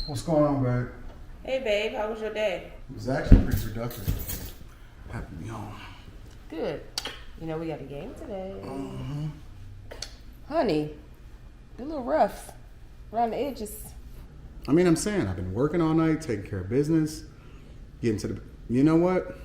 What's going on, babe? Hey, babe, how was your day? It was actually pretty productive. Happy to be home. Good. You know, we got a game today. Honey, you're a little rough around the edges. I'm saying, I've been working all night, taking care of business, getting to the... You know what?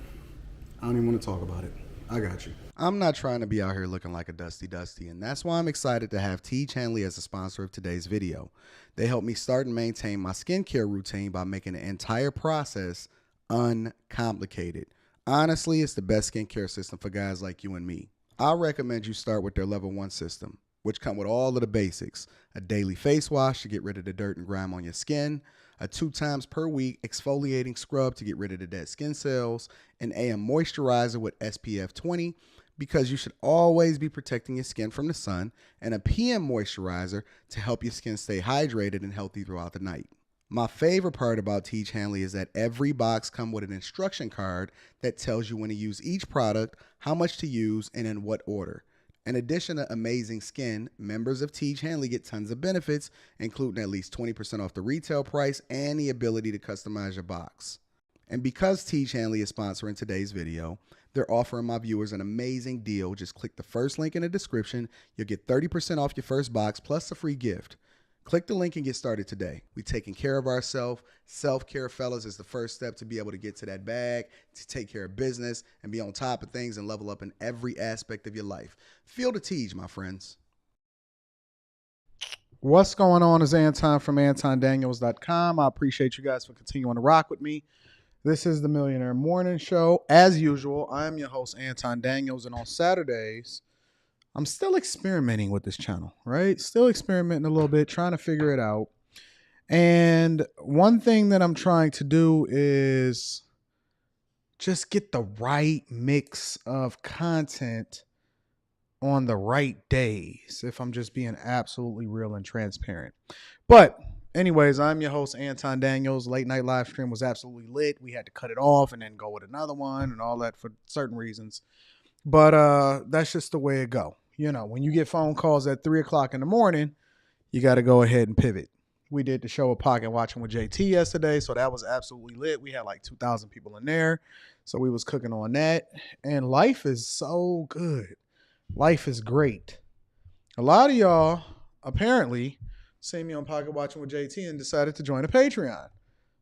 I don't even want to talk about it. I got you. I'm not trying to be out here looking like a dusty, and that's why I'm excited to have Teach Hanley as a sponsor of today's video. They help me start and maintain my skincare routine by making the entire process uncomplicated. Honestly, it's the best skincare system for guys like you and me. I recommend you start with their level 1 system, which come with all of the basics: a daily face wash to get rid of the dirt and grime on your skin, a 2 times per week exfoliating scrub to get rid of the dead skin cells, an AM moisturizer with SPF 20 because you should always be protecting your skin from the sun, and a PM moisturizer to help your skin stay hydrated and healthy throughout the night. My favorite part about Teach Hanley is that every box comes with an instruction card that tells you when to use each product, how much to use, and in what order. In addition to amazing skin, members of Teach Hanley get tons of benefits, including at least 20% off the retail price and the ability to customize your box. And because Teach Hanley is sponsoring today's video, they're offering my viewers an amazing deal. Just click the first link in the description. You'll get 30% off your first box plus a free gift. Click the link and get started today. We're taking care of ourselves. Self-care, fellas, is the first step to be able to get to that bag, to take care of business, and be on top of things and level up in every aspect of your life. Feel the Teach, my friends. What's going on is Anton from AntonDaniels.com. I appreciate you guys for continuing to rock with me. This is the Millionaire Morning Show. As usual, I'm your host, Anton Daniels, and on Saturdays, I'm still experimenting with this channel, right? Still experimenting a little bit, trying to figure it out. And one thing that I'm trying to do is just get the right mix of content on the right days, if I'm just being absolutely real and transparent. But anyways, I'm your host, Anton Daniels. Late night live stream was absolutely lit. We had to cut it off and then go with another one and all that for certain reasons. But that's just the way it go. You know, when you get phone calls at 3 o'clock in the morning, you got to go ahead and pivot. We did the show of Pocket Watching with JT yesterday, so that was absolutely lit. We had like 2,000 people in there, so we was cooking on that. And life is so good. Life is great. A lot of y'all apparently see me on Pocket Watching with JT and decided to join a Patreon.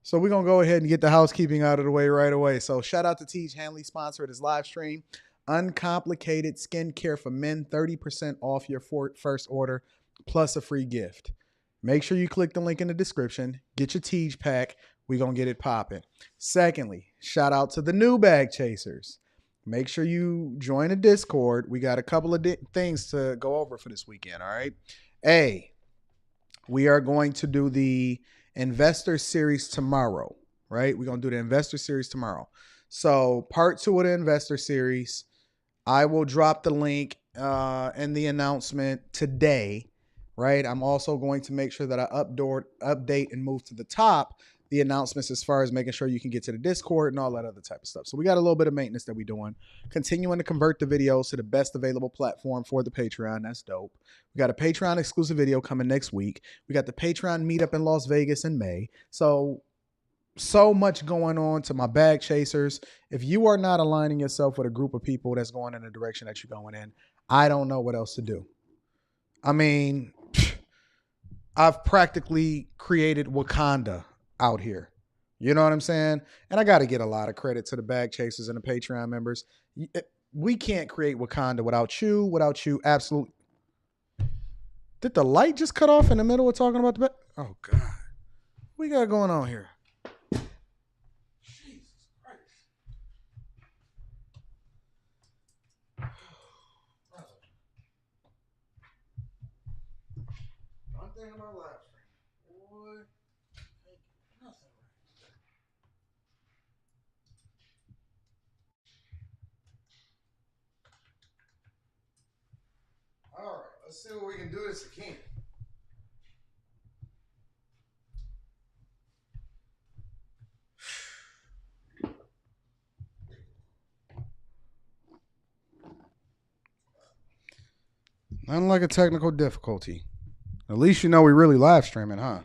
So we're going to go ahead and get the housekeeping out of the way right away. So shout out to Teach Hanley, sponsor of this live stream. Uncomplicated skincare for men, 30% off your first order, plus a free gift. Make sure you click the link in the description. Get your Teach pack. We're going to get it popping. Secondly, shout out to the new bag chasers. Make sure you join a Discord. We got a couple of things to go over for this weekend, all right? A, we are going to do the Investor Series tomorrow, right? We're going to do the Investor Series tomorrow. So part 2 of the Investor Series, I will drop the link and the announcement today, right? I'm also going to make sure that I update and move to the top the announcements as far as making sure you can get to the Discord and all that other type of stuff. So we got a little bit of maintenance that we're doing. Continuing to convert the videos to the best available platform for the Patreon. That's dope. We got a Patreon exclusive video coming next week. We got the Patreon meetup in Las Vegas in May. So much going on to my bag chasers. If you are not aligning yourself with a group of people that's going in the direction that you're going in, I don't know what else to do. I mean, I've practically created Wakanda out here. You know what I'm saying? And I got to get a lot of credit to the bag chasers and the Patreon members. We can't create Wakanda without you. Absolutely. Did the light just cut off in the middle of talking about the bag? Oh, God. What we got going on here? Jesus Christ. One thing about live stream. Boy. All right, let's see what we can do this again. Nothing like a technical difficulty. At least you know we really live streaming, huh?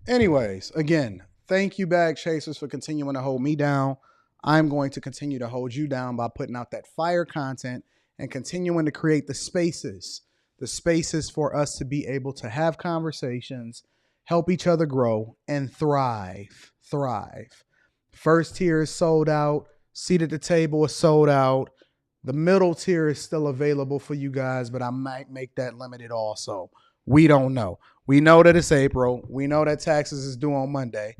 Anyways, again, thank you, bag chasers, for continuing to hold me down. I'm going to continue to hold you down by putting out that fire content and continuing to create the spaces for us to be able to have conversations, help each other grow, and thrive. Thrive. First tier is sold out. Seat at the table is sold out. The middle tier is still available for you guys, but I might make that limited also. We don't know. We know that it's April. We know that taxes is due on Monday.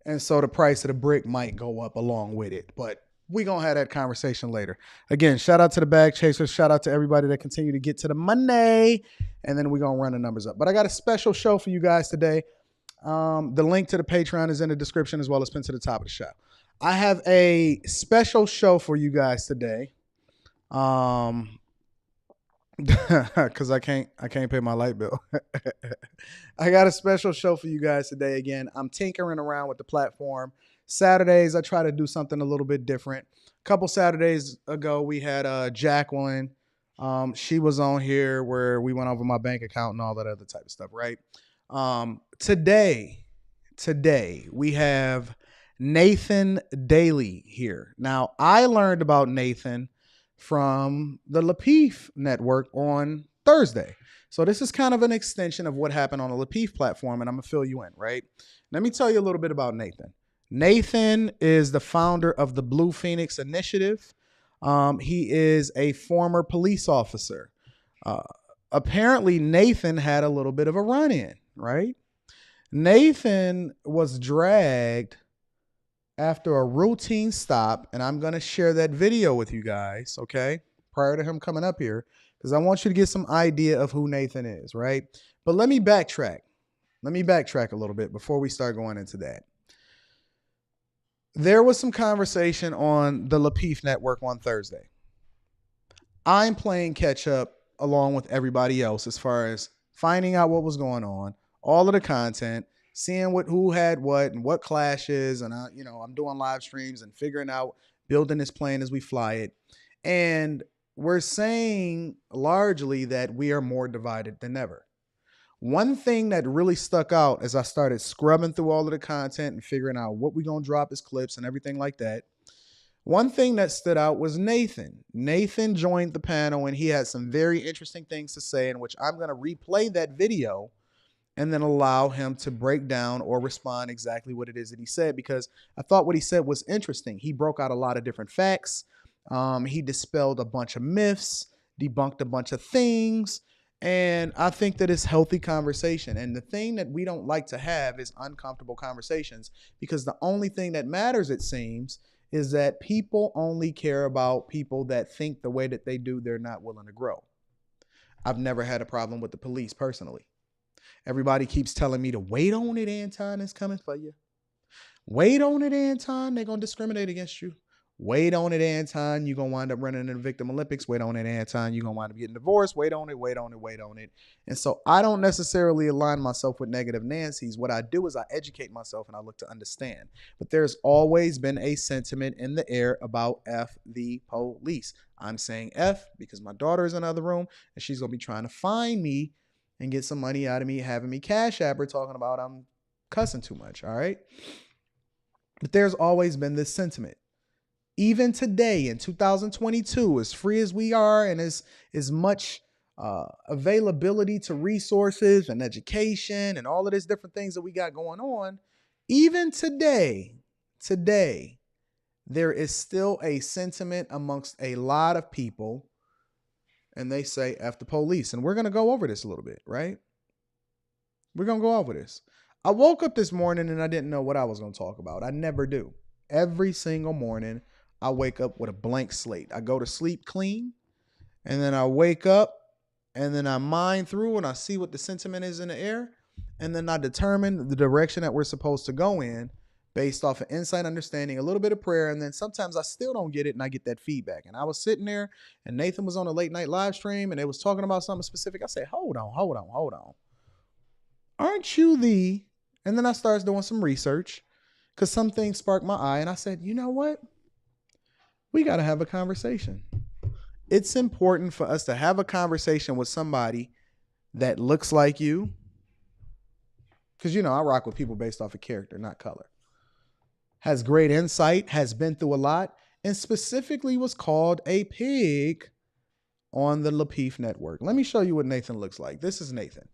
And so the price of the brick might go up along with it. But we're going to have that conversation later. Again, shout out to the bag chasers. Shout out to everybody that continue to get to the Monday. And then we're going to run the numbers up. But I got a special show for you guys today. The link to the Patreon is in the description as well as pinned to the top of the show. I have a special show for you guys today. Because I can't pay my light bill. I got a special show for you guys today. Again, I'm tinkering around with the platform. Saturdays, I try to do something a little bit different. A couple Saturdays ago, we had Jacqueline. She was on here where we went over my bank account and all that other type of stuff, right? Today, we have Nathan Daly here. Now, I learned about Nathan from the Lapeef network on Thursday. So this is kind of an extension of what happened on the Lapeef platform, and I'm going to fill you in, right? Let me tell you a little bit about Nathan. Nathan is the founder of the Blue Phoenix Initiative. He is a former police officer. Apparently, Nathan had a little bit of a run-in, right? Nathan was dragged after a routine stop, and I'm going to share that video with you guys, okay, prior to him coming up here, because I want you to get some idea of who Nathan is, right? But let me backtrack. A little bit before we start going into that. There was some conversation on the Lapeef network on Thursday. I'm playing catch up along with everybody else as far as finding out what was going on, all of the content, seeing who had what and what clashes, and I'm doing live streams and figuring out, building this plane as we fly it. And we're saying largely that we are more divided than ever. One thing that really stuck out as I started scrubbing through all of the content and figuring out what we're going to drop as clips and everything like that, one thing that stood out was Nathan. Nathan joined the panel and he had some very interesting things to say, in which I'm going to replay that video and then allow him to break down or respond exactly what it is that he said, because I thought what he said was interesting. He broke out a lot of different facts. He dispelled a bunch of myths, debunked a bunch of things, and I think that it's healthy conversation. And the thing that we don't like to have is uncomfortable conversations, because the only thing that matters, it seems, is that people only care about people that think the way that they do. They're not willing to grow. I've never had a problem with the police personally. Everybody keeps telling me to wait on it, Anton, it's coming for you. Wait on it, Anton, they're going to discriminate against you. Wait on it, Anton, you're going to wind up running in the Victim Olympics. Wait on it, Anton, you're going to wind up getting divorced. Wait on it. And so I don't necessarily align myself with negative Nancy's. What I do is I educate myself and I look to understand. But there's always been a sentiment in the air about F the police. I'm saying F because my daughter is in another room and she's going to be trying to find me and get some money out of me, having me cash app her, talking about I'm cussing too much, all right? But there's always been this sentiment. Even today in 2022, as free as we are and as much availability to resources and education and all of these different things that we got going on, even today, there is still a sentiment amongst a lot of people, and they say F the police. And we're going to go over this a little bit, right? We're going to go over this. I woke up this morning and I didn't know what I was going to talk about. I never do. Every single morning, I wake up with a blank slate. I go to sleep clean, and then I wake up, and then I mine through, and I see what the sentiment is in the air, and then I determine the direction that we're supposed to go in based off of insight, understanding, a little bit of prayer, and then sometimes I still don't get it, and I get that feedback. And I was sitting there, and Nathan was on a late night live stream, and they was talking about something specific. I said, hold on. Aren't you the... And then I started doing some research, because some things sparked my eye, and I said, you know what? We got to have a conversation. It's important for us to have a conversation with somebody that looks like you, because I rock with people based off of character, not color. Has great insight, has been through a lot, and specifically was called a pig on the Lapeef network. Let me show you what Nathan looks like. This is Nathan.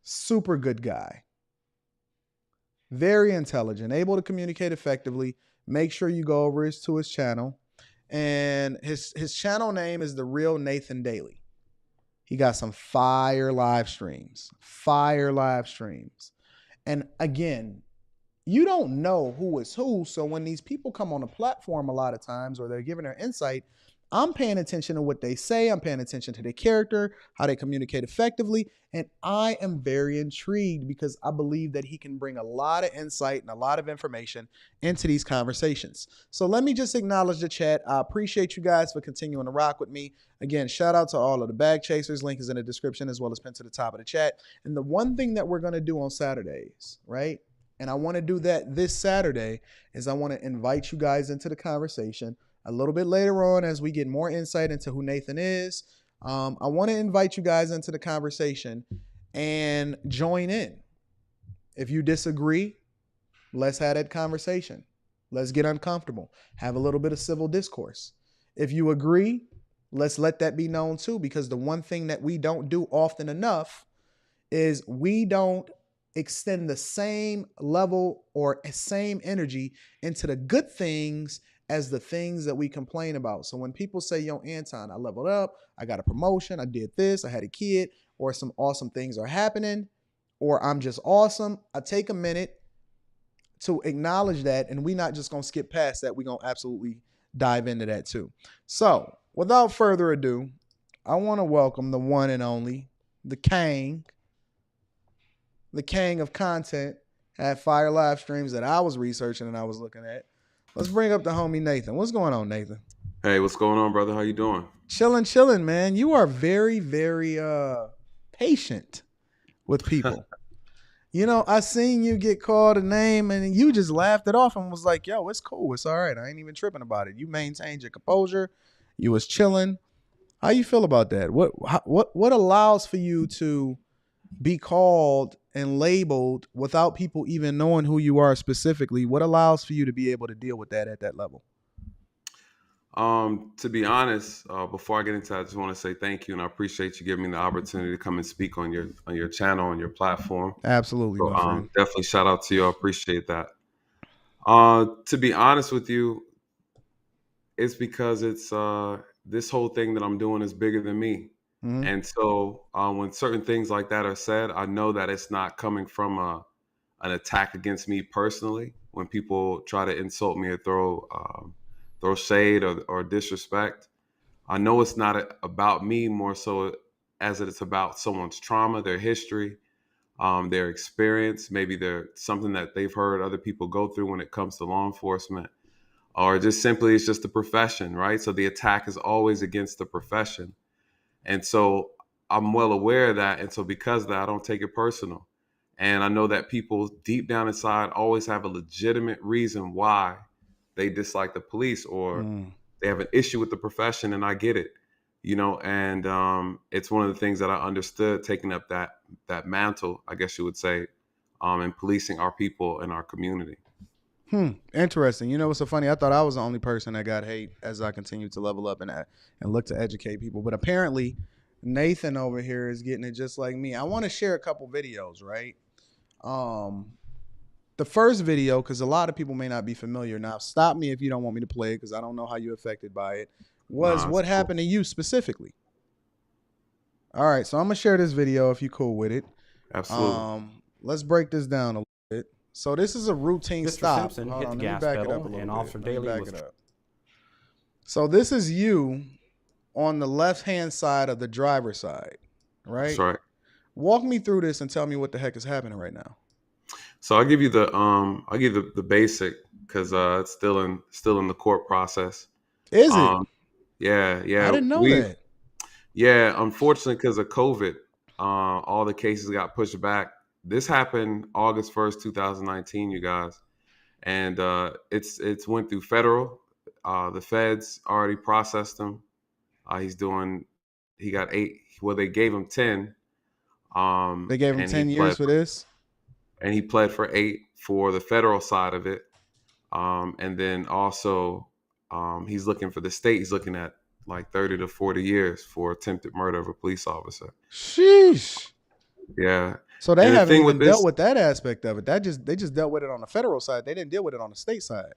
Super good guy. Very intelligent, able to communicate effectively. Make sure you go over to his channel. And his channel name is The Real Nathan Daily. He got some fire live streams. And again, you don't know who is who. So when these people come on a platform a lot of times, or they're giving their insight, I'm paying attention to what they say. I'm paying attention to their character, how they communicate effectively. And I am very intrigued because I believe that he can bring a lot of insight and a lot of information into these conversations. So let me just acknowledge the chat. I appreciate you guys for continuing to rock with me. Again, shout out to all of the bag chasers. Link is in the description as well as pinned to the top of the chat. And the one thing that we're going to do on Saturdays, right? And I want to do that this Saturday is I want to invite you guys into the conversation a little bit later on as we get more insight into who Nathan is. I want to invite you guys into the conversation and join in. If you disagree, let's have that conversation. Let's get uncomfortable. Have a little bit of civil discourse. If you agree, let's let that be known too, because the one thing that we don't do often enough is we don't extend the same level or same energy into the good things as the things that we complain about. So when people say, yo, Anton, I leveled up, I got a promotion, I did this, I had a kid, or some awesome things are happening, or I'm just awesome, I take a minute to acknowledge that, and we're not just going to skip past that. We're going to absolutely dive into that too. So without further ado, I want to welcome the one and only, the king of content, had fire live streams that I was researching and I was looking at. Let's bring up the homie Nathan. What's going on, Nathan? Hey, what's going on, brother? How you doing? Chilling, man. You are very, very patient with people. I seen you get called a name and you just laughed it off and was like, yo, it's cool. It's all right. I ain't even tripping about it. You maintained your composure. You was chilling. How you feel about that? What allows for you to be called and labeled without people even knowing who you are specifically? What allows for you to be able to deal with that at that level? To be honest, before I get into that, I just want to say thank you, and I appreciate you giving me the opportunity to come and speak on your channel, on your platform. Absolutely, So, my friend. definitely shout out to you. I appreciate that. To be honest with you, it's because it's this whole thing that I'm doing is bigger than me. Mm-hmm. And so when certain things like that are said, I know that it's not coming from an attack against me personally. When people try to insult me or throw shade or disrespect, I know it's not about me more so as it's about someone's trauma, their history, their experience. Maybe they're something that they've heard other people go through when it comes to law enforcement, or just simply it's just the profession, right? So the attack is always against the profession. And so I'm well aware of that. And so because of that, I don't take it personal. And I know that people deep down inside always have a legitimate reason why they dislike the police or they have an issue with the profession. And I get it, and it's one of the things that I understood taking up that mantle, I guess you would say, in policing our people and our community. Interesting. You know what's so funny? I thought I was the only person that got hate as I continued to level up and look to educate people. But apparently, Nathan over here is getting it just like me. I want to share a couple videos, right? The first video, because a lot of people may not be familiar. Now, stop me if you don't want me to play it, because I don't know how you're affected by it. Was what happened to you specifically? All right, so I'm gonna share this video if you're cool with it. Absolutely. Let's break this down a little bit. So this is a routine Mr. stop. Simpson Hold hit on, the let me gas back it pedal, up a little and bit. Officer Let me Daly back was. it up. So this is you on the left-hand side of the driver's side, right? That's right. Walk me through this and tell me what the heck is happening right now. So I'll give you the basic, because it's still in the court process. Is it? Yeah. I didn't know that. Yeah, unfortunately, because of COVID, all the cases got pushed back. This happened August 1st, 2019, you guys. And it's went through federal. The feds already processed him. He got 8. Well, they gave him 10. They gave him 10 years for this? and he pled for 8 for the federal side of it. And then also, he's looking for the state. He's looking at like 30 to 40 years for attempted murder of a police officer. Sheesh. Yeah. So they And the haven't thing with even dealt this, with that aspect of it. They just dealt with it on the federal side. They didn't deal with it on the state side.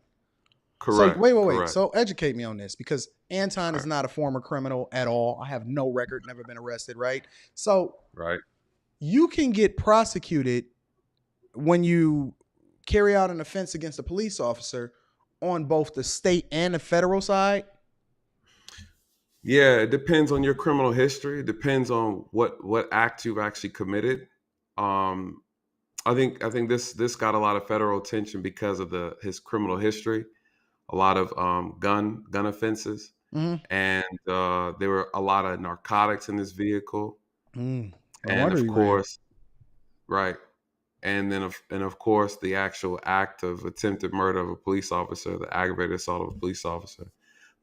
So correct, wait. correct. So educate me on this because Anton All is right, not a former criminal at all. I have no record, never been arrested, right? So right. you can get prosecuted when you carry out an offense against a police officer on both the state and the federal side. Yeah, it depends on your criminal history. It depends on what act you've actually committed. Um, I think this got a lot of federal attention because of his criminal history, a lot of gun offenses, Mm-hmm. and there were a lot of narcotics in this vehicle, No and wonder of he ran. course, right, and of course the actual act of attempted murder of a police officer, the aggravated assault of a police officer.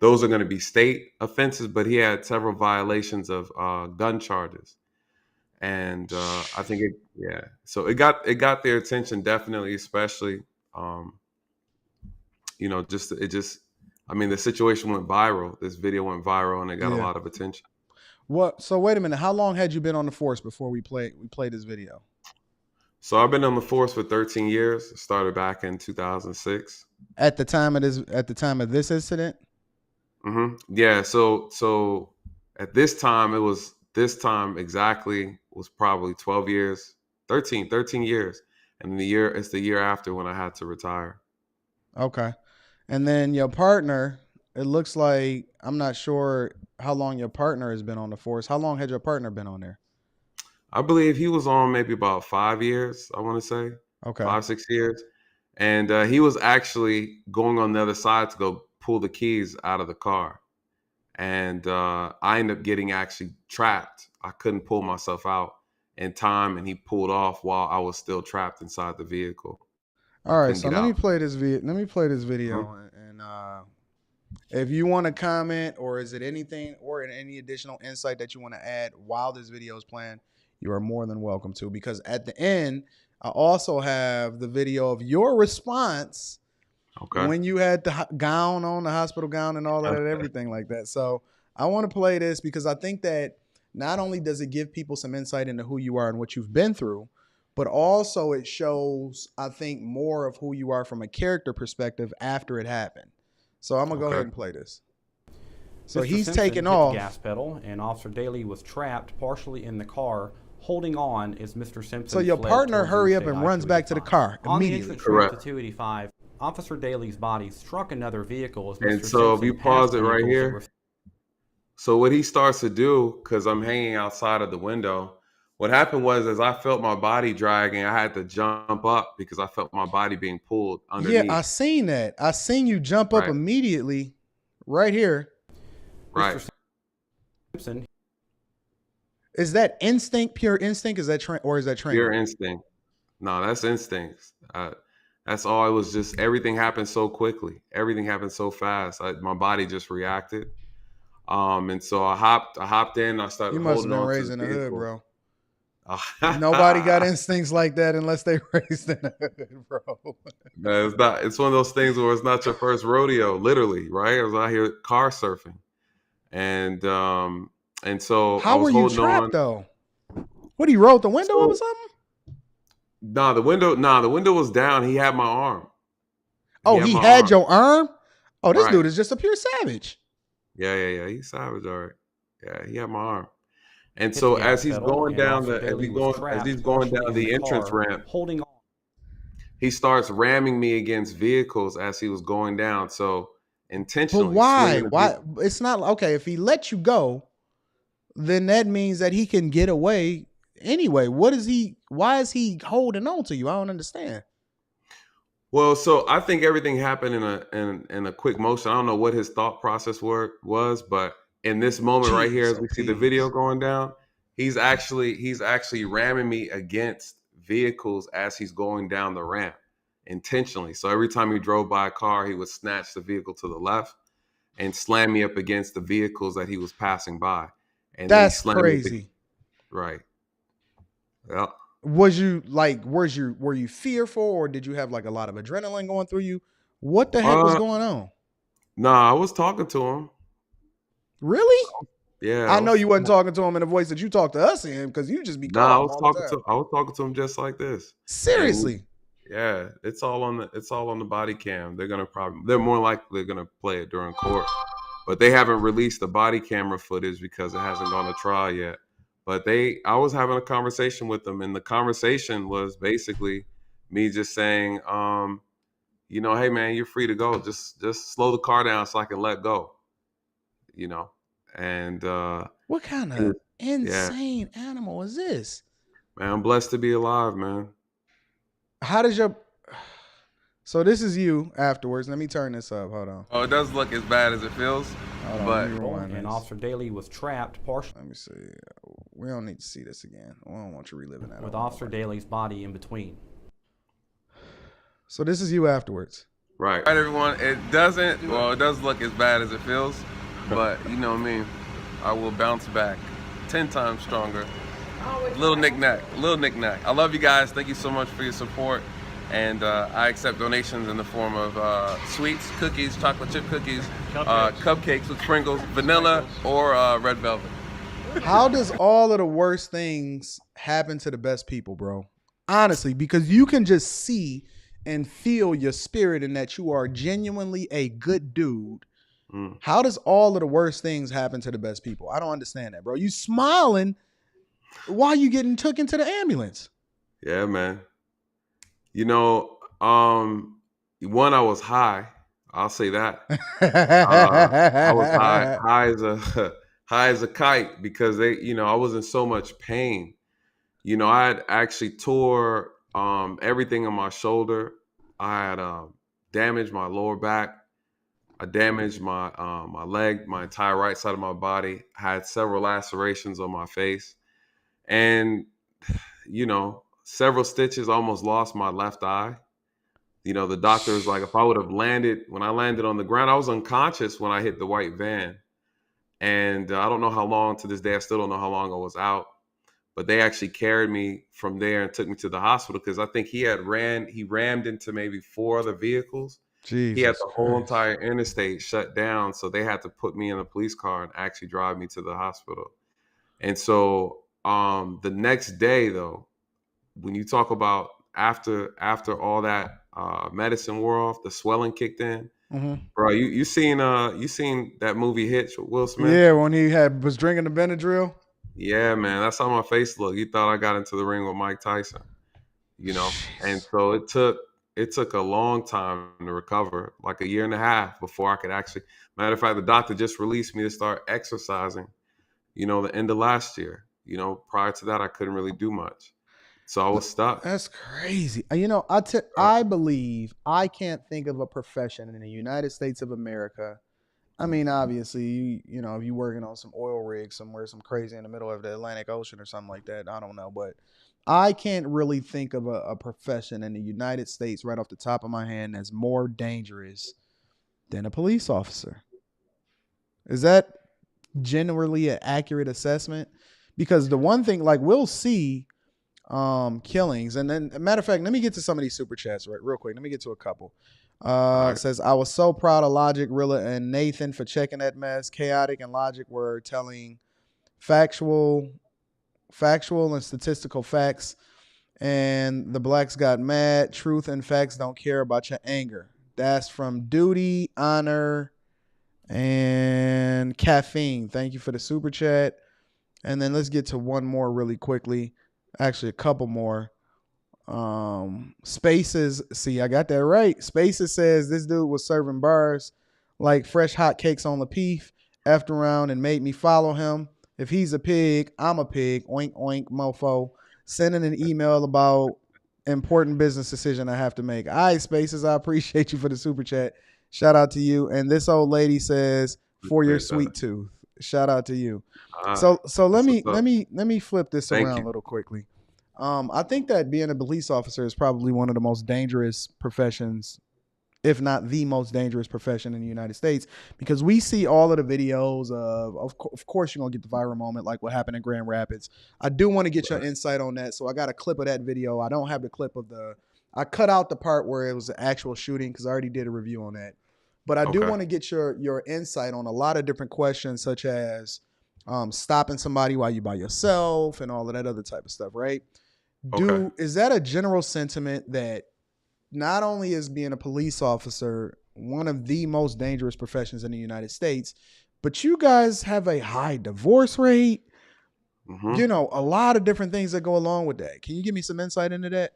Those are going to be state offenses, but he had several violations of gun charges, and I think yeah. So it got their attention definitely, especially um, I mean, the situation went viral. This video went viral, and it got a Yeah. lot of attention. What? So wait a minute. How long had you been on the force before we played this video? So I've been on the force for 13 years. Started back in 2006. At the time of this incident. Yeah. So at this time exactly was probably 12 years, 13 years, and it's the year after when I had to retire. Okay. And then your partner, it looks like I'm not sure how long your partner has been on the force. How long had your partner been on there? I believe he was on maybe about 5 years. I want to say Okay. 5, 6 years, and he was actually going on the other side to go pull the keys out of the car, and I ended up getting actually trapped. I couldn't pull myself out in time, and he pulled off while I was still trapped inside the vehicle. I All right. couldn't So get out. let me play this Mhm. video, and if you want to comment, or is it anything, or any additional insight that you want to add while this video is playing, you are more than welcome to. Because at the end, I also have the video of your response Okay. when you had the gown on, the hospital gown, and all that, and Okay. everything like that. So I want to play this because I think that not only does it give people some insight into who you are and what you've been through, but also it shows, I think, more of who you are from a character perspective after it happened. So I'm gonna go ahead Okay. and play this. So Mr. he's Simpson taking hit off. the gas pedal, and Officer Daly was trapped partially in the car, holding on as Mr. Simpson. So your fled partner towards hurry up Interstate and runs back to the car on the immediately. exit ramp to Correct. 285. Officer Daly's body struck another vehicle as And Mr. so if Simpson you passed pause it right vehicles that here, were so what he starts to do, because I'm hanging outside of the window, what happened was as I felt my body dragging, I had to jump up because I felt my body being pulled Yeah, I underneath. seen that. I seen you jump up Right, immediately, right here. right. Mr. Simpson. Is that instinct, pure instinct? Is that or is that Pure training? instinct. No, that's instincts. That's all. It was just everything happened so quickly. Everything happened so fast. My body just reacted. And so I hopped in. I started You must have holding been on to raised the in the hood, vehicle. bro. Nobody got instincts like that unless they raised in the hood, bro. No, it's not. It's one of those things where it's not your first rodeo, literally, right? I was out here car surfing, and so I How was were you holding on. trapped though? What, he rolled the window up or So something? the window was down. He had my arm. He Oh, had he my had arm. your arm? Oh, this Right. dude is just a pure savage. Yeah. He's savage, all right. Yeah, he had my arm. And Hit the so gas pedal, and Officer Daly was as trapped he's going partially down in the the entrance car, ramp, holding on. he starts ramming me against vehicles as he was going down. So But intentionally why? swinging the Why? It's not okay. If he lets you go, then that means that he can get away anyway. What is he? Why is he holding on to you? I don't understand. Well, so I think everything happened in a quick motion. I don't know what his thought process was, but in this moment right here, Jeez, as oh we see the video peas. going down, he's actually ramming me against vehicles as he's going down the ramp intentionally. So every time he drove by a car, he would snatch the vehicle to the left and slam me up against the vehicles that he was passing by, and then he That's slammed me up. crazy. Right. Yeah. Was you like, were you fearful, or did you have like a lot of adrenaline going through you? What the heck was Uh, going on? nah, I was talking to him. Really? Yeah, I know you wasn't talking to him in the voice that you talk to us in, because you just be Nah, calm all the time. I was talking to him just like this. And Seriously. yeah, it's all on the body cam. They're more likely gonna play it during court. But they haven't released the body camera footage because it hasn't gone to trial yet. But I was having a conversation with them, and the conversation was basically me just saying, hey man, you're free to go. Just slow the car down so I can let go. You know, and What kind he of was- yeah, insane animal is this? man, I'm blessed to be alive, man. How does your So this is you afterwards. Let me turn this up. Hold on. Oh, it does look as bad as it feels, Hold on. but Let me rewind And this. Officer Daly was trapped partially Let me see. We don't need to see this again. We don't want you reliving that. with over and Officer over. Daly's body in between. So this is you afterwards. right. All right, everyone. It does look as bad as it feels, but you know me, I will bounce back 10 times stronger. Little knick-knack. I love you guys. Thank you so much for your support. And I accept donations in the form of sweets, cookies, chocolate chip cookies, cupcakes with sprinkles, vanilla, or red velvet. How does all of the worst things happen to the best people, bro? Honestly, because you can just see and feel your spirit in that you are genuinely a good dude. How does all of the worst things happen to the best people? I don't understand that, bro. You smiling while you getting took into the ambulance. Yeah, man. One, I was high. I'll say that. I was high as a high as a kite because I was in so much pain. I had actually tore everything on my shoulder. I had damaged my lower back. I damaged my leg, my entire right side of my body. I had several lacerations on my face, and several stitches. Almost lost my left eye. The doctor was like, if I would have when I landed on the ground, I was unconscious when I hit the white van. And I don't know how long, to this day, I still don't know how long I was out. But they actually carried me from there and took me to the hospital because I think he rammed into maybe 4 other vehicles. Jesus He had the whole Christ. entire interstate shut down. So they had to put me in a police car and actually drive me to the hospital. And so the next day, though, when you talk about after all that medicine wore off, the swelling kicked in. Mm-hmm. Bro, you seen that movie Hitch with Will Smith? Yeah, when he was drinking the Benadryl. Yeah, man, that's how my face looked. You thought I got into the ring with Mike Tyson, and so it took a long time to recover, like a year and a half before I could actually. Matter of fact, the doctor just released me to start exercising. The end of last year. Prior to that, I couldn't really do much, so I was stuck. That's crazy. I believe I can't think of a profession in the United States of America. I mean, obviously, if you're working on some oil rig somewhere, some crazy in the middle of the Atlantic Ocean or something like that, I don't know. But I can't really think of a profession in the United States right off the top of my hand that's more dangerous than a police officer. Is that generally an accurate assessment? Because the one thing, like, we'll see killings, and then, matter of fact, let me get to some of these super chats real quick. Let me get to a couple. Right. Says, I was so proud of Logic, Rilla, and Nathan for checking that mess. Chaotic and Logic were telling factual and statistical facts, and the blacks got mad. Truth and facts don't care about your anger. That's from Duty, Honor, and Caffeine. Thank you for the super chat. And then let's get to one more really quickly. Actually, a couple more. Spaces, see, I got that right. Spaces says this dude was serving bars like fresh hot cakes on the peef, effed around and made me follow him. If he's a pig, I'm a pig. Oink oink mofo. Sending an email about important business decision I have to make. All right, Spaces, I appreciate you for the super chat. Shout out to you. And this old lady says, for your sweet tooth. Shout out to you. So let me flip this around a little quickly. I think that being a police officer is probably one of the most dangerous professions if not the most dangerous profession in the United States, because we see all of the videos of course, you're going to get the viral moment like what happened in Grand Rapids. I do want to get your Right. insight on that. So I got a clip of that video. I don't have the clip of I cut out the part where it was the actual shooting because I already did a review on that. But I do Okay. want to get your insight on a lot of different questions, such as stopping somebody while you by yourself and all of that other type of stuff, right? Okay. Is that a general sentiment that not only is being a police officer one of the most dangerous professions in the United States, but you guys have a high divorce rate, Hmm. a lot of different things that go along with that. Can you give me some insight into that?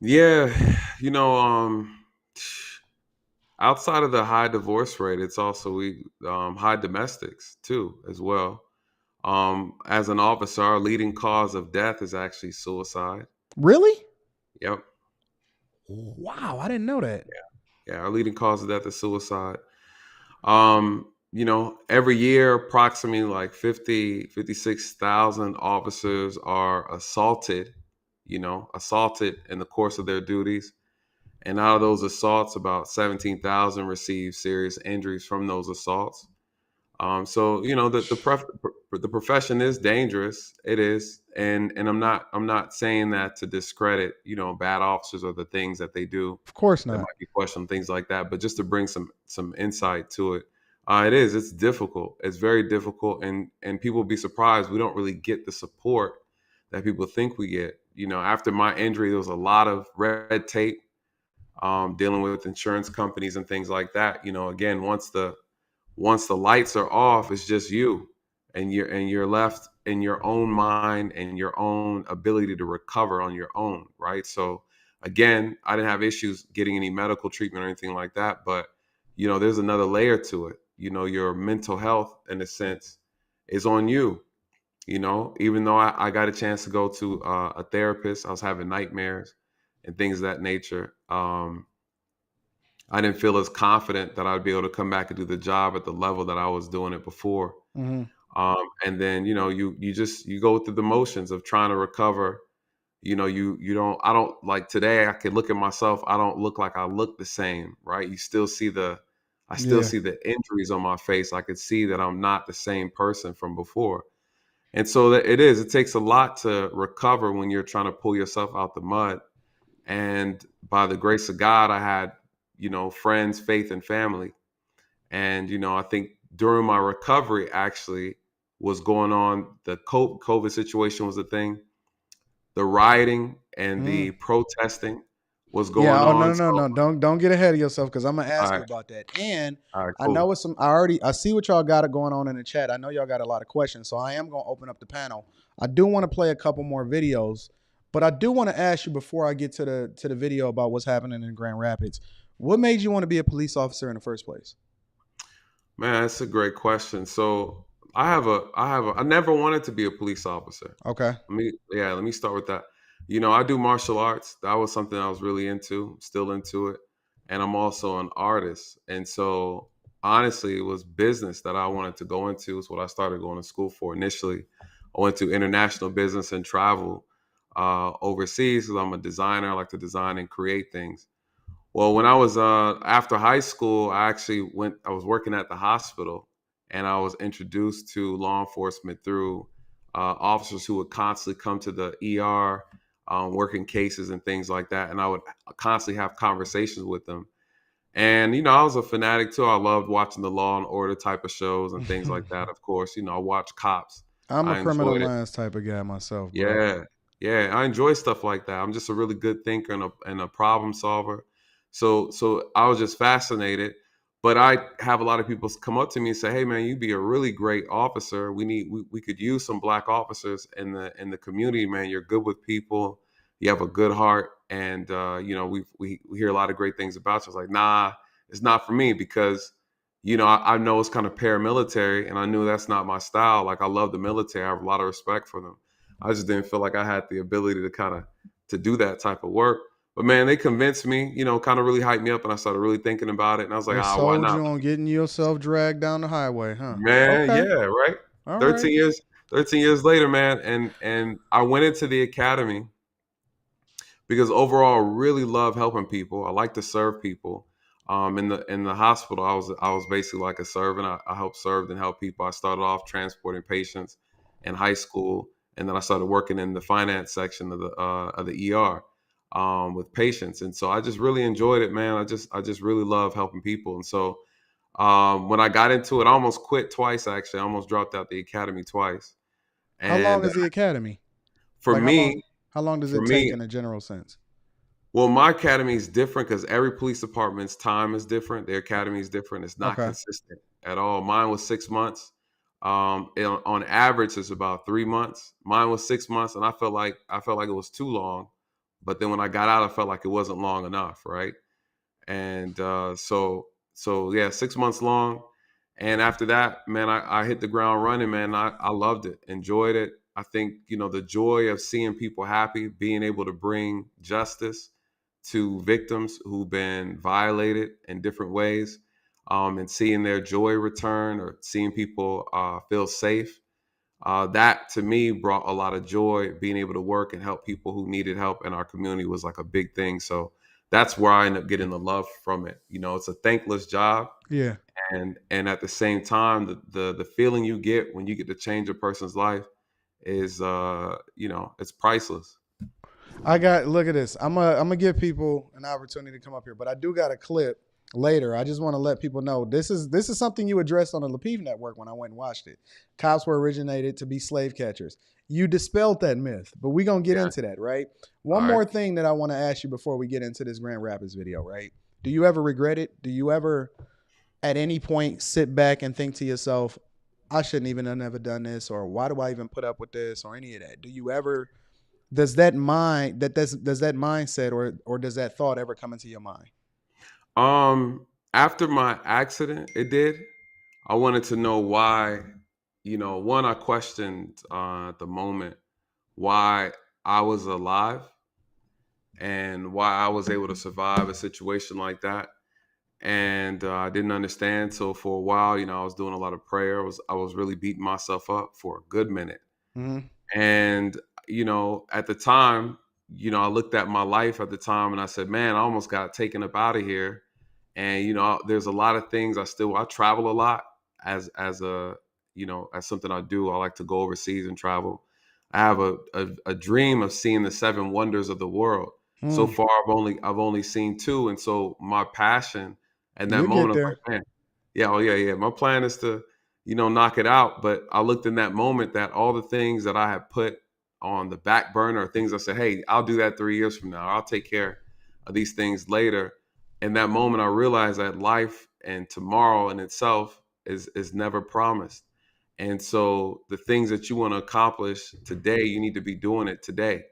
Yeah. You know, outside of the high divorce rate, it's also high domestics too, as well. As an officer, our leading cause of death is actually suicide. Really? Yep. Wow, I didn't know that. Yeah, our leading cause of death is suicide. Every year, approximately like 56,000 officers are assaulted in the course of their duties. And out of those assaults, about 17,000 receive serious injuries from those assaults. So the profession is dangerous. It is, and I'm not saying that to discredit bad officers or the things that they do Of course that not. might be questioned, things like that. But just to bring some insight to it, it's difficult. It's very difficult, and people will be surprised we don't really get the support that people think we get. After my injury, there was a lot of red tape, dealing with insurance companies and things like that. Again, once the lights are off, it's just you, and you're left in your own mind and your own ability to recover on your own, right? So again, I didn't have issues getting any medical treatment or anything like that, but there's another layer to it. Your mental health, in a sense, is on you. Even though I got a chance to go to a therapist, I was having nightmares and things of that nature. I didn't feel as confident that I'd be able to come back and do the job at the level that I was doing it before. Mm-hmm. And then you go through the motions of trying to recover. You don't. I don't like today. I can look at myself. I don't look like I look the same, right? I still Yeah. see the injuries on my face. I could see that I'm not the same person from before. And so that it is. It takes a lot to recover when you're trying to pull yourself out the mud. And by the grace of God, I had friends, faith, and family. And I think during my recovery, actually, was going on. The COVID situation was a thing. The rioting and Mm. the protesting was Yeah. going Oh, no, on. no, no, So, no. Don't get ahead of yourself because I'm gonna all ask you right, about that. And all right, I know cool. it's some. I see what y'all got going on in the chat. I know y'all got a lot of questions, so I am gonna open up the panel. I do want to play a couple more videos, but I do want to ask you before I get to the video about what's happening in Grand Rapids. What made you want to be a police officer in the first place? Man, that's a great question. So I never wanted to be a police officer. Okay. Let me start with that. I do martial arts. That was something I was really into, still into it. And I'm also an artist. And so honestly, it was business that I wanted to go into. It's what I started going to school for initially. I went to international business and travel overseas because I'm a designer. I like to design and create things. Well, when I was after high school, I was working at the hospital, and I was introduced to law enforcement through officers who would constantly come to the ER, working cases and things like that. And I would constantly have conversations with them. And, I was a fanatic too. I loved watching the Law and Order type of shows and things like that. Of course, I watched Cops. I'm a I criminal enjoyed it. minds type of guy myself, bro. Yeah, yeah, I enjoy stuff like that. I'm just a really good thinker and a problem solver. So I was just fascinated. But I have a lot of people come up to me and say, "Hey, man, you'd be a really great officer. We could use some black officers in the community, man. You're good with people. You have a good heart, and we hear a lot of great things about you." I was like, "Nah, it's not for me because." I know it's kind of paramilitary, and I knew that's not my style. Like I love the military, I have a lot of respect for them. I just didn't feel like I had the ability to kind of to do that type of work. But man, they convinced me, kind of really hyped me up, and I started really thinking about it. And I was like, They why sold not? you on getting yourself dragged down the highway, huh? Man, Okay. yeah, right. All right. 13 years later, man, and I went into the academy because overall, I really love helping people. I like to serve people. In the hospital, I was basically like a servant. I helped serve and help people. I started off transporting patients in high school, and then I started working in the finance section of the ER with patients. And so I just really enjoyed it, man. I just really love helping people. And so when I got into it, I almost quit twice. Actually, I almost dropped out the academy twice. How long And is the academy? for Like me, how long does for it take me, in a general sense? well, my academy is different because every police department's time is different. Their academy is different. It's not Okay. consistent at all. Mine was 6 months. On average, it's about 3 months. Mine was 6 months, and I felt like it was too long. But then when I got out, I felt like it wasn't long enough, right? And so yeah, 6 months long. And after that, man, I hit the ground running, man. I loved it, enjoyed it. I think the joy of seeing people happy, being able to bring justice to victims who've been violated in different ways, and seeing their joy return or seeing people feel safe. That to me brought a lot of joy. Being able to work and help people who needed help in our community was like a big thing. So that's where I ended up getting the love from it. It's a thankless job, Yeah. and at the same time, the feeling you get when you get to change a person's life is it's priceless. Look at this. I'm gonna give people an opportunity to come up here, but I do got a clip later. I just want to let people know this is something you addressed on the Lapeef Network when I went and watched it. Cops were originated to be slave catchers. You dispelled that myth, but we're gonna get Yeah. into that, right? All One right. more thing that I want to ask you before we get into this Grand Rapids video, right? Do you ever regret it? Do you ever at any point sit back and think to yourself, I shouldn't even have never done this, or why do I even put up with this, or any of that? Do you ever does that mindset or does that thought ever come into your mind? After my accident, it did. I wanted to know why. One, I questioned at the moment why I was alive and why I was able to survive a situation like that. And I didn't understand. So for a while, I was doing a lot of prayer. I was really beating myself up for a good minute. Mm-hmm. And at the time, I looked at my life at the time and I said, man, I almost got taken up out of here. And there's a lot of things I travel a lot as something I do. I like to go overseas and travel. I have a dream of seeing the seven wonders of the world. So Mm. far, I've only seen two, and so my passion at that You'll get moment, I was there. like, man, yeah, oh yeah, yeah. My plan is to knock it out. But I looked in that moment that all the things that I had put on the back burner are things I said, hey, I'll do that 3 years from now. I'll take care of these things later. In that moment, I realized that life and tomorrow in itself is never promised. And so the things that you want to accomplish today, you need to be doing it today.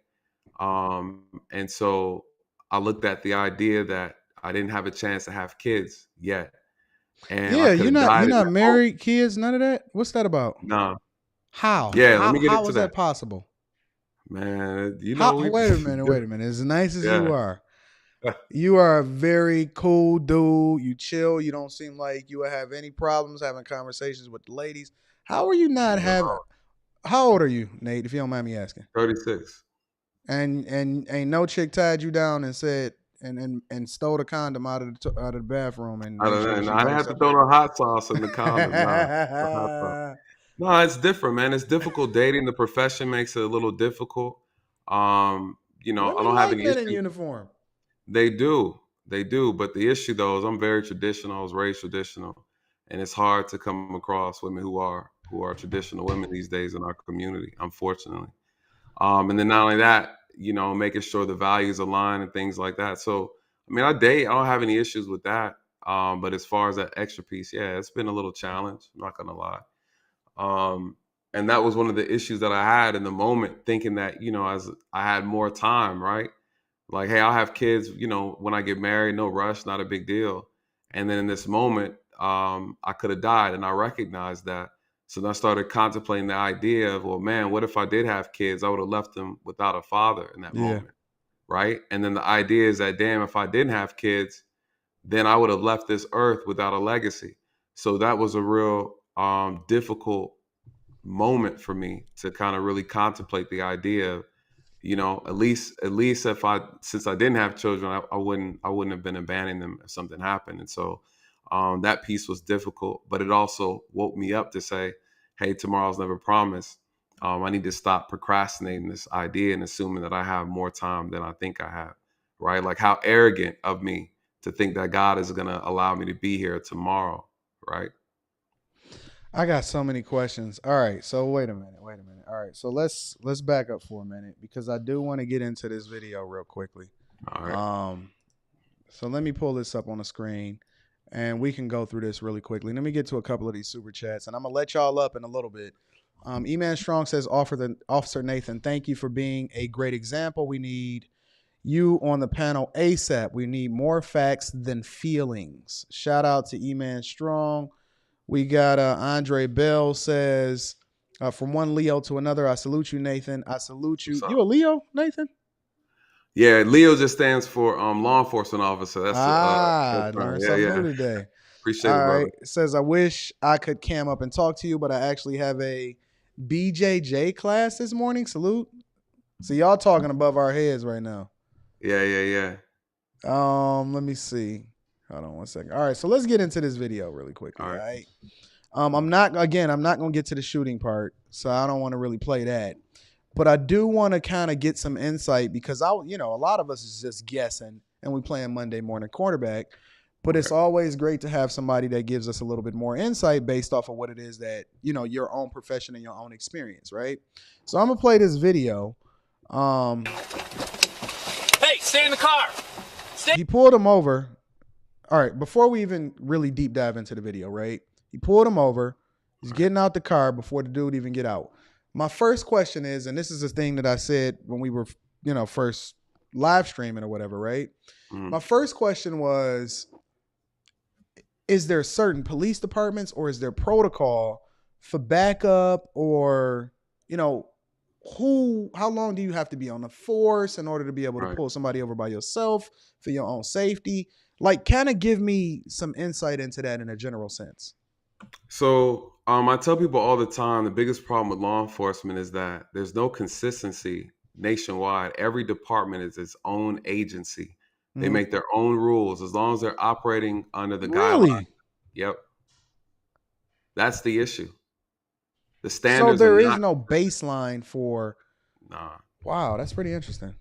And so I looked at the idea that I didn't have a chance to have kids yet, and I Yeah, could you're have not died you're in not that moment. married, kids, none of that. What's that about? No, How? yeah, let How me get how into is that, that possible? man. How We, wait a minute, wait a minute. As nice as yeah. you are a very cool dude. You chill. You don't seem like you have any problems having conversations with the ladies. How are you not have No, how old are you, Nate, if you don't mind me asking? 36. And ain't no chick tied you down and said and stole the condom out of the bathroom and I made don't sure know. that No, she I got didn't have to herself throw no pregnant. hot sauce in the condom. Nah, no hot sauce. No, it's different, man. It's difficult dating. The profession makes it a little difficult. I Women don't have like any men in issue. uniform. They do. They do. But the issue though is I'm very traditional. I was raised traditional. And it's hard to come across women who are traditional women these days in our community, unfortunately. And then not only that, making sure the values align and things like that. So I mean I date, I don't have any issues with that. But as far as that extra piece, yeah, it's been a little challenge, I'm not gonna lie. Um, and that was one of the issues that I had in the moment, thinking that, as I had more time, right? Like, hey, I'll have kids, when I get married, no rush, not a big deal. And then in this moment, I could have died, and I recognized that. So then I started contemplating the idea of, well, man, what if I did have kids? I would have left them without a father in that Yeah. moment, right? And then the idea is that, damn, if I didn't have kids, then I would have left this earth without a legacy. So that was a real difficult moment for me to kind of really contemplate the idea of, at least since I didn't have children, I wouldn't have been abandoning them if something happened. And so that piece was difficult, but it also woke me up to say, hey, tomorrow's never promised. I need to stop procrastinating this idea and assuming that I have more time than I think I have, right? Like, how arrogant of me to think that God is going to allow me to be here tomorrow, right? I got so many questions. All right, so wait a minute. All right, so let's back up for a minute because I do want to get into this video real quickly. All right. So let me pull this up on the screen, and we can go through this really quickly. Let me get to a couple of these super chats, and I'm gonna let y'all up in a little bit. E-Man Strong says, Officer Nathan, thank you for being a great example. We need you on the panel ASAP. We need more facts than feelings. Shout out to E-Man Strong. We got Andre Bell says, from one Leo to another, I salute you, Nathan. I salute you. You a Leo, Nathan? Yeah, Leo just stands for law enforcement officer. That's learned something new today. Appreciate it, All brother. right. It says, I wish I could cam up and talk to you, but I actually have a BJJ class this morning. Salute. So y'all talking above our heads right now. Yeah. Let me see. Hold on one second. All right, so let's get into this video really quickly. All right. I'm not gonna get to the shooting part, so I don't want to really play that. But I do want to kind of get some insight because a lot of us is just guessing and we playing Monday morning quarterback. But it's always great to have somebody that gives us a little bit more insight based off of what it is that, your own profession and your own experience, right? So I'm gonna play this video. Hey, stay in the car. He pulled him over. All right, before we even really deep dive into the video, right? He pulled him over. He's getting out the car before the dude even get out. My first question is, and this is the thing that I said when we were, first live streaming or whatever, right? Mm-hmm. My first question was, is there certain police departments or is there protocol for backup or, how long do you have to be on the force in order to be able to pull somebody over by yourself for your own safety? Like, kind of give me some insight into that in a general sense. So I tell people all the time, the biggest problem with law enforcement is that there's no consistency nationwide. Every department is its own agency. They make their own rules as long as they're operating under the guidelines. Yep. That's the issue. The standards. So there is no baseline for. Nah. Wow, that's pretty interesting.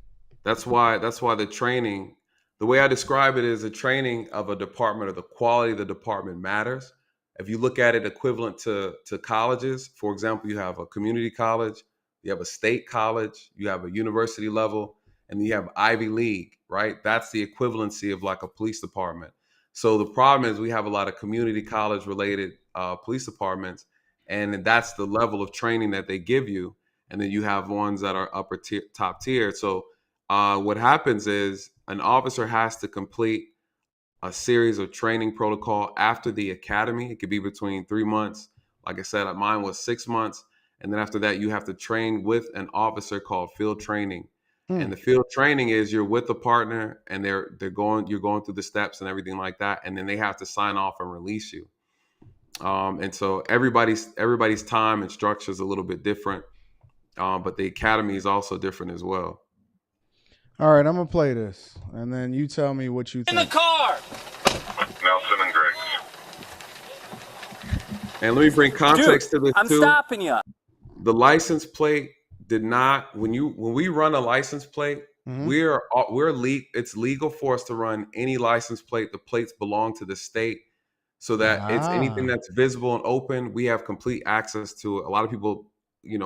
That's why the training, the way I describe it is the training of a department or the quality of the department matters. If you look at it equivalent to colleges, for example, you have a community college, you have a state college, you have a university level, and you have Ivy League, right? That's the equivalency of like a police department. So the problem is we have a lot of community college related police departments, and that's the level of training that they give you. And then you have ones that are top tier. So what happens is an officer has to complete a series of training protocol after the academy. It could be between 3 months. Like I said, mine was 6 months. And then after that, you have to train with an officer called field training. And the field training is you're with a partner and you're going through the steps and everything like that. And then they have to sign off and release you. And so everybody's time and structure is a little bit different. But the academy is also different as well. All right, I'm going to play this. And then you tell me what you think. In the car! Nelson and Griggs. And let me bring context to this I'm too. stopping you. The license plate did not, when we run a license plate, it's legal for us to run any license plate. The plates belong to the state so that it's anything that's visible and open. We have complete access to it. A lot of people,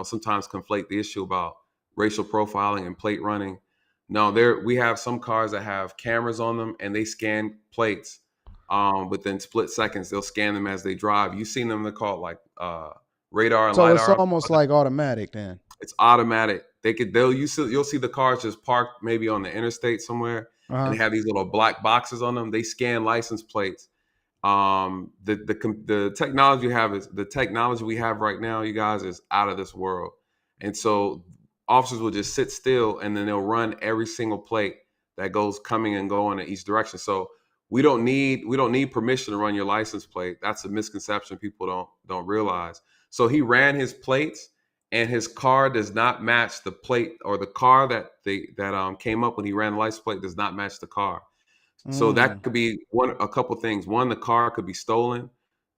sometimes conflate the issue about racial profiling and plate running. No, we have some cars that have cameras on them and they scan plates within split seconds. They'll scan them as they drive. You've seen them, they're called like radar and LiDAR. So it's almost like automatic then. It's automatic. You'll see the cars just parked maybe on the interstate somewhere, and they have these little black boxes on them. They scan license plates. The technology we have right now, you guys, is out of this world. And so officers will just sit still and then they'll run every single plate that goes coming and going in each direction. So we don't need permission to run your license plate. That's a misconception people don't realize. So he ran his plates and his car does not match the plate, or the car that came up when he ran the license plate does not match the car. So that could be a couple things. One, the car could be stolen.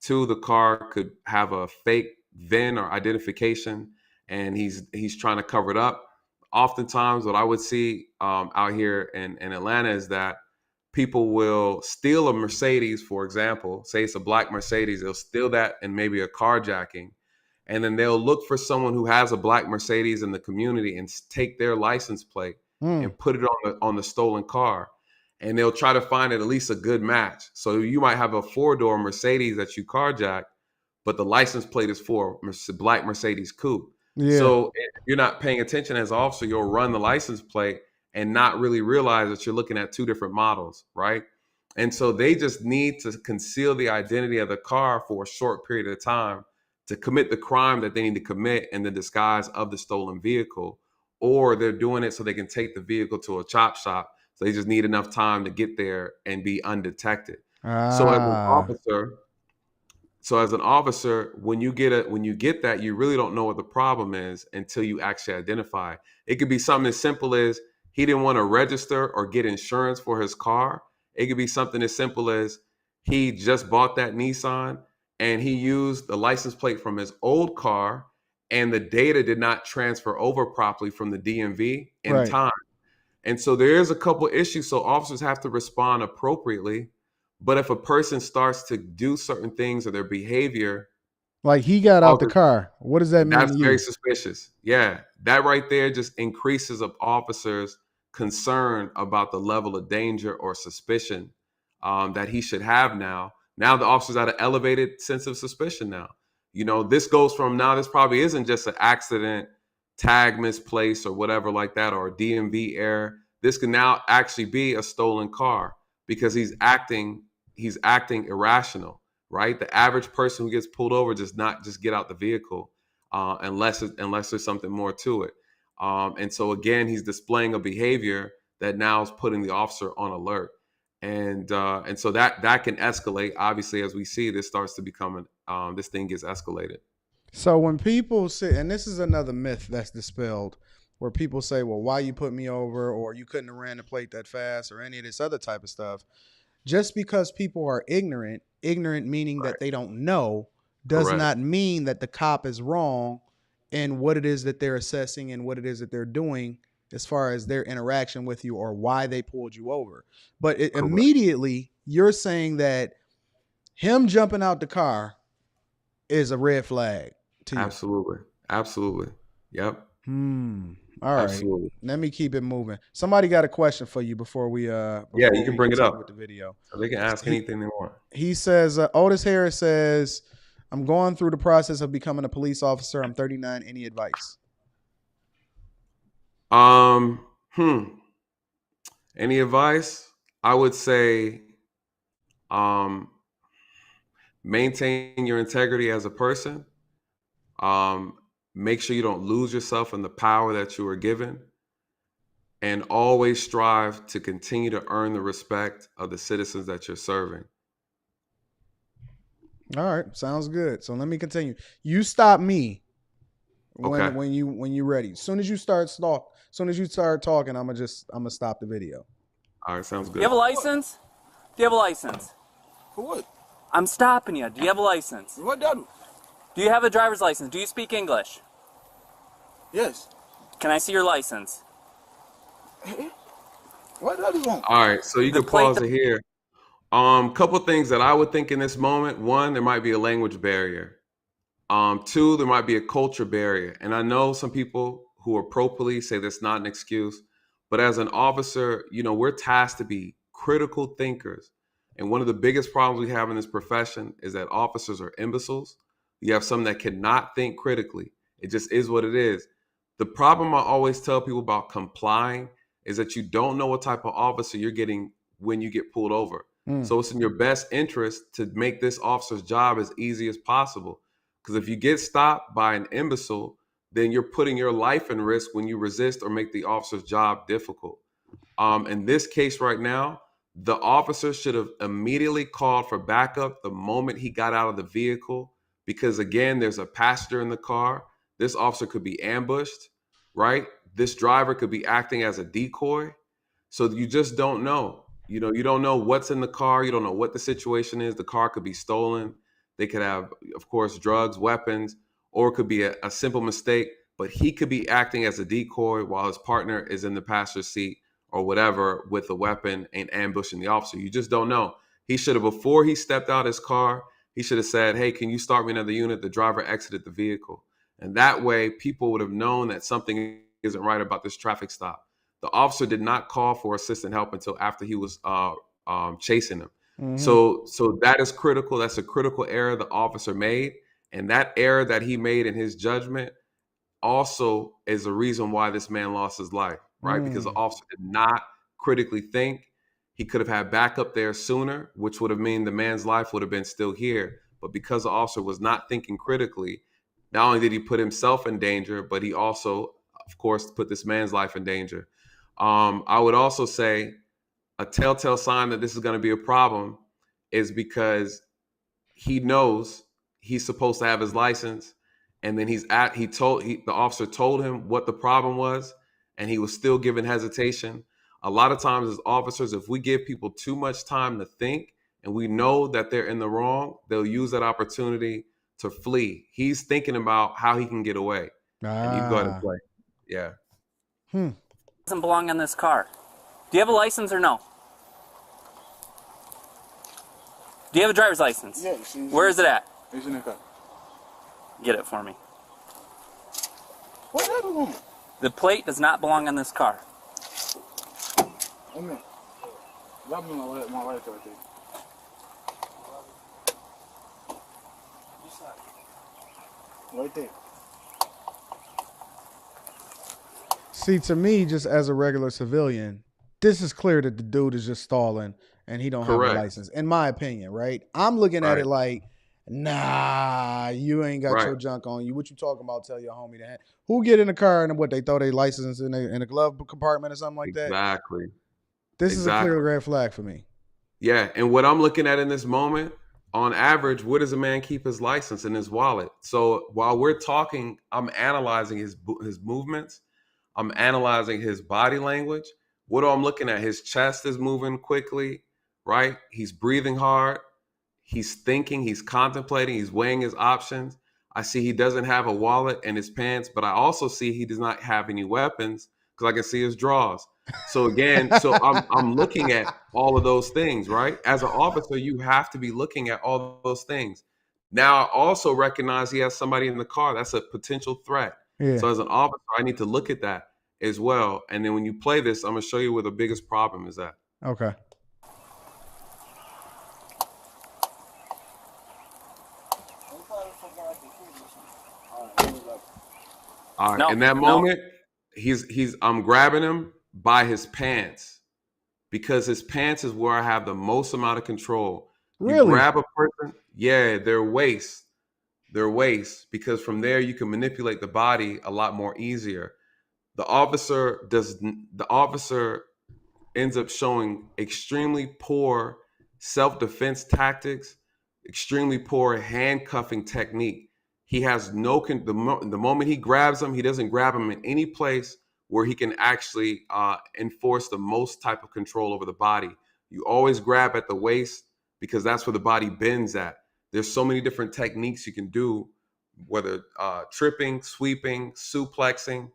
Two, the car could have a fake VIN or identification, and he's trying to cover it up. Oftentimes, what I would see out here in Atlanta is that people will steal a Mercedes, for example. Say it's a black Mercedes, they'll steal that and maybe a carjacking, and then they'll look for someone who has a black Mercedes in the community and take their license plate and put it on the stolen car. And they'll try to find at least a good match. So you might have a 4-door Mercedes that you carjacked, but the license plate is for black Mercedes coupe. Yeah. So if you're not paying attention as an officer, you'll run the license plate and not really realize that you're looking at 2 different models, right? And so they just need to conceal the identity of the car for a short period of time to commit the crime that they need to commit in the disguise of the stolen vehicle, or they're doing it so they can take the vehicle to a chop shop. So they just need enough time to get there and be undetected. So as an officer, when you get that, you really don't know what the problem is until you actually identify. It could be something as simple as he didn't want to register or get insurance for his car. It could be something as simple as he just bought that Nissan and he used the license plate from his old car, and the data did not transfer over properly from the DMV in time. And so there is a couple issues. So officers have to respond appropriately. But if a person starts to do certain things or their behavior, like he got out the car, what does that mean? That's very suspicious. Yeah, that right there just increases of officers' concern about the level of danger or suspicion that he should have now. Now the officers at an elevated sense of suspicion now. This goes from now this probably isn't just an accident, tag misplaced or whatever like that, or a DMV error. This can now actually be a stolen car because he's acting irrational, right? The average person who gets pulled over does not just get out the vehicle unless there's something more to it. And so again, he's displaying a behavior that now is putting the officer on alert. And so that can escalate. Obviously, as we see, this starts to become this thing gets escalated. So when people say, and this is another myth that's dispelled, where people say, well, why you put me over, or you couldn't have ran the plate that fast, or any of this other type of stuff. Just because people are ignorant meaning that they don't know, does not mean that the cop is wrong in what it is that they're assessing and what it is that they're doing as far as their interaction with you or why they pulled you over. But immediately you're saying that him jumping out the car is a red flag to you. Absolutely. Yep. All right. Absolutely. Let me keep it moving. Somebody got a question for you before we you can bring it up with the video. So they can ask anything they want. He says, Otis Harris says, I'm going through the process of becoming a police officer. I'm 39. Any advice? Any advice? I would say maintain your integrity as a person. Make sure you don't lose yourself in the power that you are given, and always strive to continue to earn the respect of the citizens that you're serving. All right, sounds good. So let me continue. You stop me when you're ready. As soon as you start talking, I'm gonna stop the video. All right, sounds good. Do you have a license? Do you have a license? For what? I'm stopping you. Do you have a license? What that? Do you have a driver's license? Do you speak English? Yes. Can I see your license? What that is wrong? All right, so you can pause it here. Couple things that I would think in this moment. One, there might be a language barrier. Two, there might be a culture barrier. And I know some people who are pro-police say that's not an excuse. But as an officer, we're tasked to be critical thinkers. And one of the biggest problems we have in this profession is that officers are imbeciles. You have some that cannot think critically. It just is what it is. The problem I always tell people about complying is that you don't know what type of officer you're getting when you get pulled over. So it's in your best interest to make this officer's job as easy as possible. Because if you get stopped by an imbecile, then you're putting your life in risk when you resist or make the officer's job difficult. In this case right now, the officer should have immediately called for backup the moment he got out of the vehicle, because again, there's a passenger in the car. This officer could be ambushed, right? This driver could be acting as a decoy. So you just don't know. You know, you don't know what's in the car. You don't know what the situation is. The car could be stolen. They could have, of course, drugs, weapons, or it could be a simple mistake. But he could be acting as a decoy while his partner is in the passenger seat or whatever with a weapon and ambushing the officer. You just don't know. He should have, before he stepped out his car, he should have said, "Hey, can you start me another unit?" The driver exited the vehicle. And that way, people would have known that something isn't right about this traffic stop. The officer did not call for assistant help until after he was chasing him. Mm-hmm. So that is critical. That's a critical error the officer made. And that error that he made in his judgment also is a reason why this man lost his life, right? Because the officer did not critically think. He could have had backup there sooner, which would have meant the man's life would have been still here. But because the officer was not thinking critically, not only did he put himself in danger, but he also, of course, put this man's life in danger. I would also say a telltale sign that this is going to be a problem is because he knows he's supposed to have his license, and then the officer told him what the problem was, and he was still given hesitation. A lot of times as officers, if we give people too much time to think and we know that they're in the wrong, they'll use that opportunity to flee. He's thinking about how he can get away. And you go ahead and play. Yeah. Doesn't belong in this car. Do you have a license or no? Do you have a driver's license? Yeah. Where is it at? It's in the car. Get it for me. What other woman? The plate does not belong in this car. Amen. Grab me my right right there. Right there. See, to me, just as a regular civilian, this is clear that the dude is just stalling and he don't Correct. have a license, in my opinion, right? I'm looking at Right. it like, nah, you ain't got Right. your junk on you. What you talking about? Tell your homie that. Who get in the car and what, they throw their license in a glove compartment or something like that? Exactly. This is a Exactly. clear red flag for me. Yeah. And what I'm looking at in this moment, on average, where does a man keep his license? In his wallet. So while we're talking, I'm analyzing his movements. I'm analyzing his body language. What I'm looking at, his chest is moving quickly, right? He's breathing hard. He's thinking, he's contemplating, he's weighing his options. I see he doesn't have a wallet in his pants, but I also see he does not have any weapons because I can see his drawers. So again, I'm looking at all of those things, right? As an officer, you have to be looking at all those things. Now, I also recognize he has somebody in the car. That's a potential threat. Yeah. So as an officer, I need to look at that as well. And then when you play this, I'm going to show you where the biggest problem is at. Okay. All right. No, In that no. moment, I'm grabbing him by his pants because his pants is where I have the most amount of control. Really? You grab a person, their waist, because from there you can manipulate the body a lot more easier. The officer ends up showing extremely poor self-defense tactics, extremely poor handcuffing technique. He has the moment he grabs him, he doesn't grab him in any place where he can actually enforce the most type of control over the body. You always grab at the waist because that's where the body bends at. There's so many different techniques you can do, whether tripping, sweeping, suplexing.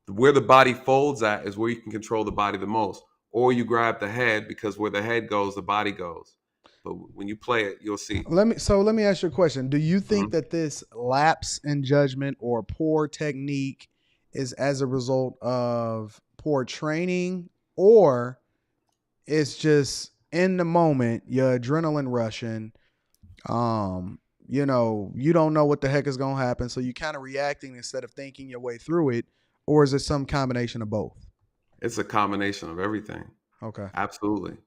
Where the body folds at is where you can control the body the most. Or you grab the head because where the head goes, the body goes. But when you play it, you'll see. Let me ask you a question. Do you think that this lapse in judgment or poor technique is as a result of poor training, or it's just in the moment, your adrenaline rushing, you don't know what the heck is going to happen, so you kind of reacting instead of thinking your way through it, or is it some combination of both? It's a combination of everything. Okay. Absolutely.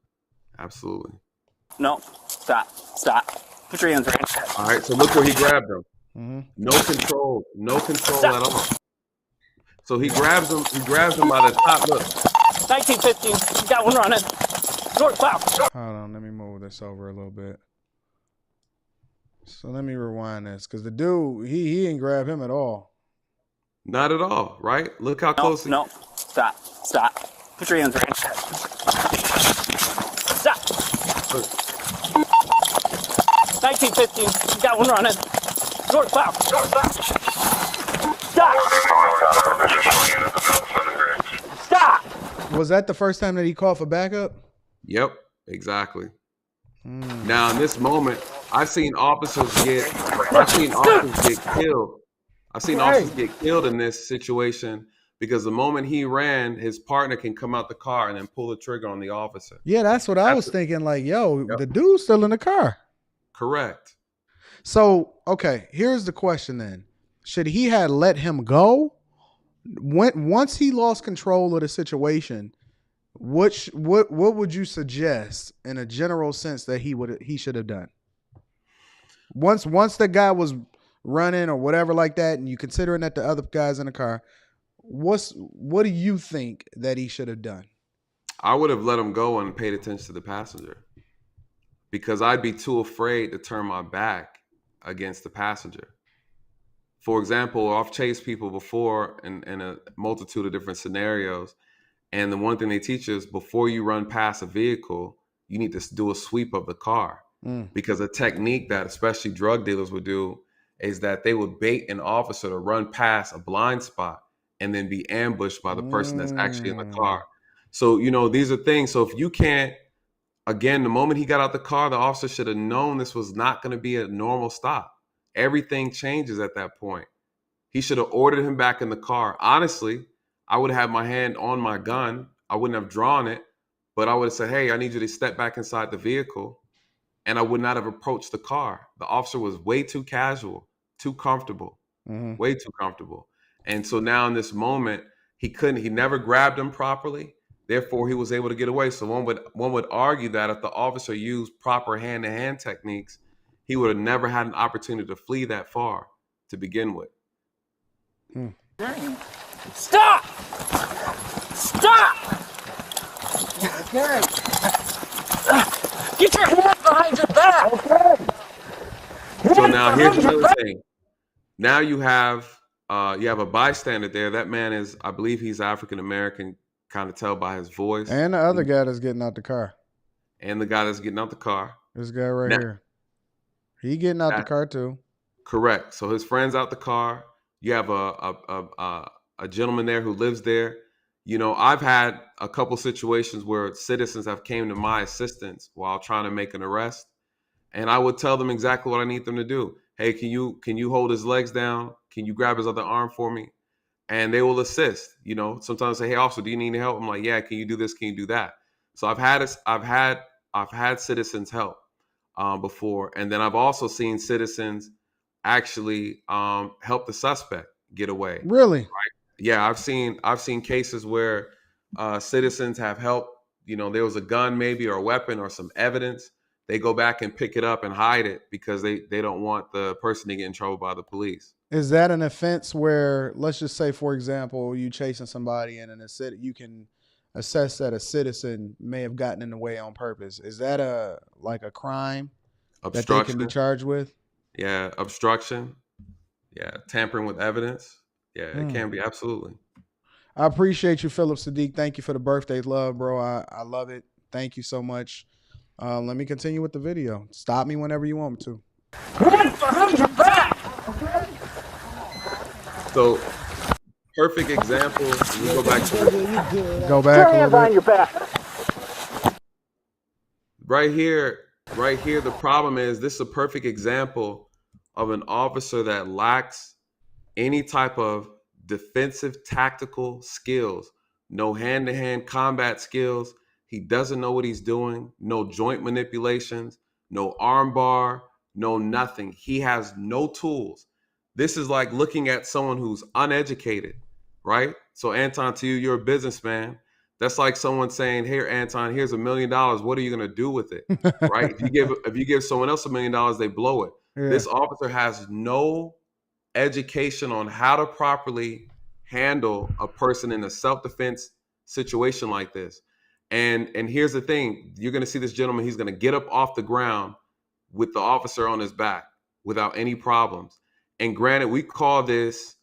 No. Stop. Put your hands right. All right. So look where he grabbed him. Mm-hmm. No control at all. So he grabs him by the top. Look. 1915. You got one running. North south. Hold on. Let me move this over a little bit. So let me rewind this because the dude, he didn't grab him at all. Not at all, right? Look how close. No. Stop. Put your hands right. Stop. 1915. You got one running. North, south. Stop. Stop. Was that the first time that he called for backup? Yep, exactly. Now in this moment, I've seen officers get killed. I've seen officers get killed in this situation because the moment he ran, his partner can come out the car and then pull the trigger on the officer. Yeah, that's what I was thinking. Like, yo, the dude's still in the car. Correct. So, okay, here's the question then. Should he have let him go? Once he lost control of the situation, what would you suggest in a general sense that he should have done? Once the guy was running or whatever like that, and you considering that the other guy's in the car, what do you think that he should have done? I would have let him go and paid attention to the passenger because I'd be too afraid to turn my back against the passenger. For example, I've chased people before in a multitude of different scenarios. And the one thing they teach is before you run past a vehicle, you need to do a sweep of the car. Because a technique that especially drug dealers would do is that they would bait an officer to run past a blind spot and then be ambushed by the person that's actually in the car. So, these are things. So if you can't, again, the moment he got out the car, the officer should have known this was not going to be a normal stop. Everything changes at that point. He should have ordered him back in the car. Honestly, I would have had my hand on my gun. I wouldn't have drawn it, but I would have said, hey, I need you to step back inside the vehicle. And I would not have approached the car. The officer was way too casual, too comfortable, way too comfortable. And so now in this moment, he never grabbed him properly. Therefore, he was able to get away. So one would argue that if the officer used proper hand-to-hand techniques, he would have never had an opportunity to flee that far to begin with. Stop! Get your hands behind your back! So now here's another thing. Now you have a bystander there. That man is, I believe he's African American, kind of tell by his voice. And the other guy that's getting out the car. And the guy that's getting out the car. This guy right here. He getting out the car too. Correct. So his friend's out the car. You have a gentleman there who lives there. I've had a couple situations where citizens have came to my assistance while trying to make an arrest. And I would tell them exactly what I need them to do. Hey, can you hold his legs down? Can you grab his other arm for me? And they will assist. Sometimes say, hey, officer, do you need any help? I'm like, yeah, can you do this? Can you do that? So I've had citizens help before. And then I've also seen citizens actually help the suspect get away. Really? Right? Yeah, I've seen cases where citizens have helped. There was a gun maybe or a weapon or some evidence. They go back and pick it up and hide it because they don't want the person to get in trouble by the police. Is that an offense where, let's just say, for example, you chasing somebody and you can assess that a citizen may have gotten in the way on purpose? Is that a crime that they can be charged with? Yeah, obstruction. Yeah, tampering with evidence. Yeah, it can be, absolutely. I appreciate you, Philip Sadiq. Thank you for the birthday love, bro. I love it. Thank you so much. Let me continue with the video. Stop me whenever you want me to. So, perfect example. We go back to go back a little bit. Your back. Right here, the problem is this is a perfect example of an officer that lacks any type of defensive tactical skills, no hand-to-hand combat skills. He doesn't know what he's doing, no joint manipulations, no arm bar, no nothing. He has no tools. This is like looking at someone who's uneducated, right? So Anton, to you, you're a businessman. That's like someone saying, "Here, Anton, here's $1 million. What are you going to do with it?" Right? If you give someone else $1 million, they blow it. Yeah. This officer has no education on how to properly handle a person in a self-defense situation like this. And here's the thing. You're going to see this gentleman. He's going to get up off the ground with the officer on his back without any problems. And granted, we call this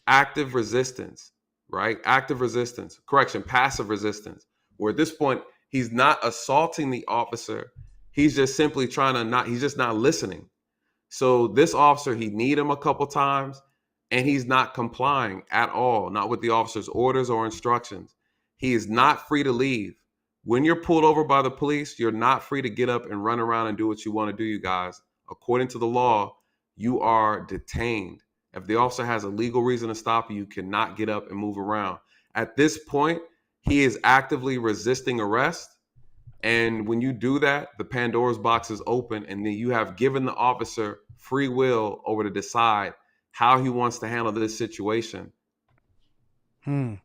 active resistance, right? Active resistance, correction, passive resistance, where at this point, he's not assaulting the officer. He's just simply he's just not listening. So this officer, he need him a couple times and he's not complying at all, not with the officer's orders or instructions. He is not free to leave. When you're pulled over by the police, you're not free to get up and run around and do what you want to do, you guys. According to the law, you are detained. If the officer has a legal reason to stop you, you cannot get up and move around. At this point, he is actively resisting arrest. And when you do that, the Pandora's box is open, and then you have given the officer free will over to decide how he wants to handle this situation. Put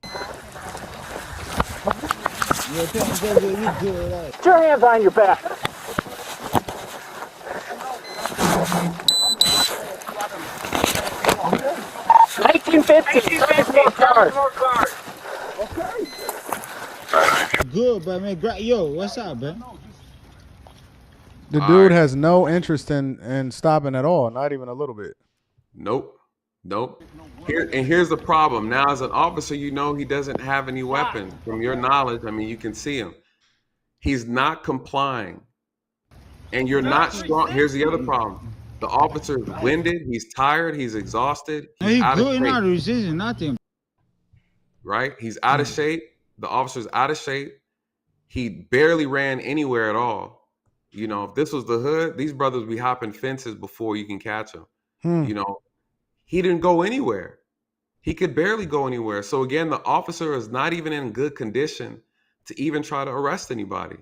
your hands on your back. Good, but man, yo, what's up, man? The dude has no interest in stopping at all, not even a little bit. Nope. Here's the problem. Now, as an officer, you know he doesn't have any weapons. From your knowledge, I mean, you can see him. He's not complying. And you're not strong. Here's the other problem. The officer is winded. He's tired. He's exhausted. He's out of shape. Resisting nothing. Right? He's out of shape. The officer's out of shape. He barely ran anywhere at all. You know, if this was the hood, these brothers be hopping fences before you can catch them. You know, he didn't go anywhere. He could barely go anywhere. So again, the officer is not even in good condition to even try to arrest anybody.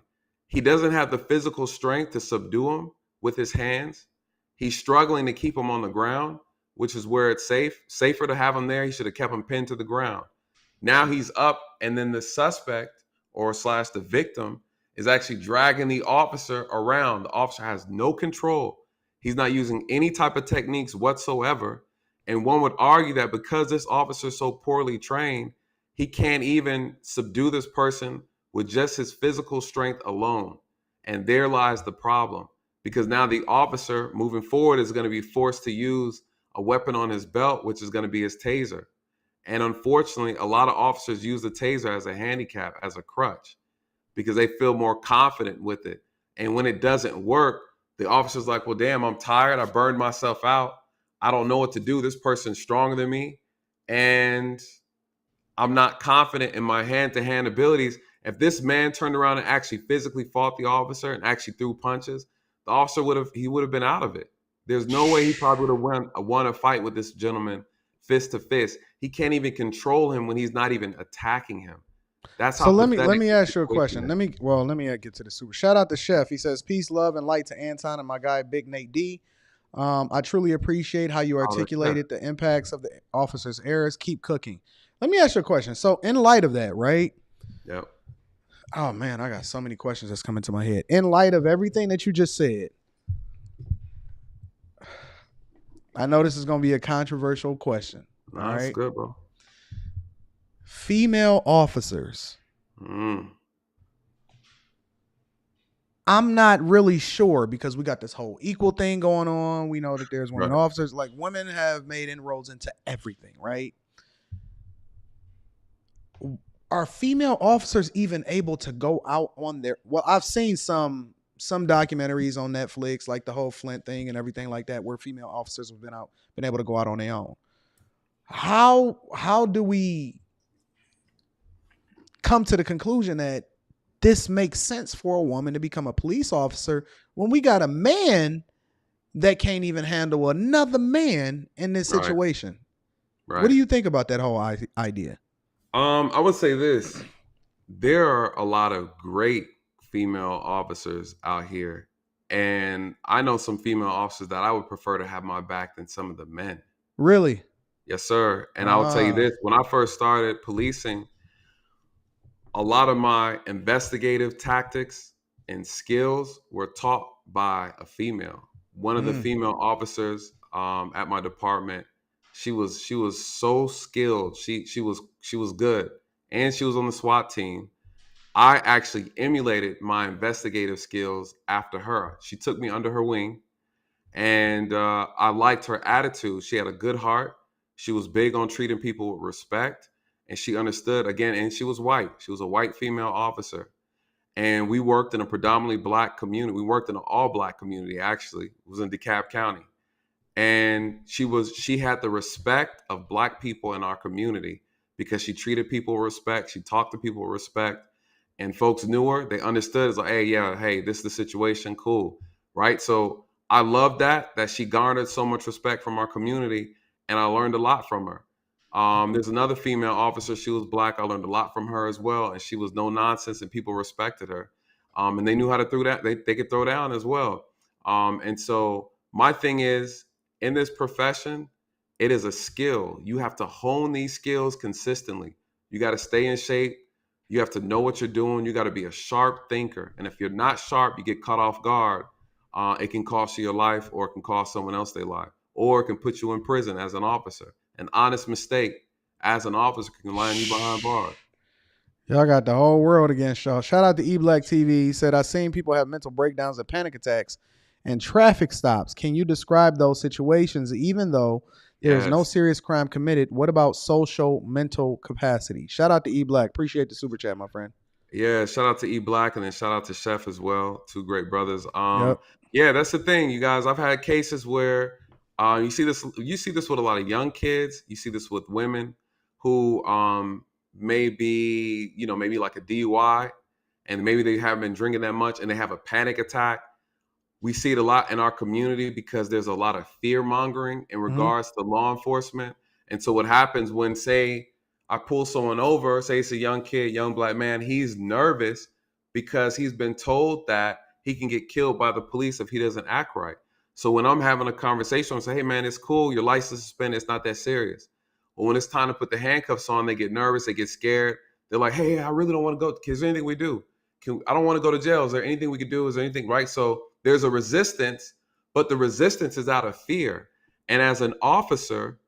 He doesn't have the physical strength to subdue him with his hands. He's struggling to keep him on the ground, which is where it's safer to have him there. He should have kept him pinned to the ground. Now he's up, and then the suspect or / the victim is actually dragging the officer around. The officer has no control. He's not using any type of techniques whatsoever. And one would argue that because this officer is so poorly trained, he can't even subdue this person with just his physical strength alone. And there lies the problem, because now the officer moving forward is going to be forced to use a weapon on his belt, which is going to be his taser. And unfortunately, a lot of officers use the taser as a handicap, as a crutch, because they feel more confident with it. And when it doesn't work, the officer's like, well, damn, I'm tired. I burned myself out. I don't know what to do. This person's stronger than me, and I'm not confident in my hand-to-hand abilities. If this man turned around and actually physically fought the officer and actually threw punches, the officer would have been out of it. There's no way he probably would have won a fight with this gentleman fist to fist. He can't even control him when he's not even attacking him. That's how. So let me ask you a question. Let me get to the super. Shout out to Chef. He says, peace, love, and light to Anton and my guy Big Nate D. I truly appreciate how you articulated the impacts of the officer's errors. Keep cooking. Let me ask you a question. So in light of that, right? Yep. Oh man, I got so many questions that's coming to my head. In light of everything that you just said, I know this is going to be a controversial question. No, all that's right, good, bro. Female officers. I'm not really sure, because we got this whole equal thing going on. We know that there's women officers. Like, women have made inroads into everything, right? Are female officers even able to go out on their... Well, I've seen some documentaries on Netflix, like the whole Flint thing and everything like that, where female officers have been able to go out on their own. How do we come to the conclusion that this makes sense for a woman to become a police officer when we got a man that can't even handle another man in this situation? Right. What do you think about that whole idea? I would say this. There are a lot of great female officers out here. And I know some female officers that I would prefer to have my back than some of the men. Really? Yes, sir. And I will tell you this. When I first started policing, a lot of my investigative tactics and skills were taught by a female. One of the female officers at my department, she was so skilled. She was good, and she was on the SWAT team. I actually emulated my investigative skills after her. She took me under her wing, and I liked her attitude. She had a good heart. She was big on treating people with respect, and she understood again. And she was white. She was a white female officer, and we worked in a predominantly black community. We worked in an all black community. Actually, it was in DeKalb County, and she had the respect of black people in our community because she treated people with respect. She talked to people with respect, and folks knew her. They understood. It's like, hey, yeah, hey, this is the situation. Cool, right? So I love that she garnered so much respect from our community, and I learned a lot from her. There's another female officer. She was black. I learned a lot from her as well, and she was no nonsense, and people respected her. And they knew how to throw that. They could throw down as well. And so my thing is, in this profession, it is a skill. You have to hone these skills consistently. You got to stay in shape. You have to know what you're doing. You got to be a sharp thinker. And if you're not sharp, you get caught off guard. It can cost you your life, or it can cost someone else their life, or it can put you in prison as an officer. An honest mistake as an officer can land you behind bars. Y'all got the whole world against y'all. Shout out to eBlack TV. He said, I've seen people have mental breakdowns and panic attacks and traffic stops. Can you describe those situations even though there's no serious crime committed? What about social mental capacity? Shout out to eBlack. Appreciate the super chat, my friend. Yeah, shout out to eBlack, and then shout out to Chef as well. Two great brothers. Yep. Yeah, that's the thing, you guys. I've had cases where you see this with a lot of young kids. You see this with women who may be, maybe like a DUI, and maybe they haven't been drinking that much and they have a panic attack. We see it a lot in our community because there's a lot of fear mongering in regards to law enforcement. And so what happens when, say, I pull someone over, say it's a young kid, young black man, he's nervous because he's been told that he can get killed by the police if he doesn't act right. So when I'm having a conversation, I say, hey man, it's cool. Your license is suspended. It's not that serious. But when it's time to put the handcuffs on, they get nervous. They get scared. They're like, hey, I really don't want to go. Is there anything we do? I don't want to go to jail. Is there anything we could do? Is there anything, right? So there's a resistance, but the resistance is out of fear. And as an officer,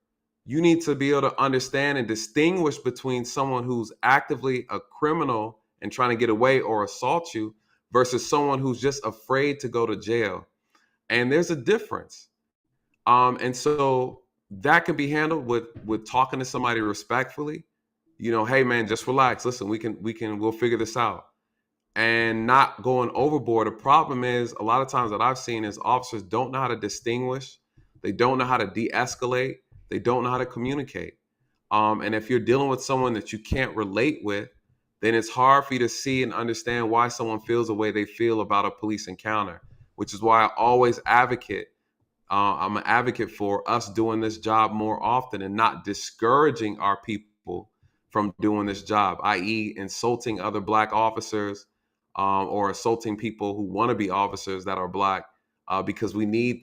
you need to be able to understand and distinguish between someone who's actively a criminal and trying to get away or assault you versus someone who's just afraid to go to jail. And there's a difference. And so that can be handled with talking to somebody respectfully. Hey man, just relax. Listen, we'll figure this out. And not going overboard. The problem is a lot of times that I've seen is officers don't know how to distinguish. They don't know how to de-escalate. They don't know how to communicate. And if you're dealing with someone that you can't relate with, then it's hard for you to see and understand why someone feels the way they feel about a police encounter, which is why I always advocate. I'm an advocate for us doing this job more often and not discouraging our people from doing this job, i.e. insulting other black officers or assaulting people who want to be officers that are black because we need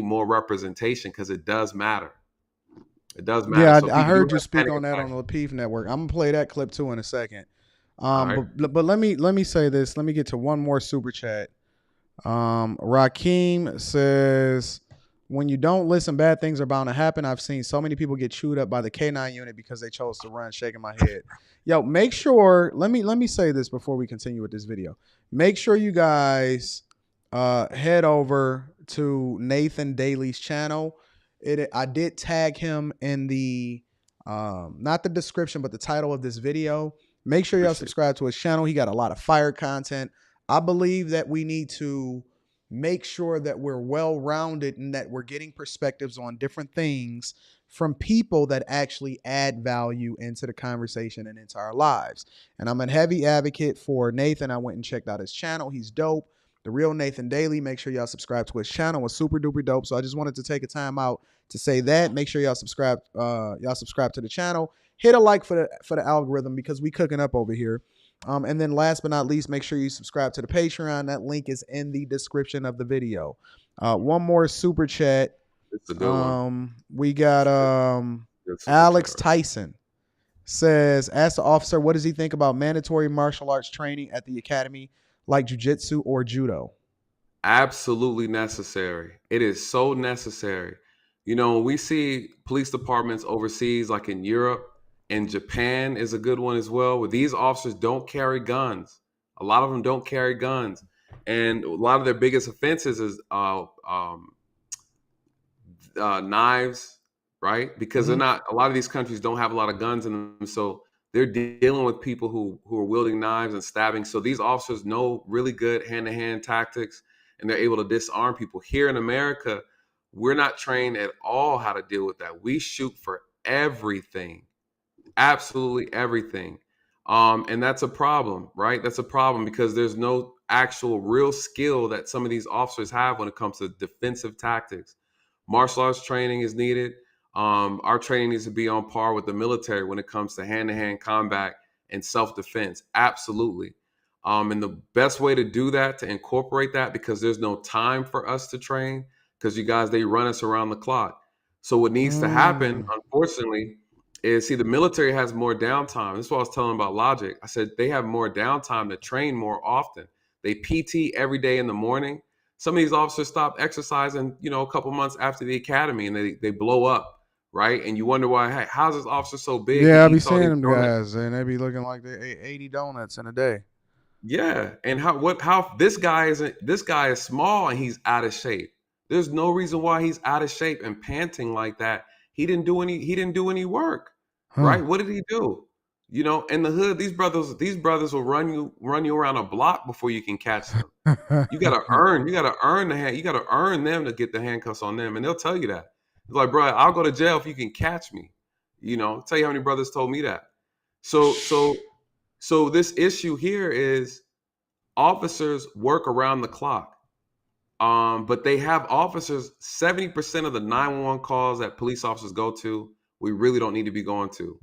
more representation because it does matter. It does matter. Yeah, So I heard you speak on that on the Lapeef Network. I'm gonna play that clip too in a second. Right. But let me say this. Let me get to one more super chat. Rakeem says, when you don't listen, bad things are bound to happen. I've seen so many people get chewed up by the K9 unit because they chose to run. Shaking my head. Yo, make sure. Let me say this before we continue with this video. Make sure you guys head over to Nathan Daly's channel. I did tag him in the not the description, but the title of this video. Make sure y'all subscribe to his channel. He got a lot of fire content. I believe that we need to make sure that we're well-rounded and that we're getting perspectives on different things from people that actually add value into the conversation and into our lives. And I'm a heavy advocate for Nathan. I went and checked out his channel. He's dope. The Real Nathan Daly. Make sure y'all subscribe to his channel. It's super duper dope. So I just wanted to take a time out to say that. Make sure y'all subscribe. Y'all subscribe to the channel. Hit a like for the algorithm because we cooking up over here. And then last but not least, make sure you subscribe to the Patreon. That link is in the description of the video. One more super chat. It's a good one. We got Alex Tyson says, ask the officer, what does he think about mandatory martial arts training at the academy like jiu-jitsu or judo? Absolutely necessary. It is so necessary. When we see police departments overseas, like in Europe and Japan is a good one as well, where these officers don't carry guns. A lot of them don't carry guns. And a lot of their biggest offenses is knives, right? Because they're not. A lot of these countries don't have a lot of guns in them, so they're dealing with people who are wielding knives and stabbing. So these officers know really good hand-to-hand tactics, and they're able to disarm people. Here in America, we're not trained at all how to deal with that. We shoot for everything, absolutely everything. And that's a problem, right? That's a problem because there's no actual real skill that some of these officers have when it comes to defensive tactics. Martial arts training is needed. Our training needs to be on par with the military when it comes to hand-to-hand combat and self-defense. Absolutely. And the best way to do that, to incorporate that, because there's no time for us to train, because you guys, they run us around the clock. So what needs to happen, unfortunately, is the military has more downtime. This is what I was telling about Logic. I said they have more downtime to train more often. They PT every day in the morning. Some of these officers stop exercising, a couple months after the academy, and they blow up, right? And you wonder why. Hey, how's this officer so big? Yeah, I be seeing them guys, and they be looking like they ate 80 donuts in a day. Yeah, and how this guy is small and he's out of shape. There's no reason why he's out of shape and panting like that. He didn't do any work, right? What did he do? In the hood, these brothers will run you around a block before you can catch them. You gotta earn the hand. You gotta earn them to get the handcuffs on them, and they'll tell you that. It's like, bro, I'll go to jail if you can catch me. Tell you how many brothers told me that. So this issue here is officers work around the clock. But they have officers, 70% of the 911 calls that police officers go to, we really don't need to be going to,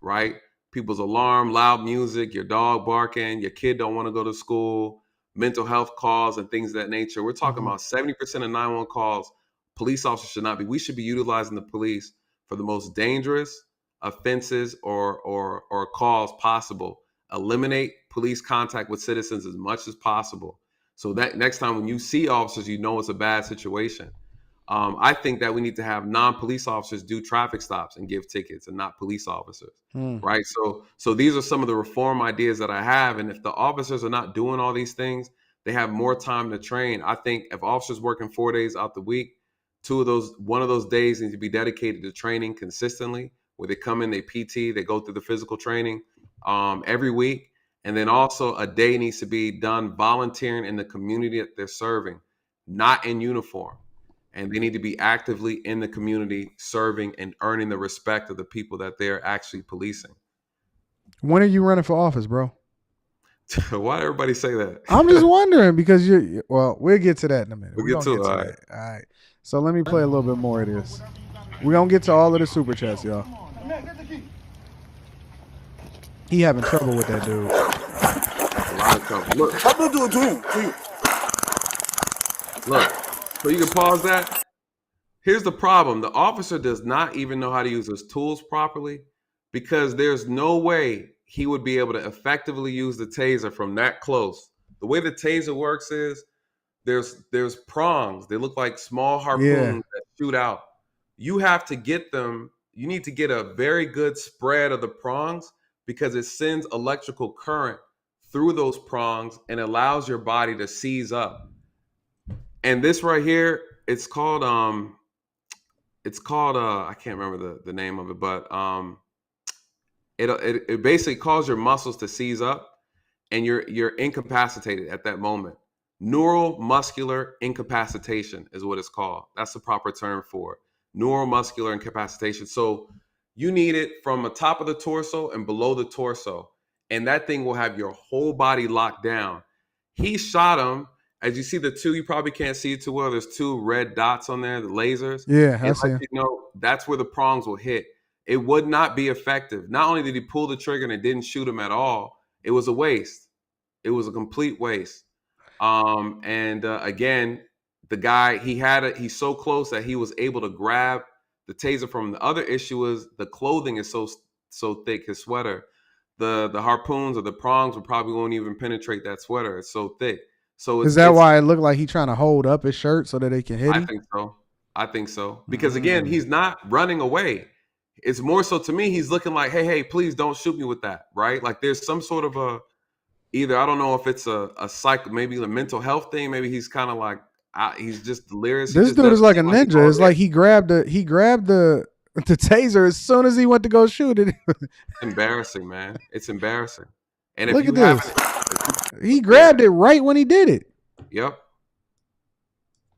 right? People's alarm, loud music, your dog barking, your kid don't want to go to school, mental health calls and things of that nature. We're talking about 70% of 911 calls, police officers should not be. We should be utilizing the police for the most dangerous offenses or calls possible. Eliminate police contact with citizens as much as possible. So that next time when you see officers, it's a bad situation. I think that we need to have non-police officers do traffic stops and give tickets, and not police officers, right? So these are some of the reform ideas that I have. And if the officers are not doing all these things, they have more time to train. I think if officers working 4 days out the week, one of those days needs to be dedicated to training consistently, where they come in, they PT, they go through the physical training every week. And then also a day needs to be done volunteering in the community that they're serving, not in uniform. And they need to be actively in the community serving and earning the respect of the people that they're actually policing. When are you running for office, bro? Why do everybody say that? I'm just wondering because we'll get to that in a minute. We'll get to it. All right. So let me play a little bit more of this. We're going to get to all of the super chats, y'all. He having trouble with that dude. A lot of trouble. Look. I'm not doing to him. Look. So you can pause that. Here's the problem. The officer does not even know how to use his tools properly, because there's no way he would be able to effectively use the taser from that close. The way the taser works is there's prongs. They look like small harpoons that shoot out. You have to get them. You need to get a very good spread of the prongs, because it sends electrical current through those prongs and allows your body to seize up. And this right here, it's called I can't remember the name of it, but it basically causes your muscles to seize up, and you're incapacitated at that moment. Neuromuscular incapacitation is what it's called. That's the proper term for it. Neuromuscular incapacitation. So you need it from the top of the torso and below the torso, and that thing will have your whole body locked down. He shot him. As you see the two, you probably can't see it too well. There's two red dots on there, the lasers. Yeah, I see. That's where the prongs will hit. It would not be effective. Not only did he pull the trigger and it didn't shoot him at all, it was a waste. It was a complete waste. Again, the guy, he's so close that he was able to grab the taser from him. The other issue is the clothing is so thick, his sweater. The harpoons or the prongs probably won't even penetrate that sweater. It's so thick. So is that why it looked like he's trying to hold up his shirt so that they can hit him? I think so. Because again, he's not running away. It's more so, to me, he's looking like, hey, please don't shoot me with that, right? Like there's some sort of either, I don't know if it's a psych, maybe a mental health thing. Maybe he's kind of like, he's just delirious. This dude is like a ninja. It's like he grabbed the the taser as soon as he went to go shoot it. Embarrassing, man. It's embarrassing. And if Look you at this. haven't, He grabbed it right when he did it. yep.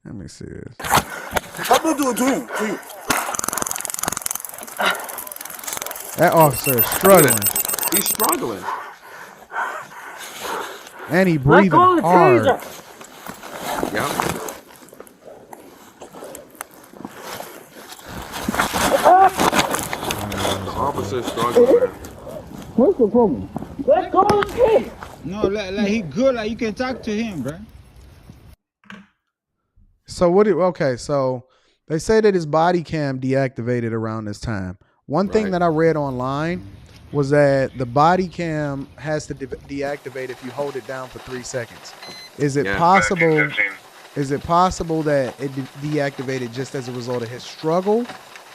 Let me see this. What do you do to him? To you? That officer is struggling. He's struggling. And he breathing hard. Yep. The officer's struggling, man. What's the problem? Let go of him. No, like he good. Like you can talk to him, bro. So so they say that his body cam deactivated around this time. One thing Right. that I read online was that the body cam has to deactivate if you hold it down for 3 seconds. Is it Yeah. possible? 15. Is it possible that it deactivated just as a result of his struggle,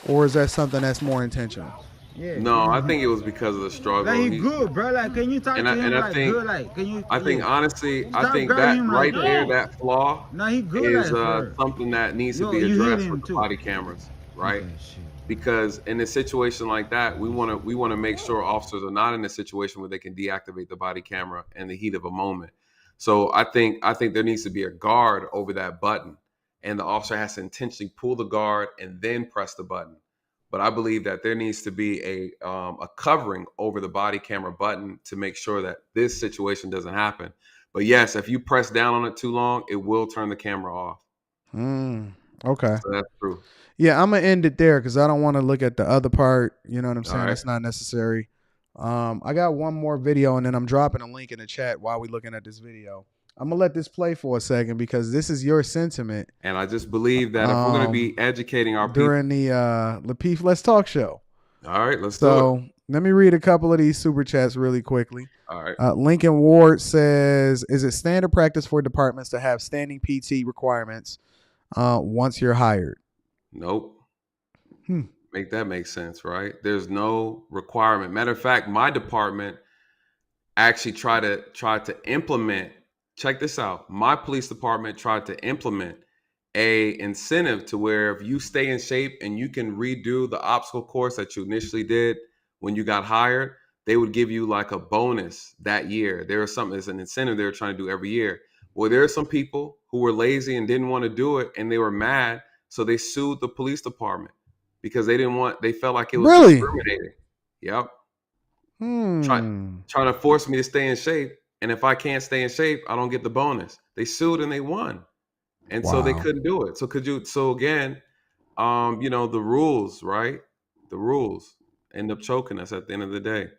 or is that something that's more intentional? Yeah. No, I think it was because of the struggle. Like he He- good, bro. Like can you talk And to I- him and I like think- good? Like can you? I think yeah. honestly, I Stop think grabbing that him right like there, that. that flaw No, he good is like for real. something that needs Yo, to be you hit addressed him with the too. body cameras, right? Okay, shit. Because in a situation like that, we want to make sure officers are not in a situation where they can deactivate the body camera in the heat of a moment. So I think there needs to be a guard over that button, and the officer has to intentionally pull the guard and then press the button. But I believe that there needs to be a covering over the body camera button to make sure that this situation doesn't happen. But yes, if you press down on it too long, it will turn the camera off. Okay. So that's true. Yeah, I'm gonna end it there because I don't want to look at the other part. You know what I'm saying? right. That's not necessary. I got one more video, and then I'm dropping a link in the chat while we're looking at this video. I'm gonna let this play for a second because this is your sentiment And I just believe that if we're going to be educating our people, during the Lapeef Let's Talk show. all right, let's do So it. let me read a couple of these super chats really quickly. All right. Lincoln Ward says, "Is it standard practice for departments to have standing PT requirements once you're hired?" Nope. Hmm. Make that make sense, right? There's no requirement. Matter of fact, my department actually tried to implement. Check this out. My police department tried to implement a incentive to where if you stay in shape and you can redo the obstacle course that you initially did when you got hired, they would give you like a bonus that year. There was something as an incentive they were trying to do every year. Well, there are some people who were lazy and didn't want to do it, and they were mad, so they sued the police department because they felt like it was Really? discriminating. Yep. Hmm. Trying to force me to stay in shape. And if I can't stay in shape, I don't get the bonus. They sued and they won. And so they Wow. couldn't do it. So again, the rules, right? The rules end up choking us at the end of the day.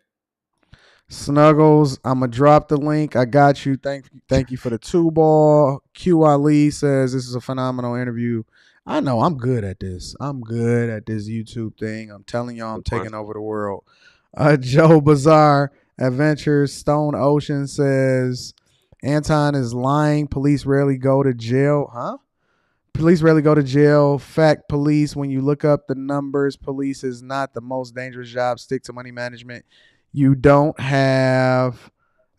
Snuggles, I'm gonna drop the link. I got you. Thank you for the 2-ball. Q Ali says this is a phenomenal interview. I know I'm good at this. I'm good at this YouTube thing. I'm telling y'all, I'm Good taking question. over the world. Joe Bazaar Adventures Stone Ocean says Anton is lying. Police rarely go to jail. Huh? Police rarely go to jail. Fact, police, when you look up the numbers, police is not the most dangerous job. Stick to money management. You don't have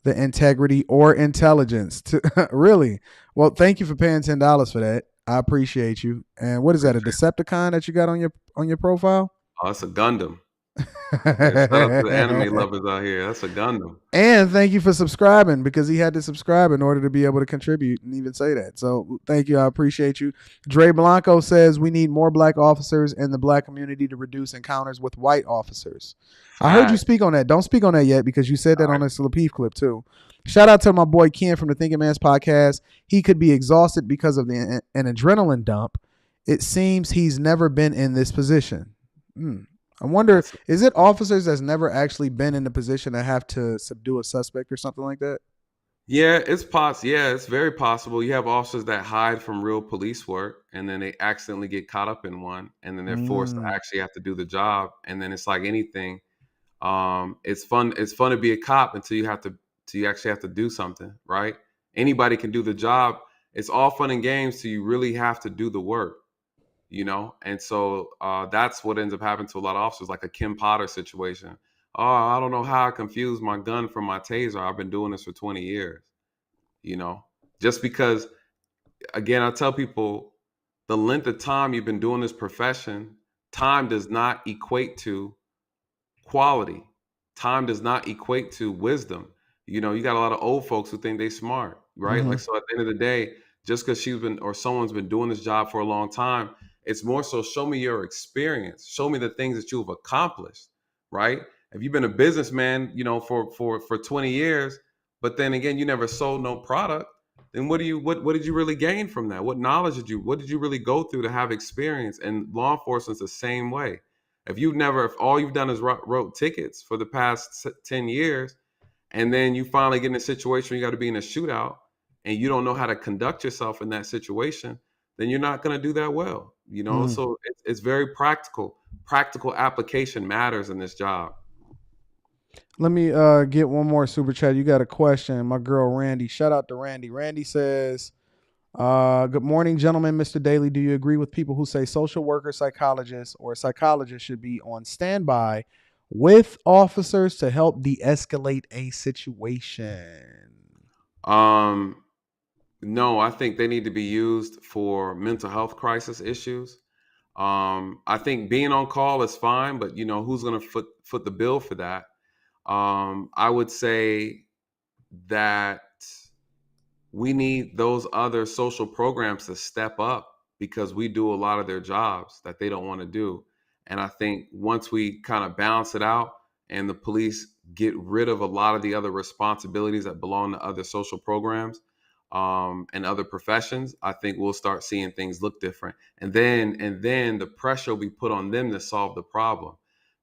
the integrity or intelligence to really. Well, thank you for paying $10 for that. I appreciate you. And what is that? A Decepticon that you got on your profile? Oh, that's a Gundam. Yeah, shout out to the anime lovers out here. That's a Gundam. And thank you for subscribing because he had to subscribe in order to be able to contribute and even say that. So thank you. I appreciate you. Dre Blanco says we need more black officers in the black community to reduce encounters with white officers. I heard you Facts. speak on that. Don't speak on that yet because you said that on this Lapeef clip too. Shout out to my boy Ken from the Thinking Man's podcast. He could be exhausted because of an adrenaline dump. It seems he's never been in this position. I wonder, is it officers that's never actually been in the position to have to subdue a suspect or something like that? Yeah, it's possible. Yeah, it's very possible. You have officers that hide from real police work, and then they accidentally get caught up in one, and then they're forced to actually have to do the job. And then it's like anything. It's fun. It's fun to be a cop until you actually have to do something, right? Anybody can do the job. It's all fun and games till you really have to do the work. And so that's what ends up happening to a lot of officers, like a Kim Potter situation. Oh, I don't know how I confused my gun from my taser. I've been doing this for 20 years. Just because, again, I tell people the length of time you've been doing this profession time does not equate to quality. Time does not equate to wisdom. You know, you got a lot of old folks who think they smart, right? Mm-hmm. Like, so at the end of the day, just because she's been or someone's been doing this job for a long time, it's more so show me your experience, show me the things that you've accomplished, right? If you've been a businessman, you know, for 20 years, but then again, you never sold no product, then what did you really gain from that? What did you really go through to have experience? And law enforcement's the same way. If all you've done is wrote tickets for the past 10 years, and then you finally get in a situation where you got to be in a shootout and you don't know how to conduct yourself in that situation, then you're not going to do that well. You know, Mm. so it's very practical. Practical application matters in this job. Let me get one more super chat. You got a question. My girl Randy. Shout out to Randy. Randy says, good morning, gentlemen. Mr. Daly, do you agree with people who say social worker, psychologists, or psychologists should be on standby with officers to help de-escalate a situation? No, I think they need to be used for mental health crisis issues. I think being on call is fine, but you know, who's going to foot the bill for that? I would say that we need those other social programs to step up because we do a lot of their jobs that they don't want to do. And I think once we kind of balance it out and the police get rid of a lot of the other responsibilities that belong to other social programs and other professions, I think we'll start seeing things look different. And then the pressure will be put on them to solve the problem,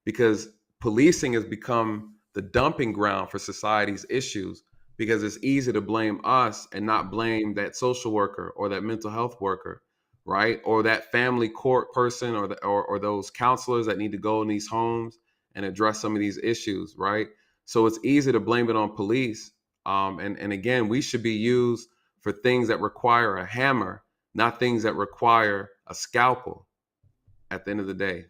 because policing has become the dumping ground for society's issues, because it's easy to blame us and not blame that social worker or that mental health worker, right? Or that family court person or those counselors that need to go in these homes and address some of these issues, right? So it's easy to blame it on police. And again, we should be used for things that require a hammer, not things that require a scalpel at the end of the day.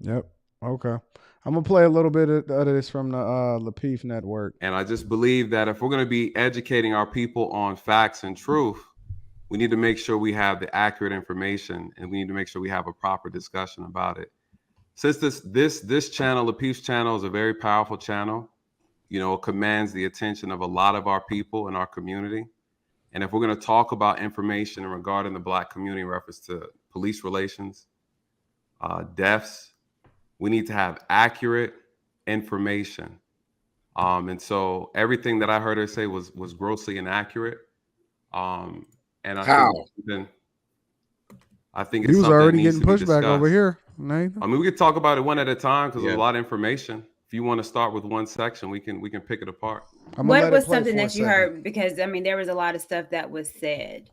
Yep. Okay. I'm going to play a little bit of this from the Lapeef Network. And I just believe that if we're going to be educating our people on facts and truth, we need to make sure we have the accurate information, and we need to make sure we have a proper discussion about it. Since this channel, Lapeef's channel, is a very powerful channel, you know, it commands the attention of a lot of our people in our community. And if we're going to talk about information regarding the Black community in reference to police relations, deaths, we need to have accurate information. And so everything that I heard her say was grossly inaccurate. And I think He it's was something already that needs getting to be pushback discussed over here, Nathan. I mean, we could talk about it one at a time because there's a lot of information. If you want to start with one section, we can pick it apart. What was something that you heard? Because I mean, there was a lot of stuff that was said.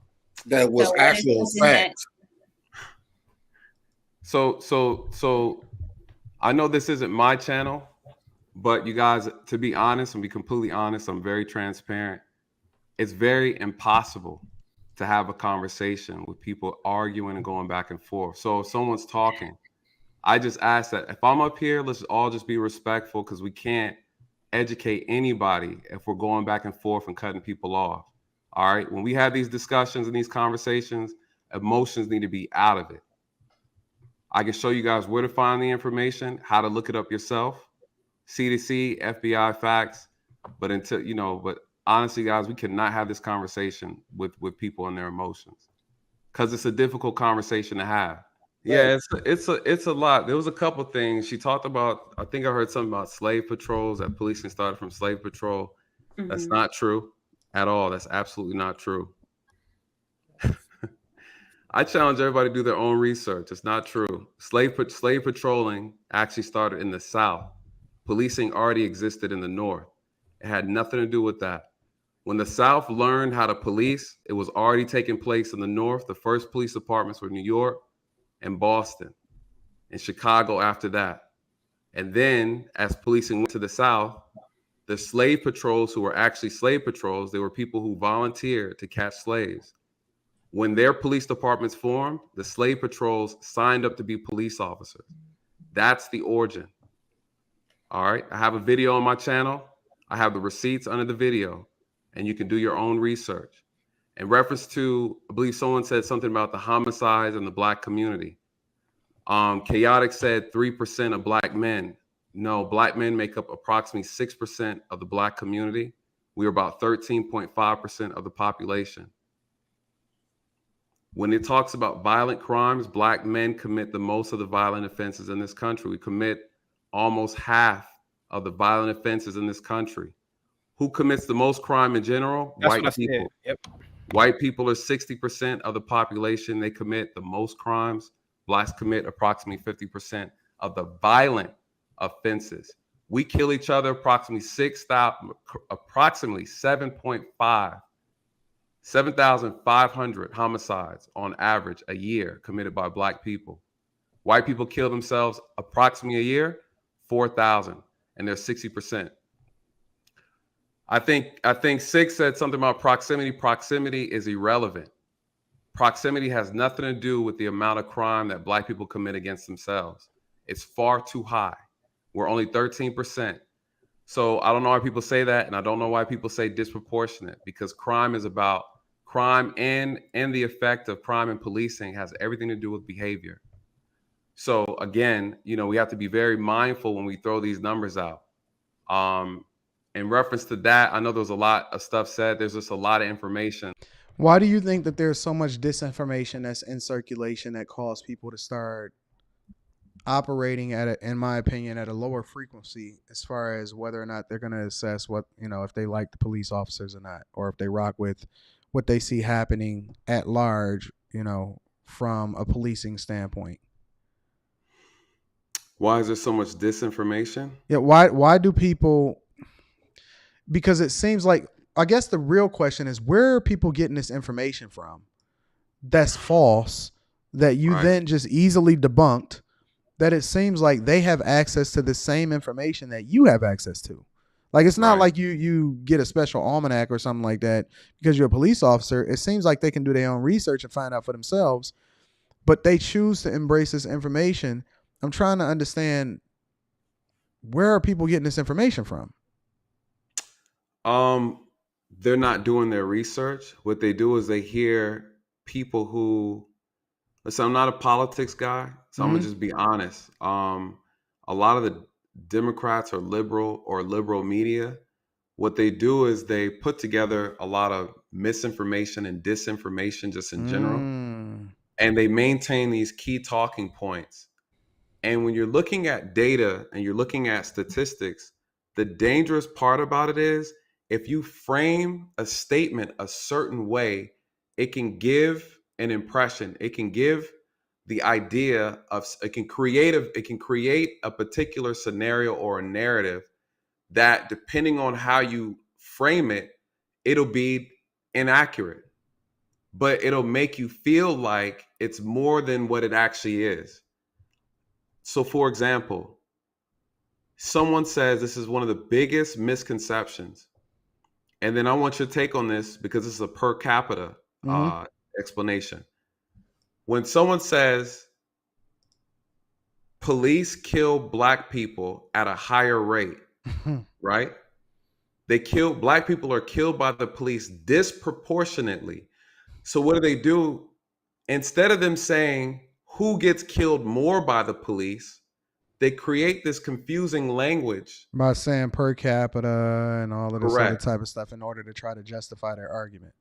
That was actual facts. So I know this isn't my channel, but you guys, to be honest and be completely honest, I'm very transparent. It's very impossible to have a conversation with people arguing and going back and forth. So if someone's talking, I just ask that if I'm up here, let's all just be respectful, because we can't educate anybody if we're going back and forth and cutting people off. All right. When we have these discussions and these conversations, emotions need to be out of it. I can show you guys where to find the information, how to look it up yourself, CDC, FBI facts. But but honestly, guys, we cannot have this conversation with people and their emotions, because it's a difficult conversation to have. Yeah, it's a lot. There was a couple things she talked about. I think I heard something about slave patrols, that policing started from slave patrol. Mm-hmm. That's not true at all. That's absolutely not true. I challenge everybody to do their own research. It's not true. Slave patrolling actually started in the South. Policing already existed in the North. It had nothing to do with that. When the South learned how to police, it was already taking place in the North. The first police departments were New York and Boston and Chicago after that. And then as policing went to the South, the slave patrols, who were actually slave patrols, they were people who volunteered to catch slaves. When their police departments formed, the slave patrols signed up to be police officers. That's the origin. All right. I have a video on my channel. I have the receipts under the video, and you can do your own research. In reference to, I believe someone said something about the homicides in the Black community. Chaotic said 3% of black men. No, black men make up approximately 6% of the black community. We are about 13.5% of the population. When it talks about violent crimes, black men commit the most of the violent offenses in this country. We commit almost half of the violent offenses in this country. Who commits the most crime in general? That's White what I said. people. Yep. White people are 60% of the population. They commit the most crimes. Blacks commit approximately 50% of the violent offenses. We kill each other approximately 7,500 homicides on average a year committed by black people. White people kill themselves approximately a year, 4,000, and they're 60%. I think Six said something about proximity. Proximity is irrelevant. Proximity has nothing to do with the amount of crime that black people commit against themselves. It's far too high. We're only 13%. So I don't know why people say that, and I don't know why people say disproportionate, because crime is about crime, and the effect of crime and policing has everything to do with behavior. So again, we have to be very mindful when we throw these numbers out. In reference to that, I know there's a lot of stuff said. There's just a lot of information. Why do you think that there's so much disinformation that's in circulation that causes people to start operating in my opinion, at a lower frequency as far as whether or not they're going to assess what, if they like the police officers or not, or if they rock with what they see happening at large, from a policing standpoint? Why is there so much disinformation? Yeah. Why do people, because it seems like, I guess the real question is, where are people getting this information from that's false, that you then just easily debunked, that it seems like they have access to the same information that you have access to? Like, it's not like you get a special almanac or something like that because you're a police officer. It seems like they can do their own research and find out for themselves, but they choose to embrace this information. I'm trying to understand, where are people getting this information from? They're not doing their research. What they do is they hear people who, listen, I'm not a politics guy, so I'm gonna just be honest. A lot of the Democrats or liberal media, what they do is they put together a lot of misinformation and disinformation just in general, and they maintain these key talking points. And when you're looking at data and you're looking at statistics, the dangerous part about it is, if you frame a statement a certain way, it can give an impression. It can give the idea of, it can create a particular scenario or a narrative that, depending on how you frame it, it'll be inaccurate, but it'll make you feel like it's more than what it actually is. So for example, someone says this is one of the biggest misconceptions. And then I want your take on this, because this is a per capita explanation. When someone says police kill black people at a higher rate, right? Black people are killed by the police disproportionately. So what do? Instead of them saying who gets killed more by the police, they create this confusing language by saying per capita and all of this other Correct. type of stuff in order to try to justify their argument.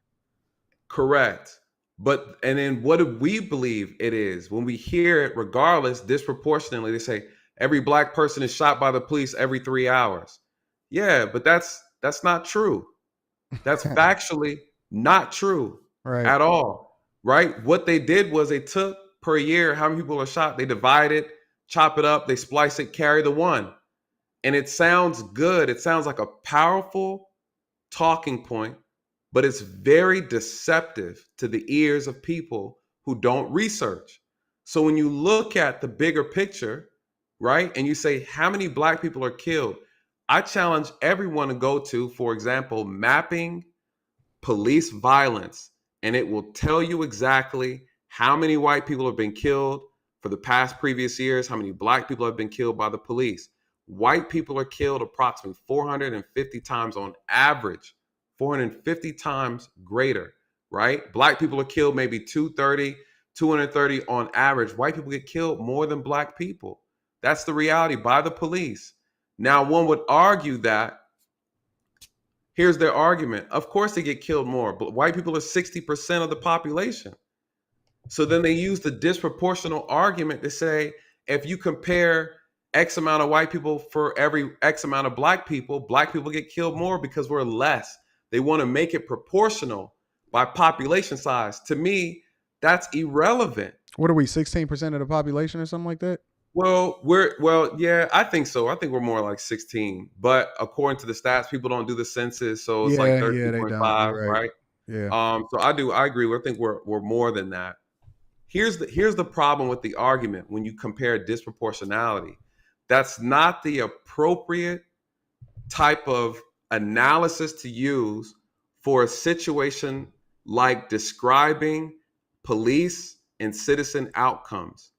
Correct. And then what do we believe it is? When we hear it, regardless, disproportionately, they say every black person is shot by the police every 3 hours. Yeah, but that's not true. That's factually not true at all, right? What they did was they took per year how many people are shot, they divide it, chop it up, they splice it, carry the one. And it sounds good. It sounds like a powerful talking point, but it's very deceptive to the ears of people who don't research. So when you look at the bigger picture, right, and you say how many black people are killed, I challenge everyone to go to, for example, mapping police violence, and it will tell you exactly how many white people have been killed for the past previous years, how many black people have been killed by the police. White people are killed approximately 450 times on average, 450 times greater, right? Black people are killed maybe 230, 230 on average. White people get killed more than black people. That's the reality by the police. Now, one would argue that, here's their argument. Of course they get killed more, but white people are 60% of the population. So then they use the disproportional argument to say, if you compare X amount of white people for every X amount of black people get killed more because we're less. They want to make it proportional by population size. To me, that's irrelevant. What are we, 16% of the population or something like that? Well, yeah, I think so. I think we're more like 16. But according to the stats, people don't do the census, so it's like 13.5, right? Yeah. So I agree. I think we're more than that. Here's the problem with the argument when you compare disproportionality. That's not the appropriate type of analysis to use for a situation like describing police and citizen outcomes.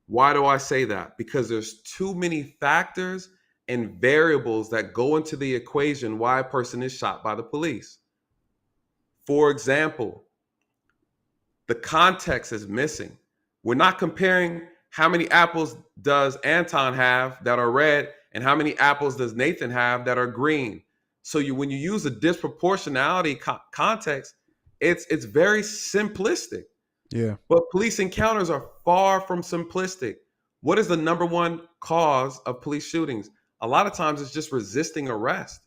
Why do I say that? Because there's too many factors and variables that go into the equation why a person is shot by the police. For example, the context is missing. We're not comparing how many apples does Anton have that are red and how many apples does Nathan have that are green. So when you use a disproportionality context, it's very simplistic. Yeah. But police encounters are far from simplistic. What is the number one cause of police shootings? A lot of times it's just resisting arrest.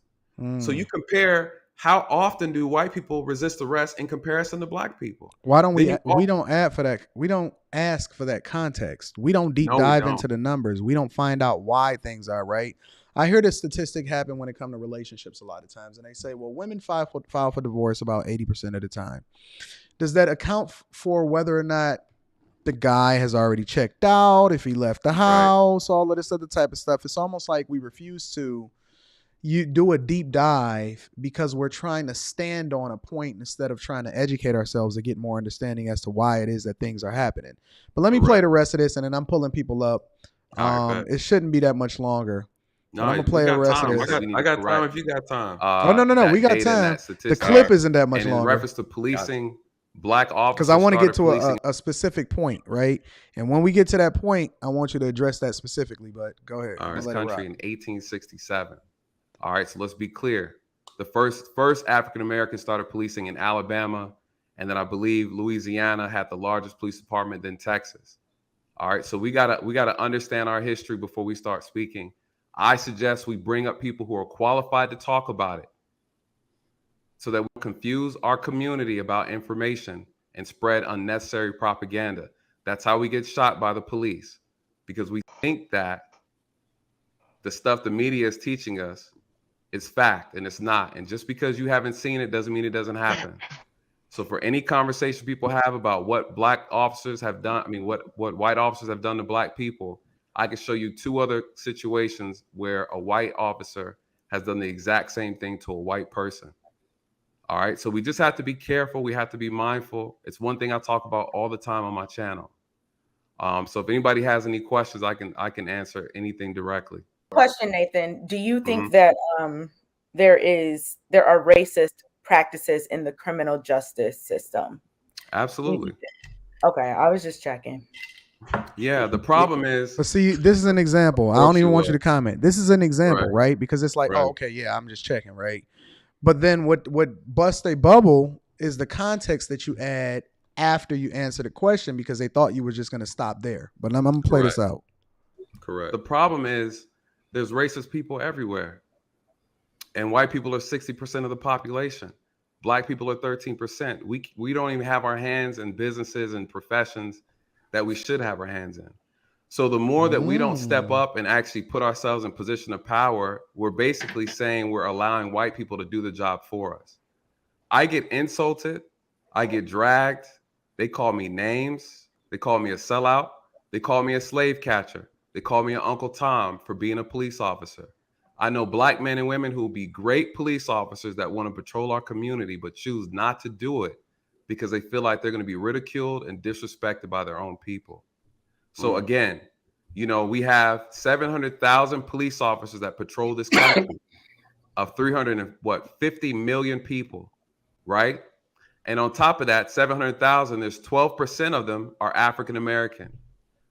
So you compare, how often do white people resist arrest in comparison to black people? Why don't we don't add for that? We don't ask for that context. We don't dive into the numbers. We don't find out why things are right. I hear this statistic happen when it comes to relationships a lot of times. And they say, well, women file for divorce about 80% of the time. Does that account for whether or not the guy has already checked out, if he left the house, all of this other type of stuff? It's almost like we refuse to do a deep dive because we're trying to stand on a point instead of trying to educate ourselves to get more understanding as to why it is that things are happening. But let me play the rest of this, and then I'm pulling people up. It shouldn't be that much longer. No, I'm gonna play the rest of this. I got time if you got time. No. We got time. The clip isn't that much longer. In reference to policing black officers, because I want to get to a specific point, right? And when we get to that point, I want you to address that specifically. But go ahead. All right, this country in 1867. All right, so let's be clear. The first African Americans started policing in Alabama, and then I believe Louisiana had the largest police department than Texas. All right, so we gotta understand our history before we start speaking. I suggest we bring up people who are qualified to talk about it, so that we confuse our community about information and spread unnecessary propaganda. That's how we get shot by the police, because we think that the stuff the media is teaching us is fact, and it's not. And just because you haven't seen it doesn't mean it doesn't happen. So for any conversation people have about what black officers have done, what white officers have done to black people, I can show you two other situations where a white officer has done the exact same thing to a white person. All right, so we just have to be careful. We have to be mindful. It's one thing I talk about all the time on my channel. So if anybody has any questions, I can answer anything directly. Question, Nathan. Do you think that there are racist practices in the criminal justice system? Absolutely. Okay, I was just checking. Yeah, the problem is. But see, this is an example. I don't even want you to comment. This is an example, right? Because it's like, oh, okay, yeah, I'm just checking, right? But then what busts a bubble is the context that you add after you answer the question, because they thought you were just going to stop there. But I'm going to play this out. Correct. The problem is there's racist people everywhere. And white people are 60% of the population. Black people are 13%. We don't even have our hands in businesses and professions that we should have our hands in. So the more that we don't step up and actually put ourselves in position of power, we're basically saying we're allowing white people to do the job for us. I get insulted. I get dragged. They call me names. They call me a sellout. They call me a slave catcher. They call me an Uncle Tom for being a police officer. I know black men and women who will be great police officers that want to patrol our community, but choose not to do it because they feel like they're going to be ridiculed and disrespected by their own people. So again, we have 700,000 police officers that patrol this country of 350 million people, right? And on top of that, 700,000, there's 12% of them are African American.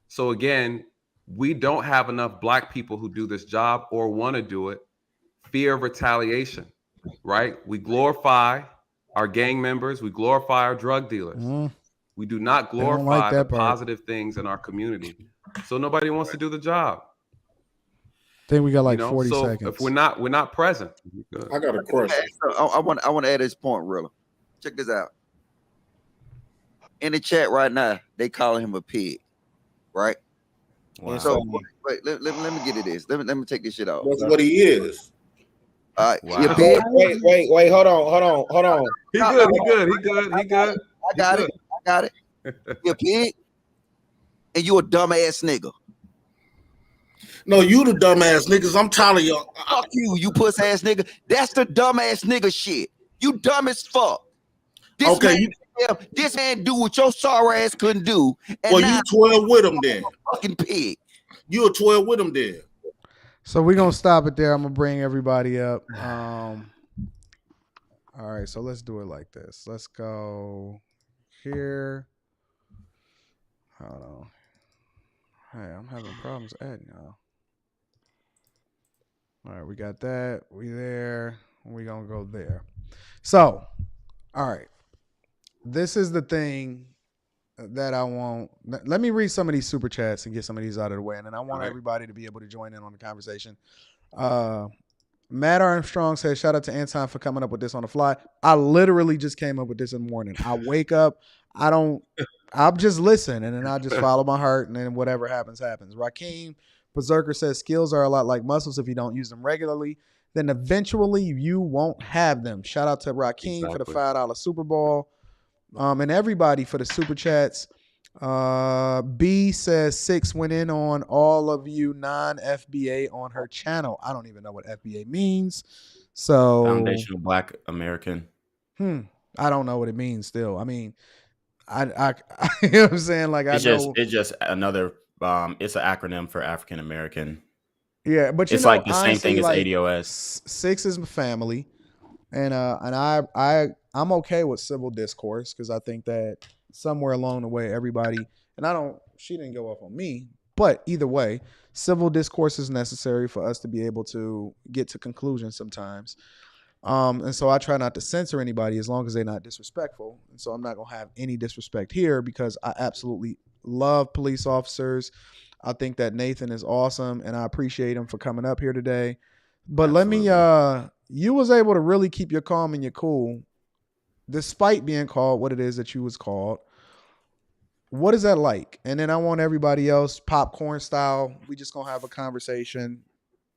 So again, we don't have enough black people who do this job or want to do it. Fear of retaliation, right? We glorify our gang members. We glorify our drug dealers. We do not glorify the positive things in our community. So nobody wants to do the job. I think we got like 40 seconds. If we're not present. I got a question. I want to add this point, Rilla. Check this out. In the chat right now, they call him a pig, right? Wow. And so, wait, let me get to this. Let me take this shit off. That's what he is. All right, Wow. you a pig? Wait, hold on. He good. I got it. You a pig? And you a dumbass nigga. No, you the dumbass niggas. I'm tired of y'all. Fuck you puss ass nigga. That's the dumbass nigga shit. You dumb as fuck. This man do what your sorry ass couldn't do. And well, you 12 with him then. Fucking pig. You a 12 with him then. So we're gonna stop it there. I'm gonna bring everybody up. All right, so let's do it like this. Let's go here. Hold on. Hey, I'm having problems adding y'all. All right, we got that. We there. We're gonna go there. So, all right. This is the thing that I want. Let me read some of these super chats and get some of these out of the way. And then I want everybody to be able to join in on the conversation. Matt Armstrong says, shout out to Anton for coming up with this on the fly. I literally just came up with this in the morning. I wake up. I'll just listen and then I'll just follow my heart and then whatever happens, happens. Rakeem Berserker says skills are a lot like muscles. If you don't use them regularly, then eventually you won't have them. Shout out to Rakeem for the $5 Super Bowl. And everybody for the super chats. B says 6 went in on all of you non-FBA on her channel. I don't even know what FBA means. So Foundational Black American. I don't know what it means still. I mean, I you know what I'm saying? Like it's just another it's an acronym for African American. Yeah, but it's like the same thing as ADOS. 6 is my family. And I'm okay with civil discourse because I think that somewhere along the way, everybody, and she didn't go up on me, but either way, civil discourse is necessary for us to be able to get to conclusions sometimes. And so I try not to censor anybody as long as they're not disrespectful. And so I'm not going to have any disrespect here because I absolutely love police officers. I think that Nathan is awesome and I appreciate him for coming up here today. But absolutely. Let me, you was able to really keep your calm and your cool despite being called what it is that you was called. What is that like? And then I want everybody else popcorn style. We just going to have a conversation.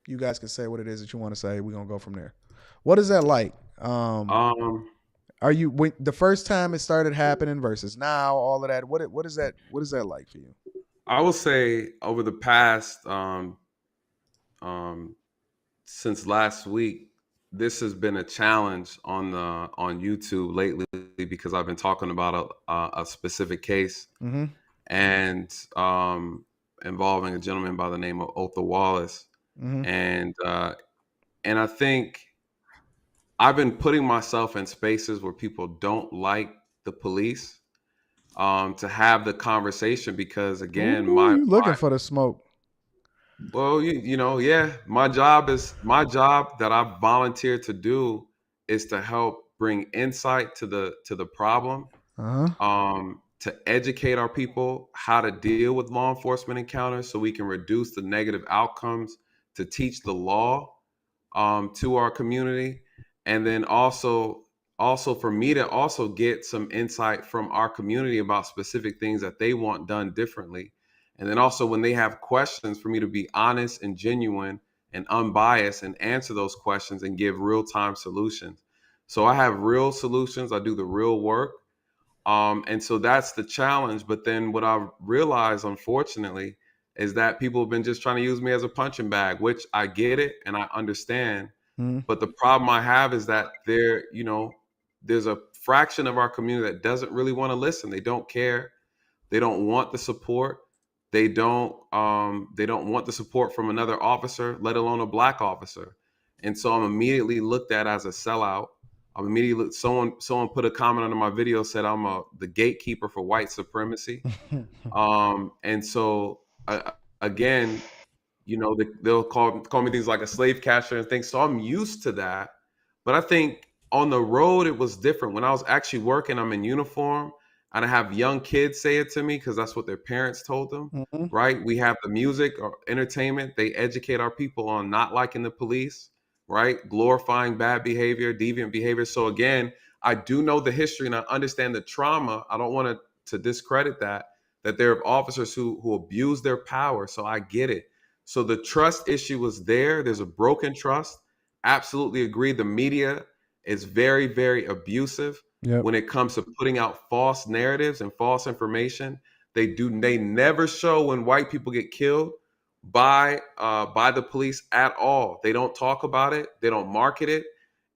You guys can say what it is that you want to say. We're going to go from there. What is that like? Are you the first time it started happening versus now, all of that? What is that like for you? I will say over the past since last week, this has been a challenge on YouTube lately because I've been talking about a specific case and involving a gentleman by the name of Otha Wallace, and I think I've been putting myself in spaces where people don't like the police to have the conversation because again, you looking for the smoke. Well, you know, yeah, my job that I volunteered to do is to help bring insight to the problem, to educate our people how to deal with law enforcement encounters so we can reduce the negative outcomes, to teach the law to our community, and then also for me to also get some insight from our community about specific things that they want done differently. And then also when they have questions, for me to be honest and genuine and unbiased and answer those questions and give real-time solutions. So I have real solutions. I do the real work. And so that's the challenge. But then what I've realized, unfortunately, is that people have been just trying to use me as a punching bag, which I get it and I understand. But the problem I have is that there's a fraction of our community that doesn't really want to listen. They don't care. They don't want the support. They don't want the support from another officer, let alone a black officer. And so I'm immediately looked at as a sellout. I'm immediately someone put a comment under my video, said I'm the gatekeeper for white supremacy. And so again, you know, they'll call me things like a slave catcher and things. So I'm used to that. But I think on the road it was different. When I was actually working, I'm in uniform, and I have young kids say it to me because that's what their parents told them. Mm-hmm. Right? We have the music or entertainment. They educate our people on not liking the police, right? Glorifying bad behavior, deviant behavior. So again, I do know the history and I understand the trauma. I don't want to discredit that there are officers who abuse their power. So I get it. So the trust issue was there. There's a broken trust. Absolutely agree. The media is very, very abusive when it comes to putting out false narratives and false information. They never show when white people get killed by the police at all. They don't talk about it. They don't market it.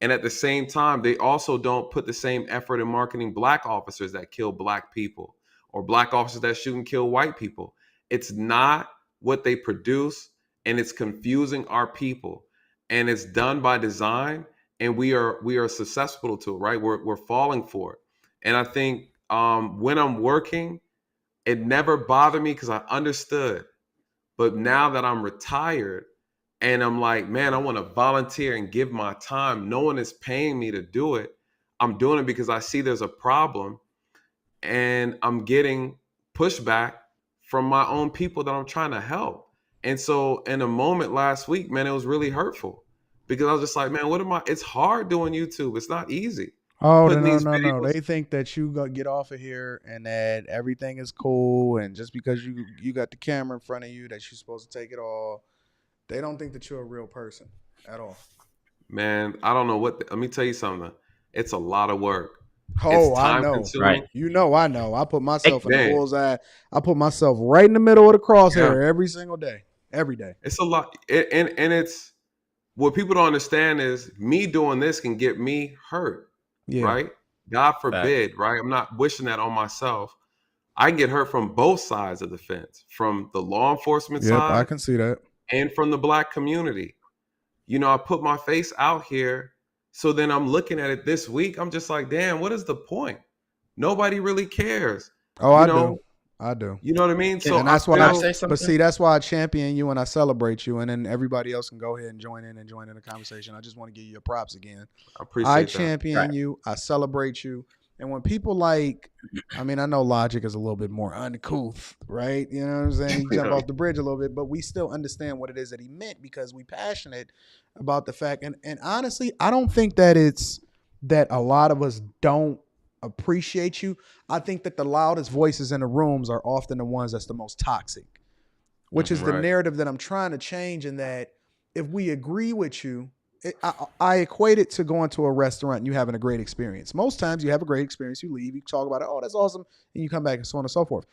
And at the same time, they also don't put the same effort in marketing black officers that kill black people or black officers that shoot and kill white people. It's not what they produce, and it's confusing our people. And it's done by design, and we are susceptible to it, right? We're falling for it. And I think when I'm working, it never bothered me because I understood. But now that I'm retired and I'm like, man, I want to volunteer and give my time. No one is paying me to do it. I'm doing it because I see there's a problem, and I'm getting pushback from my own people that I'm trying to help. And so in a moment last week, man, it was really hurtful because I was just like, man, it's hard doing YouTube. It's not easy. Oh, no. They think that you get off of here and that everything is cool. And just because you got the camera in front of you that you're supposed to take it all. They don't think that you're a real person at all. Man, I don't know let me tell you something. It's a lot of work. Oh, I know. Right. You know, I know. I put myself in the bullseye. I put myself right in the middle of the crosshair every single day. Every day. It's a lot. And it's what people don't understand is me doing this can get me hurt. Yeah. Right? God forbid, right? I'm not wishing that on myself. I can get hurt from both sides of the fence, from the law enforcement side. I can see that. And from the black community. You know, I put my face out here. So then I'm looking at it this week. I'm just like, damn, what is the point? Nobody really cares. Oh, I do. You know what I mean? So and that's why I say something. But see, that's why I champion you and I celebrate you, and then everybody else can go ahead and join in the conversation. I just want to give you your props again. I champion you. I celebrate you. And when people I know Logic is a little bit more uncouth, right? You know what I'm saying? You jump off the bridge a little bit, but we still understand what it is that he meant because we passionate about the fact. And honestly, I don't think that it's that a lot of us don't appreciate you. I think that the loudest voices in the rooms are often the ones that's the most toxic, which is the narrative that I'm trying to change, in that if we agree with you, I equate it to going to a restaurant and you having a great experience. Most times you have a great experience, you leave, you talk about it, oh, that's awesome, and you come back and so on and so forth.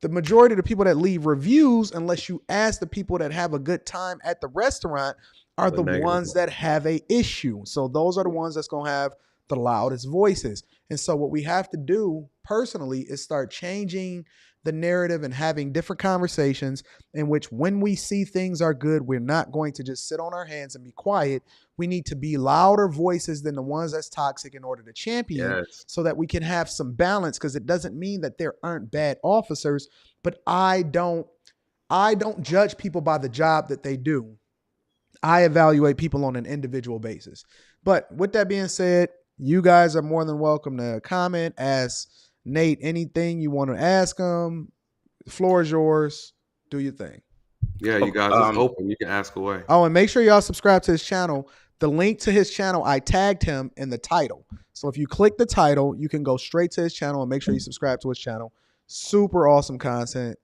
The majority of the people that leave reviews, unless you ask the people that have a good time at the restaurant, are the ones that have a issue. So those are the ones that's going to have the loudest voices. And so what we have to do personally is start changing the narrative and having different conversations in which when we see things are good, we're not going to just sit on our hands and be quiet. We need to be louder voices than the ones that's toxic in order to champion so that we can have some balance, because it doesn't mean that there aren't bad officers, but I don't judge people by the job that they do. I evaluate people on an individual basis. But with that being said, you guys are more than welcome to comment, ask Nate anything you want to ask him. The floor is yours. Do your thing. Yeah, you guys, it's open. You can ask away. Oh, and make sure y'all subscribe to his channel. The link to his channel, I tagged him in the title. So if you click the title, you can go straight to his channel and make sure you subscribe to his channel. Super awesome content.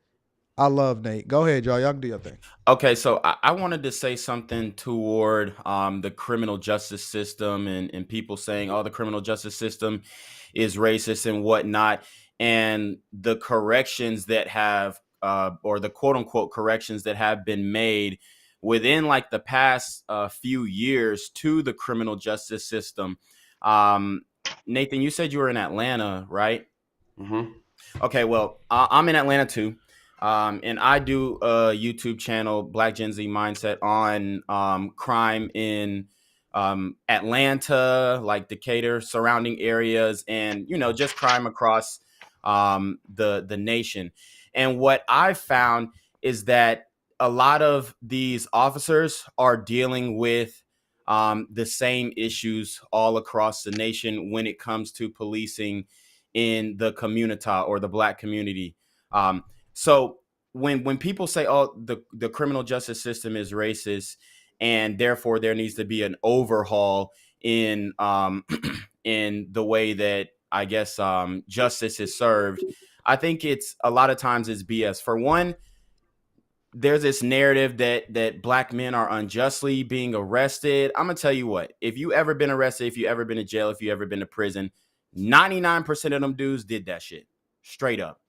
I love Nate. Go ahead, y'all. Y'all can do your thing. Okay, so I wanted to say something toward the criminal justice system and people saying, oh, the criminal justice system is racist and whatnot. And the corrections that have, or the quote unquote corrections that have been made within like the past few years to the criminal justice system. Nathan, you said you were in Atlanta, right? Mm-hmm. Okay, well, I'm in Atlanta too. And I do a YouTube channel, Black Gen Z Mindset, on crime in Atlanta, like Decatur, surrounding areas, and just crime across the nation. And what I've found is that a lot of these officers are dealing with the same issues all across the nation when it comes to policing in the community or the Black community. So when people say, "Oh, the criminal justice system is racist," and therefore there needs to be an overhaul in in the way that I guess justice is served, I think it's a lot of times it's BS. For one, there's this narrative that Black men are unjustly being arrested. I'm gonna tell you what: if you ever been arrested, if you ever been to jail, if you ever been to prison, 99% of them dudes did that shit straight up.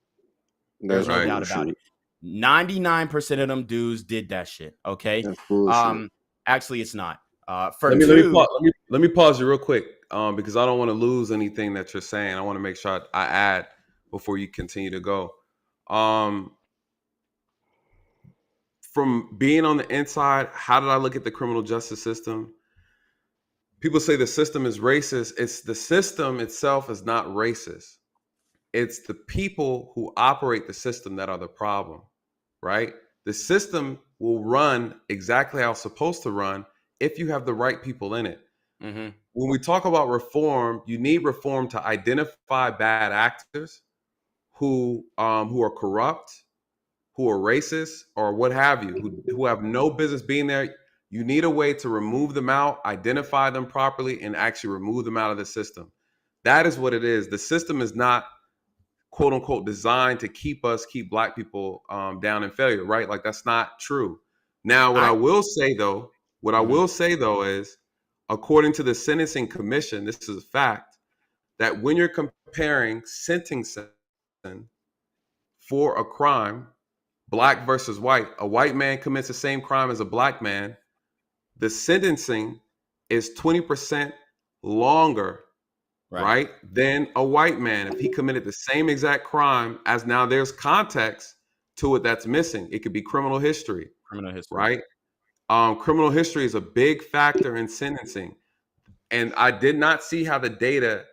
There's no doubt about it. 99% of them dudes did that shit. Okay. Actually, it's not. Let me pause you real quick because I don't want to lose anything that you're saying. I want to make sure I add before you continue to go. From being on the inside, how did I look at the criminal justice system? People say the system is racist. It's the system itself is not racist. It's the people who operate the system that are the problem, right? The system will run exactly how it's supposed to run if you have the right people in it. Mm-hmm. When we talk about reform, you need reform to identify bad actors who are corrupt, who are racist, or what have you, who have no business being there. You need a way to remove them out, identify them properly, and actually remove them out of the system. That is what it is. The system is not, quote unquote, designed to keep Black people down in failure, right? Like, that's not true. Now, what I will say though is, according to the Sentencing Commission, this is a fact, that when you're comparing sentencing for a crime, Black versus white, a white man commits the same crime as a Black man, the sentencing is 20% longer, right, than a white man if he committed the same exact crime. As now there's context to it that's missing. It could be criminal history, right? Criminal history is a big factor in sentencing. And I did not see how the data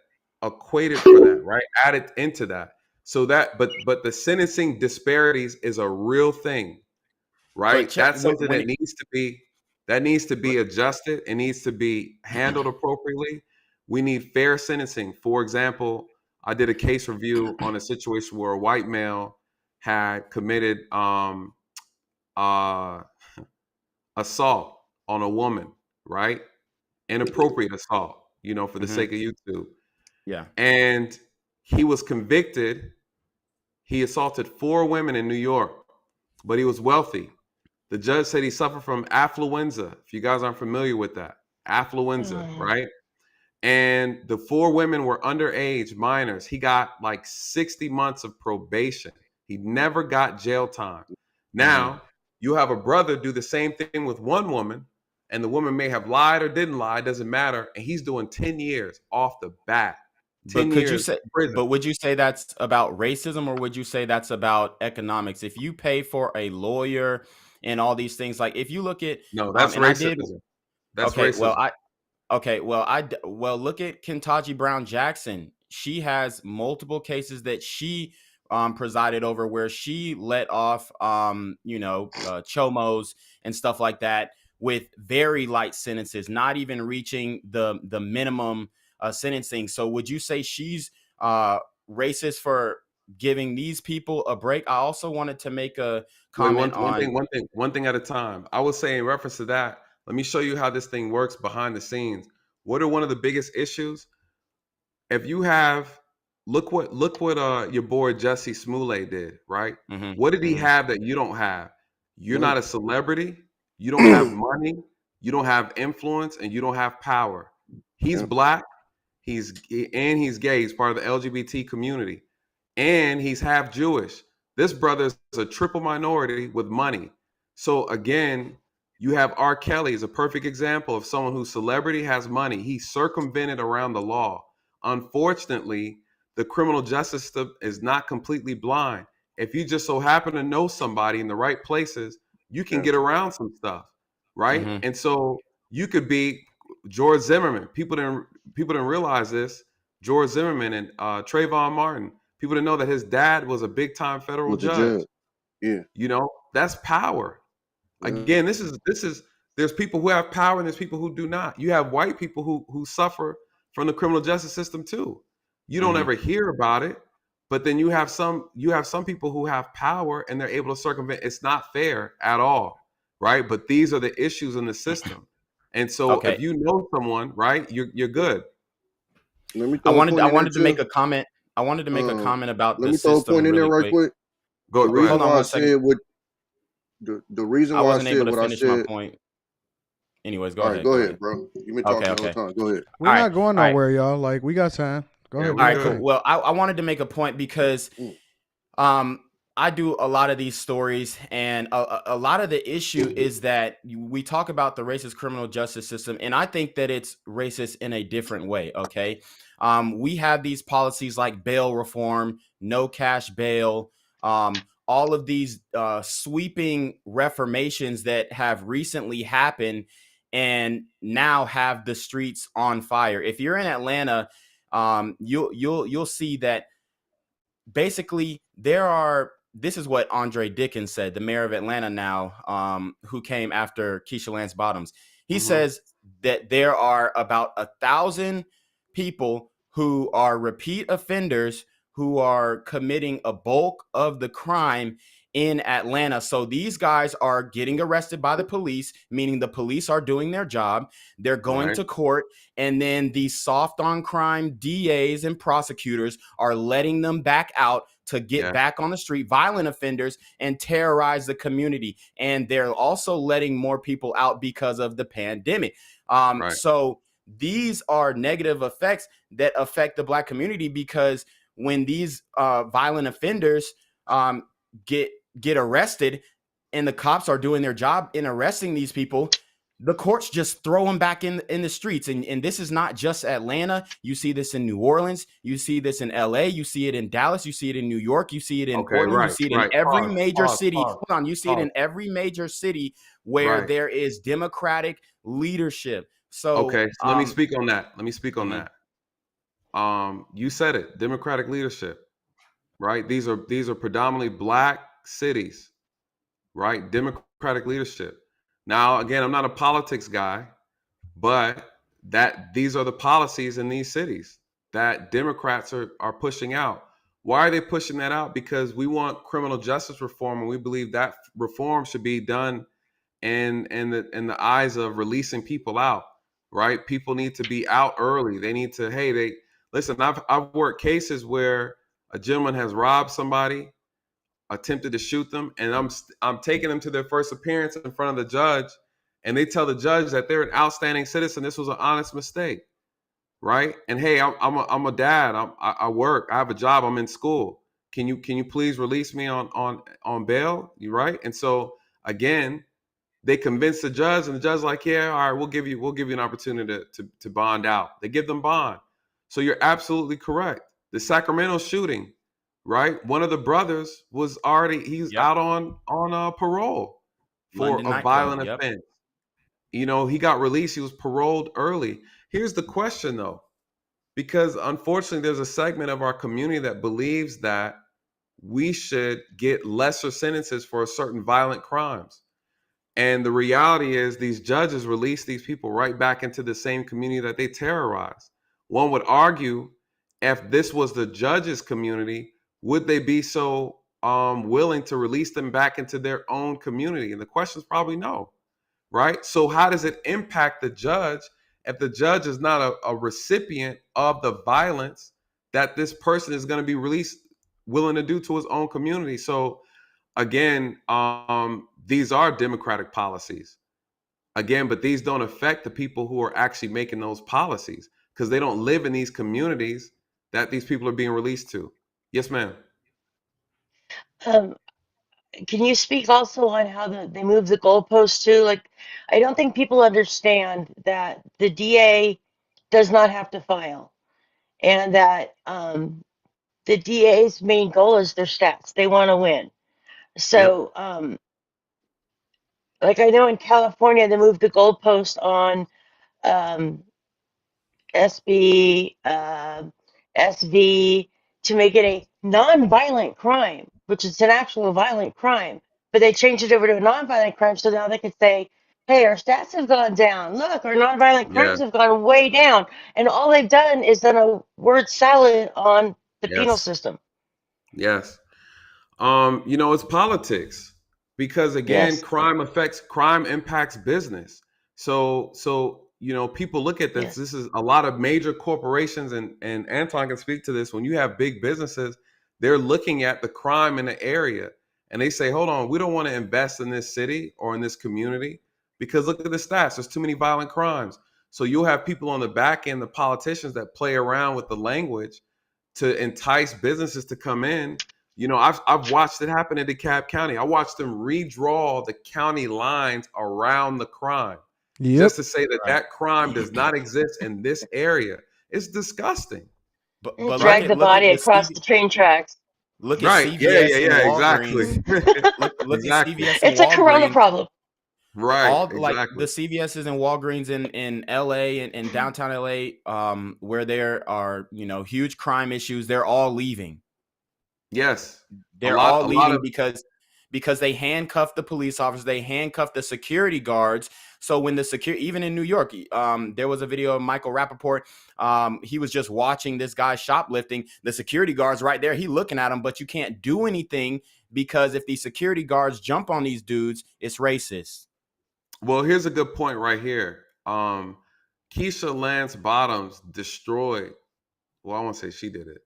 equated for that, right? Added into that. So that, but the sentencing disparities is a real thing, right? That's something that needs to be adjusted. It needs to be handled appropriately. We need fair sentencing. For example, I did a case review on a situation where a white male had committed assault on a woman, right? Inappropriate assault, for the sake of YouTube. Yeah. And he was convicted. He assaulted 4 women in New York, but he was wealthy. The judge said he suffered from affluenza. If you guys aren't familiar with that, affluenza, right? And the 4 women were underage minors. He got like 60 months of probation. He never got jail time. Now, you have a brother do the same thing with 1 woman, and the woman may have lied or didn't lie, doesn't matter, and he's doing 10 years off the bat. But would you say that's about racism, or would you say that's about economics? If you pay for a lawyer and all these things, like if you look at that's racism. That's racism. Well, look at Ketanji Brown Jackson. She has multiple cases that she presided over where she let off chomos and stuff like that with very light sentences, not even reaching the minimum sentencing. So would you say she's racist for giving these people a break? I also wanted to make a comment one thing at a time. I would say in reference to that, let me show you how this thing works behind the scenes. What are one of the biggest issues? If you have, look what your boy Jesse Smollett did, right? What did he have that you don't have? You're not a celebrity. You don't have money. You don't have influence, and you don't have power. He's Black. He's gay. He's part of the LGBT community, and he's half Jewish. This brother is a triple minority with money. So again, you have R. Kelly as a perfect example of someone whose celebrity has money. He circumvented around the law. Unfortunately, the criminal justice system is not completely blind. If you just so happen to know somebody in the right places, you can get around some stuff, right? And so you could be George Zimmerman. People didn't realize this. George Zimmerman and Trayvon Martin. People didn't know that his dad was a big time federal judge. Yeah. You know, that's power. Again, this is there's people who have power and there's people who do not. You have white people who suffer from the criminal justice system too. You don't ever hear about it, but then you have some people who have power and they're able to circumvent. It's not fair at all, right? But these are the issues in the system. And so if you know someone, right, you're good. I wanted to make a comment. I wanted to make a comment about the system. Let me throw a point in there right quick. Go ahead. Hold on one second. The reason why I wasn't I said able to what finish I said. my point. Anyways, go All ahead. right, go ahead, bro. You've been talking all the time. Go ahead. We're not going nowhere, y'all. Like, we got time. Go ahead. All right, cool. Well, I wanted to make a point because I do a lot of these stories, and a lot of the issue is that we talk about the racist criminal justice system, and I think that it's racist in a different way, okay? We have these policies like bail reform, no cash bail, all of these sweeping reformations that have recently happened and now have the streets on fire. If you're in Atlanta, you'll see that basically this is what Andre Dickens said, the mayor of Atlanta now, who came after Keisha Lance Bottoms. He says that there are about 1,000 people who are repeat offenders who are committing a bulk of the crime in Atlanta. So these guys are getting arrested by the police, meaning the police are doing their job. They're going to court, and then these soft on crime DAs and prosecutors are letting them back out to get back on the street, violent offenders, and terrorize the community. And they're also letting more people out because of the pandemic. So these are negative effects that affect the Black community, because when these violent offenders get arrested and the cops are doing their job in arresting these people, the courts just throw them back in the streets. And this is not just Atlanta. You see this in New Orleans. You see this in LA. You see it in Dallas. You see it in New York. You see it in Portland. You see it in every major city. Hold on. You see it in every major city where there is Democratic leadership. So, so let me speak on that. You said it, Democratic leadership, right? These are predominantly Black cities, right? Democratic leadership. Now, again, I'm not a politics guy, but these are the policies in these cities that Democrats are pushing out. Why are they pushing that out? Because we want criminal justice reform, and we believe that reform should be done in the eyes of releasing people out, right? People need to be out early. They need to, listen, I've worked cases where a gentleman has robbed somebody, attempted to shoot them, and I'm taking them to their first appearance in front of the judge, and they tell the judge that they're an outstanding citizen. This was an honest mistake, right? And hey, I'm a dad. I work. I have a job. I'm in school. Can you please release me on bail? You right? And so again, they convince the judge, and the judge's like, yeah, all right, we'll give you an opportunity to bond out. They give them bond. So you're absolutely correct. The Sacramento shooting, right? One of the brothers was he's out on parole for a violent offense. You know, he got released. He was paroled early. Here's the question, though, because unfortunately, there's a segment of our community that believes that we should get lesser sentences for certain violent crimes. And the reality is these judges release these people right back into the same community that they terrorized. One would argue, if this was the judges' community, would they be so willing to release them back into their own community? And the question is probably no, right? So how does it impact the judge if the judge is not a recipient of the violence that this person is going to be willing to do to his own community? So again, these are democratic policies. Again, but these don't affect the people who are actually making those policies, because they don't live in these communities that these people are being released to. Yes, ma'am. Can you speak also on how they move the goalposts too? Like, I don't think people understand that the DA does not have to file, and that the DA's main goal is their stats. They want to win. So, like I know in California, they moved the goalpost on um, SB, SV to make it a non-violent crime, which is an actual violent crime. But they changed it over to a non-violent crime, so now they could say, "Hey, our stats have gone down. Look, our non-violent crimes Yes. have gone way down." And all they've done is done a word salad on the penal Yes. system. Yes. It's politics because again, Yes. crime impacts business. So people look at this. Yes. This is a lot of major corporations, and Anton can speak to this. When you have big businesses, they're looking at the crime in the area and they say, hold on, we don't want to invest in this city or in this community because look at the stats. There's too many violent crimes. So you'll have people on the back end, the politicians that play around with the language to entice businesses to come in. I've watched it happen in DeKalb County. I watched them redraw the county lines around the crime just to say that that crime does not exist in this area. It's disgusting. But Drag the body across the train tracks. Look at Right. CVS and Exactly. Walgreens. Look Exactly. at CVS and It's a corona Walgreens. problem. Right. All exactly. like the CVS's and Walgreens in LA and downtown LA, where there are huge crime issues, they're all leaving. Yes, they're all leaving because they handcuffed the police officers, they handcuffed the security guards. So when even in New York, there was a video of Michael Rappaport. He was just watching this guy shoplifting. The security guards right there, he looking at him, but you can't do anything because if the security guards jump on these dudes, it's racist. Well, here's a good point right here. Keisha Lance Bottoms destroyed. Well, I won't say she did it,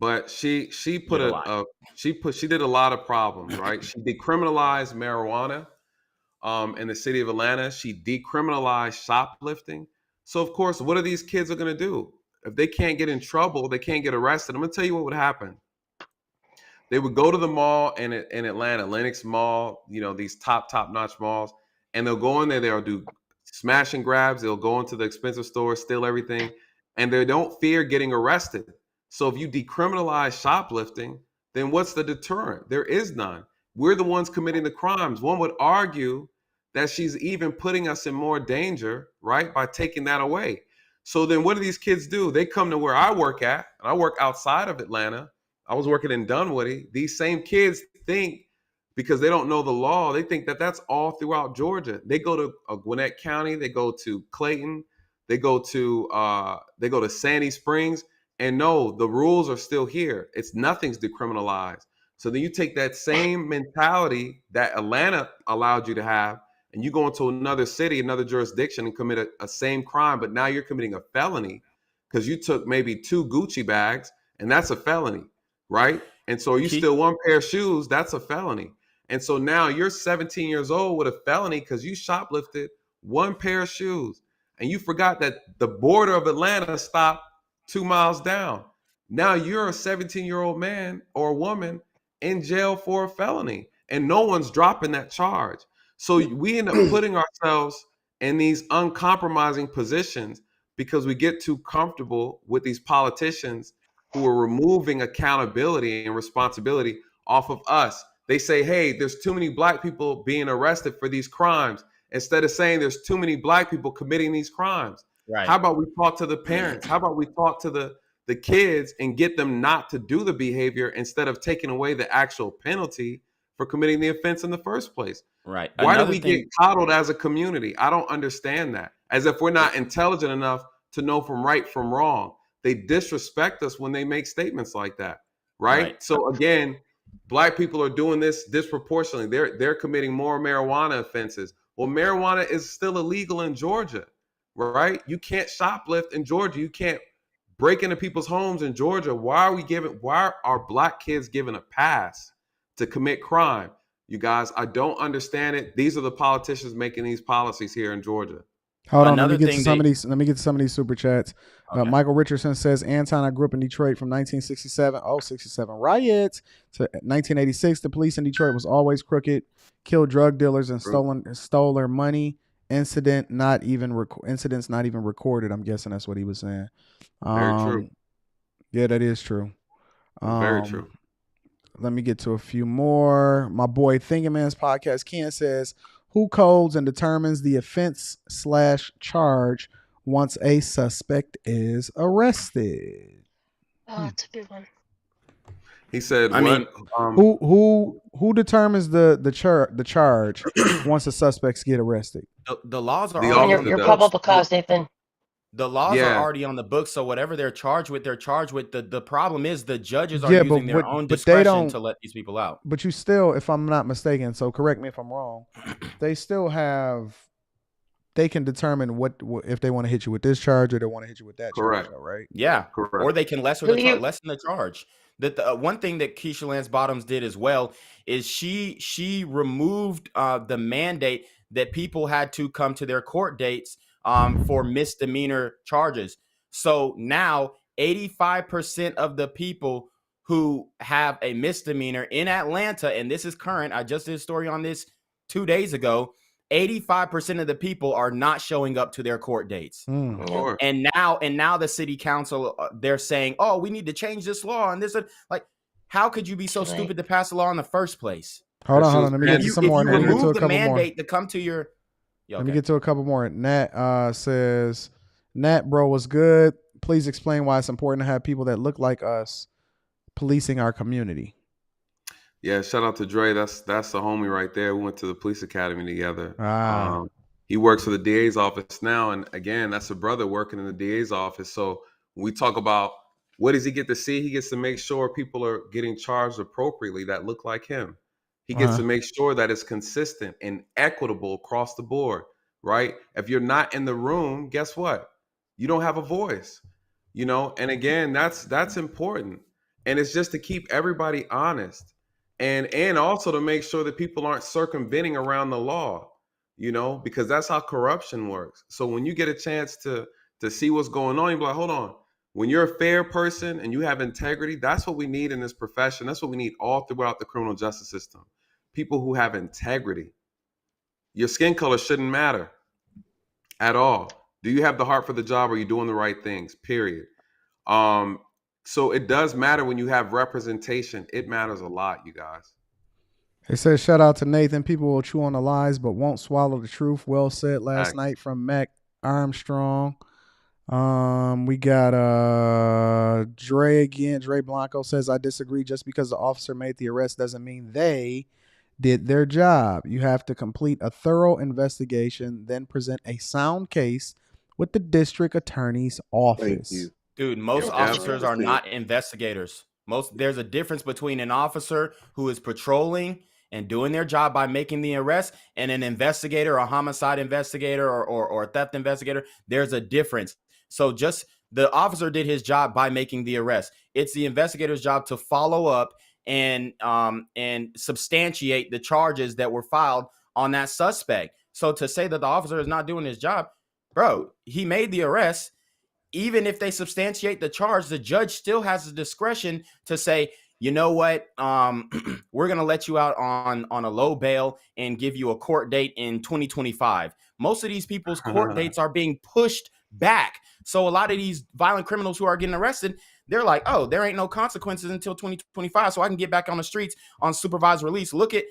but she put she did a lot of problems, right? She decriminalized marijuana in the city of Atlanta. She decriminalized shoplifting. So of course, what are these kids are going to do? If they can't get in trouble, they can't get arrested. I'm going to tell you what would happen. They would go to the mall in Atlanta, Lenox Mall, these top-notch malls, and they'll go in there, they'll do smash and grabs, they'll go into the expensive stores, steal everything, and they don't fear getting arrested. So if you decriminalize shoplifting, then what's the deterrent? There is none. We're the ones committing the crimes. One would argue that she's even putting us in more danger, right, by taking that away. So then what do these kids do? They come to where I work at, and I work outside of Atlanta. I was working in Dunwoody. These same kids think, because they don't know the law, they think that that's all throughout Georgia. They go to Gwinnett County, they go to Clayton, they go to Sandy Springs, and no, the rules are still here. Nothing's decriminalized. So then you take that same mentality that Atlanta allowed you to have, and you go into another city, another jurisdiction, and commit a same crime, but now you're committing a felony because you took maybe 2 Gucci bags, and that's a felony. Right. And so you steal 1 pair of shoes, that's a felony. And so now you're 17 years old with a felony because you shoplifted 1 pair of shoes and you forgot that the border of Atlanta stopped 2 miles down. Now you're a 17-year-old man or woman in jail for a felony and no one's dropping that charge. So we end up putting ourselves in these uncompromising positions because we get too comfortable with these politicians who are removing accountability and responsibility off of us. They say, hey, there's too many black people being arrested for these crimes, instead of saying there's too many black people committing these crimes. Right. How about we talk to the parents? How about we talk to the kids and get them not to do the behavior instead of taking away the actual penalty for committing the offense in the first place? Right. Why do we get coddled as a community? I don't understand that. As if we're not intelligent enough to know from right from wrong. They disrespect us when they make statements like that, right? So again, black people are doing this disproportionately. They're committing more marijuana offenses. Well, marijuana is still illegal in Georgia, right? You can't shoplift in Georgia. You can't break into people's homes in Georgia. Why are black kids given a pass to commit crime? You guys, I don't understand it. These are the politicians making these policies here in Georgia. Hold on, let me get to some of these super chats. Okay. Michael Richardson says, Anton, I grew up in Detroit from 1967, 67 riots to 1986. The police in Detroit was always crooked, killed drug dealers and stole their money. Incidents not even recorded. I'm guessing that's what he was saying. Very true. Yeah, that is true. Very true. Let me get to a few more. My boy Thingamans Podcast Ken says, who codes and determines the offense/charge once a suspect is arrested? Oh, that's a good one. He said, I "What? mean, Who determines the charge once the suspects get arrested? the laws are The already When on officer the you're does. probable books. cause, Nathan. The laws are Yeah, already on the books, so whatever they're charged with, they're charged with. The problem is the judges are Yeah, using their own but they discretion don't. to let these people out. But you still, if I'm not mistaken, so correct me if I'm wrong. They still have. They can determine what if they want to hit you with this charge or they want to hit you with that correct. charge, though, right? Yeah, or Correct. they can lessen the charge. That the one thing that Keisha Lance Bottoms did as well is she removed the mandate that people had to come to their court dates for misdemeanor charges. So now 85% of the people who have a misdemeanor in Atlanta, and this is current, I just did a story on this 2 days ago. 85% of the people are not showing up to their court dates. Of course. And now the city council, they're saying, oh, we need to change this law. And this, like, how could you be so stupid to pass a law in the first place? Hold on. Let me get to some more. If you Let me get to a remove the couple more. mandate to come to your... Let me get to a couple more. Nat says, Nat, bro, was good. Please explain why it's important to have people that look like us policing our community. Yeah, shout out to Dre. That's the homie right there. We went to the police academy together. Ah. He works for the DA's office now, and again, that's a brother working in the DA's office. So when we talk about what does he get to see, he gets to make sure people are getting charged appropriately that look like him. He gets to make sure that it's consistent and equitable across the board, right? If you're not in the room, guess what? You don't have a voice, you know? And again, that's important. And it's just to keep everybody honest. And also to make sure that people aren't circumventing around the law, you know, because that's how corruption works. So when you get a chance to see what's going on, you're like, hold on. When you're a fair person and you have integrity, that's what we need in this profession. That's what we need all throughout the criminal justice system. People who have integrity. Your skin color shouldn't matter at all. Do you have the heart for the job? Are you doing the right things? Period. So it does matter when you have representation. It matters a lot, you guys. It says, shout out to Nathan. People will chew on the lies but won't swallow the truth. Well said last night from Mac Armstrong. We got Dre again. Dre Blanco says, I disagree. Just because the officer made the arrest doesn't mean they did their job. You have to complete a thorough investigation, then present a sound case with the district attorney's office. Thank you. Dude, most officers are not investigators. There's a difference between an officer who is patrolling and doing their job by making the arrest and an investigator, a homicide investigator or a theft investigator. There's a difference. So just the officer did his job by making the arrest. It's the investigator's job to follow up and substantiate the charges that were filed on that suspect. So to say that the officer is not doing his job, bro, he made the arrest. Even if they substantiate the charge, the judge still has the discretion to say, you know what, we're going to let you out on a low bail and give you a court date in 2025. Most of these people's court dates are being pushed back. So a lot of these violent criminals who are getting arrested, they're like, oh, there ain't no consequences until 2025, so I can get back on the streets on supervised release. Look at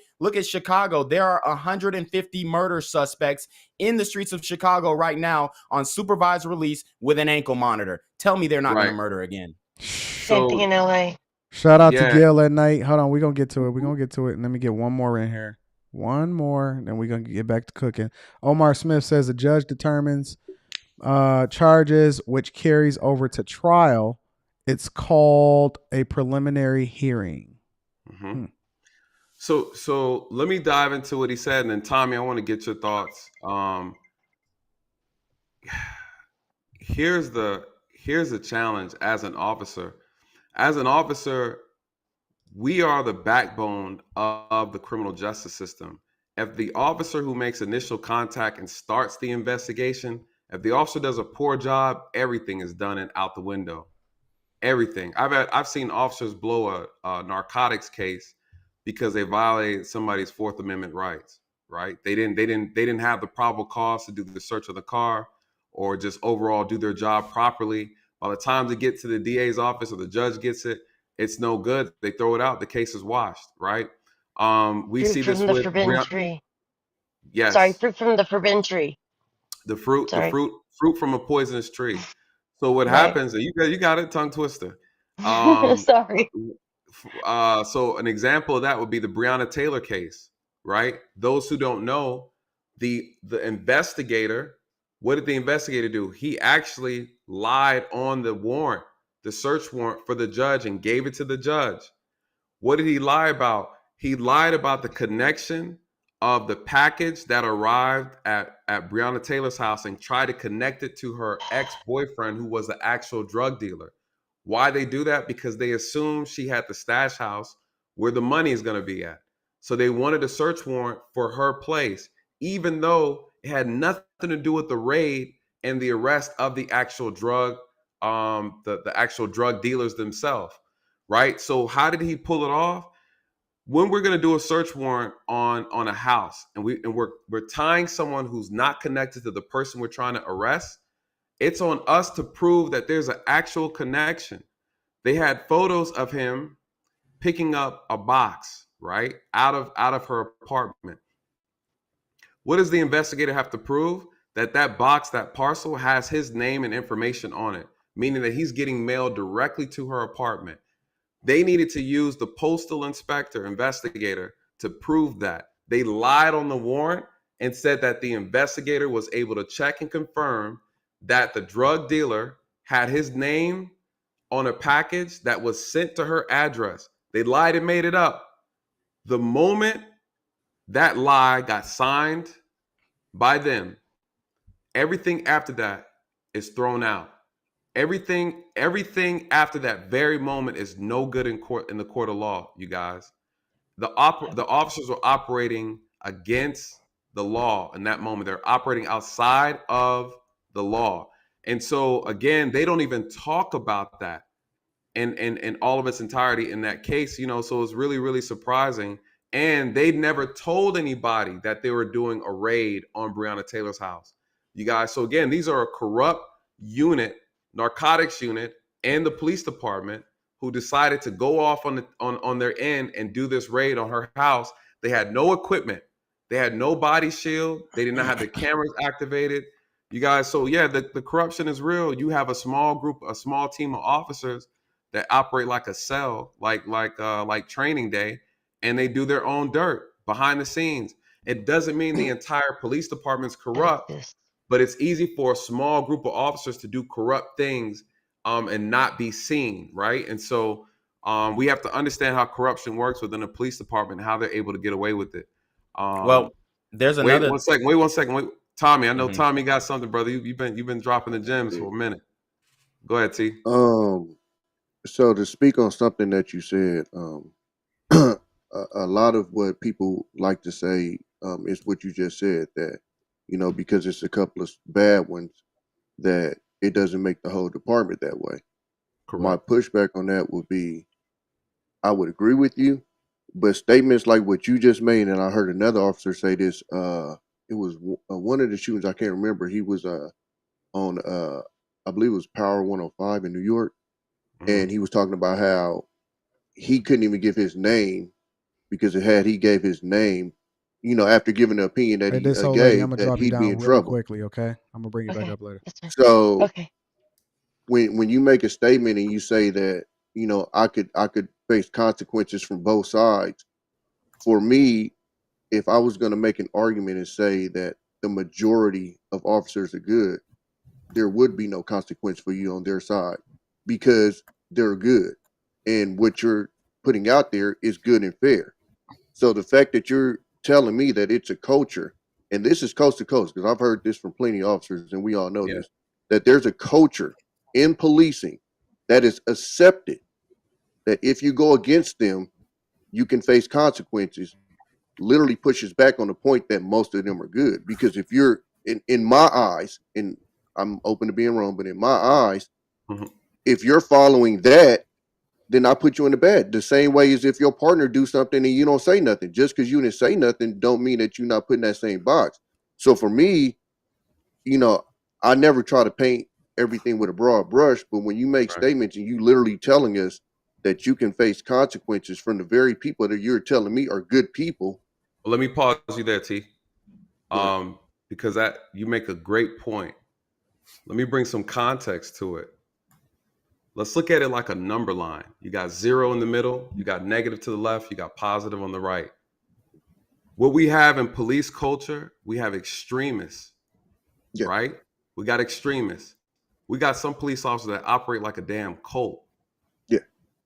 Chicago. There are 150 murder suspects in the streets of Chicago right now on supervised release with an ankle monitor. Tell me they're not going to murder again. Same thing in LA. Shout out to Gail at night. Hold on, we're going to get to it. And let me get one more in here. One more, then we're going to get back to cooking. Omar Smith says the judge determines charges which carries over to trial. It's called a preliminary hearing. Mm-hmm. So let me dive into what he said, and then Tommy, I want to get your thoughts. Here's the challenge as an officer. As an officer, we are the backbone of the criminal justice system. If the officer who makes initial contact and starts the investigation, if the officer does a poor job, everything is done and out the window. Everything. I've seen officers blow a narcotics case because they violated somebody's Fourth Amendment rights. Right? They didn't have the probable cause to do the search of the car or just overall do their job properly. By the time they get to the DA's office or the judge gets it, it's no good. They throw it out. The case is washed. Right? We see this with forbidden tree. Yes. Sorry, fruit from the forbidden tree. The fruit, Sorry. fruit from a poisonous tree. So what Right. happens? And you got it, tongue twister. Sorry. So an example of that would be the Breonna Taylor case, right? Those who don't know, the investigator, what did the investigator do? He actually lied on the warrant, the search warrant for the judge, and gave it to the judge. What did he lie about? He lied about the connection of the package that arrived at Breonna Taylor's house and tried to connect it to her ex-boyfriend, who was the actual drug dealer. Why they do that? Because they assumed she had the stash house where the money is going to be at. So they wanted a search warrant for her place, even though it had nothing to do with the raid and the arrest of the actual drug, the actual drug dealers themselves. Right. So how did he pull it off? When we're going to do a search warrant on a house and we're tying someone who's not connected to the person we're trying to arrest, it's on us to prove that there's an actual connection. They had photos of him picking up a box, right, out of her apartment. What does the investigator have to prove? That box, that parcel, has his name and information on it, meaning that he's getting mail directly to her apartment. They needed to use the postal inspector investigator to prove that. They lied on the warrant and said that the investigator was able to check and confirm that the drug dealer had his name on a package that was sent to her address. They lied and made it up. The moment that lie got signed by them, everything after that is thrown out. Everything after that very moment is no good in court, in the court of law, you guys. The officers were operating against the law in that moment. They're operating outside of the law. And so again, they don't even talk about that in all of its entirety in that case, so it's really, really surprising. And they never told anybody that they were doing a raid on Breonna Taylor's house, you guys. So again, these are a corrupt unit, narcotics unit, and the police department who decided to go off on their end and do this raid on her house. They had no equipment. They had no body shield. They did not have the cameras activated, you guys. So yeah, the corruption is real. You have a small team of officers that operate like a cell, like training day, and they do their own dirt behind the scenes. It doesn't mean the entire police department's corrupt, but it's easy for a small group of officers to do corrupt things and not be seen, right? And so we have to understand how corruption works within the police department and how they're able to get away with it. Well, there's wait another. Wait 1 second. Wait, Tommy. I know Tommy got something, brother. You've been dropping the gems for a minute. Go ahead, T. So to speak on something that you said, a lot of what people like to say is what you just said, that because it's a couple of bad ones, that it doesn't make the whole department that way. Correct. My pushback on that would be, I would agree with you, but statements like what you just made, and I heard another officer say this, it was one of the shootings, I can't remember, he was on I believe it was Power 105 in New York, and he was talking about how he couldn't even give his name, because had he gave his name, after giving the opinion that he gave, I'm gonna drop you down really trouble. Quickly, okay? I'm gonna bring you back up later. So when you make a statement and you say that, I could face consequences from both sides, for me, if I was gonna make an argument and say that the majority of officers are good, there would be no consequence for you on their side, because they're good. And what you're putting out there is good and fair. So the fact that you're telling me that it's a culture, and this is coast to coast, because I've heard this from plenty of officers, and we all know this, that there's a culture in policing that is accepted, that if you go against them, you can face consequences, literally pushes back on the point that most of them are good. Because if you're, in my eyes, and I'm open to being wrong, but in my eyes, if you're following that, then I put you in the bed. The same way as if your partner do something and you don't say nothing. Just because you didn't say nothing don't mean that you're not putting that same box. So for me, I never try to paint everything with a broad brush, but when you make statements and you literally telling us that you can face consequences from the very people that you're telling me are good people. Well, let me pause you there, T. Because because that you make a great point. Let me bring some context to it. Let's look at it like a number line. You got 0 in the middle, you got negative to the left, you got positive on the right. What we have in police culture, we have extremists, right? We got extremists. We got some police officers that operate like a damn cult. Yeah.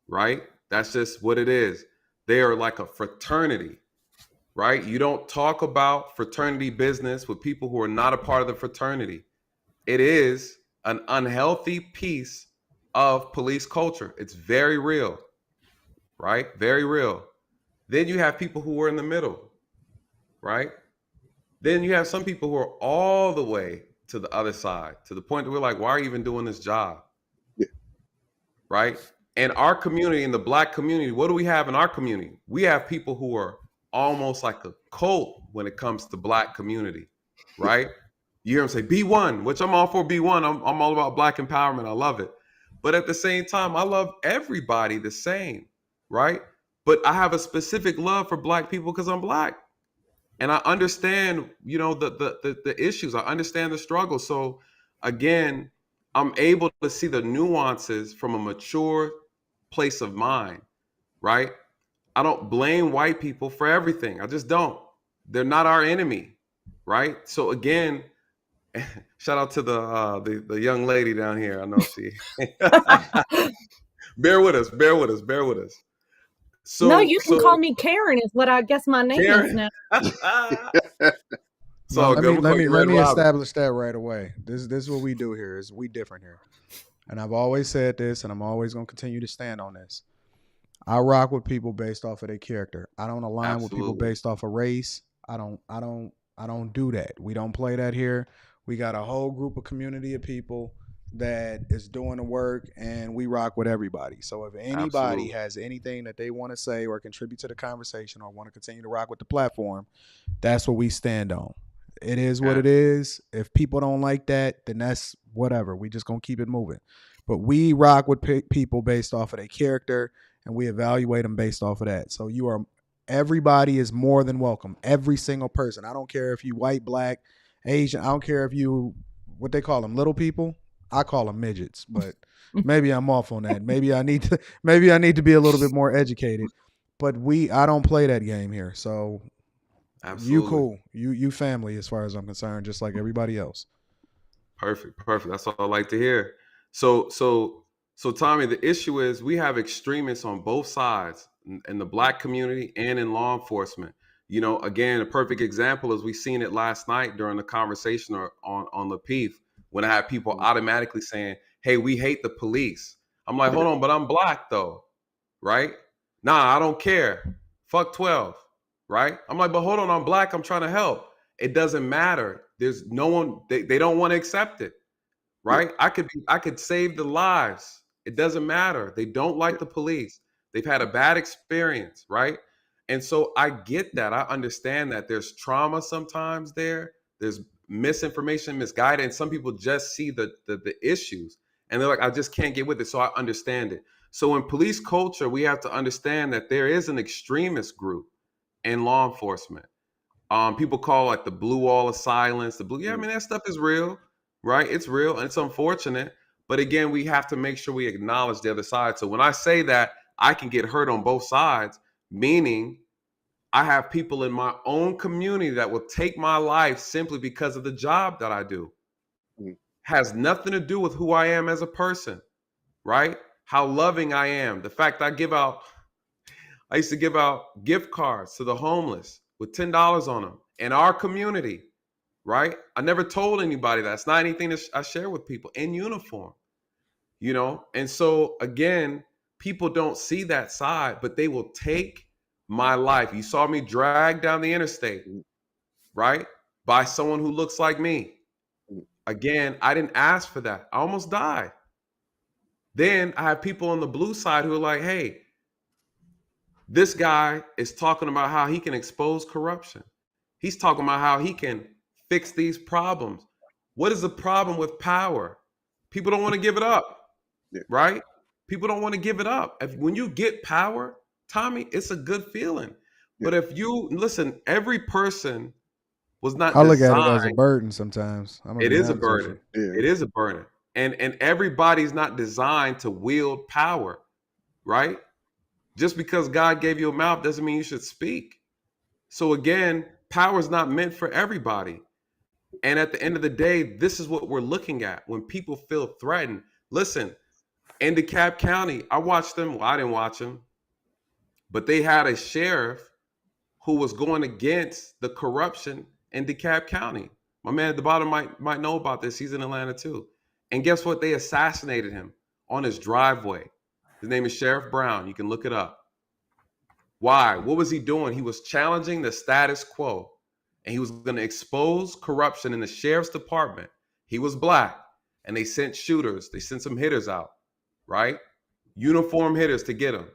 Right? That's just what it is. They are like a fraternity, right? You don't talk about fraternity business with people who are not a part of the fraternity. It is an unhealthy piece of police culture. It's very real, right? Very real. Then you have people who are in the middle, right? Then you have some people who are all the way to the other side, to the point that we're like, why are you even doing this job? Yeah. Right? And our community, in the Black community, what do we have in our community? We have people who are almost like a cult when it comes to Black community, right? You hear them say B1, which I'm all for B1. I'm all about Black empowerment. I love it. But at the same time, I love everybody the same, right? But I have a specific love for Black people because I'm Black. And I understand, the issues. I understand the struggle. So again, I'm able to see the nuances from a mature place of mind, right? I don't blame white people for everything. I just don't. They're not our enemy, right? So again, shout out to the young lady down here. I know she. Bear with us. So, no, you can call me Karen. Is what I guess my name is now. So let me establish that right away. This is what we do here. Is we different here, and I've always said this, and I'm always going to continue to stand on this. I rock with people based off of their character. I don't align with people based off of race. I don't do that. We don't play that here. We got a whole group of community of people that is doing the work, and we rock with everybody. So if anybody has anything that they want to say or contribute to the conversation or want to continue to rock with the platform, that's what we stand on. It is what it is. If people don't like that, then that's whatever. We just gonna keep it moving. But we rock with people based off of their character, and we evaluate them based off of that. So everybody is more than welcome. Every single person. I don't care if you white, Black, Asian. I don't care if you, what they call them, little people. I call them midgets, but maybe I'm off on that. Maybe I need to be a little bit more educated. But I don't play that game here. So absolutely. You cool. You family as far as I'm concerned, just like everybody else. Perfect. That's what I like to hear. So Tommy, the issue is we have extremists on both sides in the Black community and in law enforcement. Again, a perfect example is we seen it last night during the conversation on Lapeef, when I had people automatically saying, hey, we hate the police. I'm like, hold on, but I'm Black though, right? Nah, I don't care. Fuck 12, right? I'm like, but hold on, I'm Black, I'm trying to help. It doesn't matter. There's no one, they don't want to accept it, right? I could save the lives. It doesn't matter. They don't like the police. They've had a bad experience, right? And so I get that. I understand that there's trauma sometimes there. There's misinformation, misguided, and some people just see the issues and they're like, I just can't get with it. So I understand it. So in police culture, we have to understand that there is an extremist group in law enforcement. People call like the blue wall of silence. That stuff is real, right? It's real and it's unfortunate. But again, we have to make sure we acknowledge the other side. So when I say that I can get hurt on both sides, meaning I have people in my own community that will take my life simply because of the job that I do. Has nothing to do with who I am as a person, right? How loving I am. The fact I used to give out gift cards to the homeless with $10 on them in our community, right? I never told anybody that. It's not anything that I share with people in uniform, And so again, people don't see that side, but they will take my life. You saw me dragged down the interstate, right? By someone who looks like me. Again, I didn't ask for that. I almost died. Then I have people on the blue side who are like, hey, this guy is talking about how he can expose corruption. He's talking about how he can fix these problems. What is the problem with power? People don't want to give it up, right? People don't want to give it up. When you get power, Tommy, it's a good feeling. But if you listen, every person was not I look at it as a designed. burden sometimes. I'm gonna It be is a honest with burden. you. It is a burden. And everybody's not designed to wield power, right? Just because God gave you a mouth doesn't mean you should speak. So again, power is not meant for everybody. And at the end of the day, this is what we're looking at when people feel threatened. Listen, in DeKalb County, I watched them. Well, I didn't watch them, but they had a sheriff who was going against the corruption in DeKalb County. My man at the bottom might know about this. He's in Atlanta too. And guess what? They assassinated him on his driveway. His name is Sheriff Brown. You can look it up. Why? What was he doing? He was challenging the status quo, and he was going to expose corruption in the sheriff's department. He was black, and they sent shooters. They sent some hitters out, right? Uniform hitters to get him.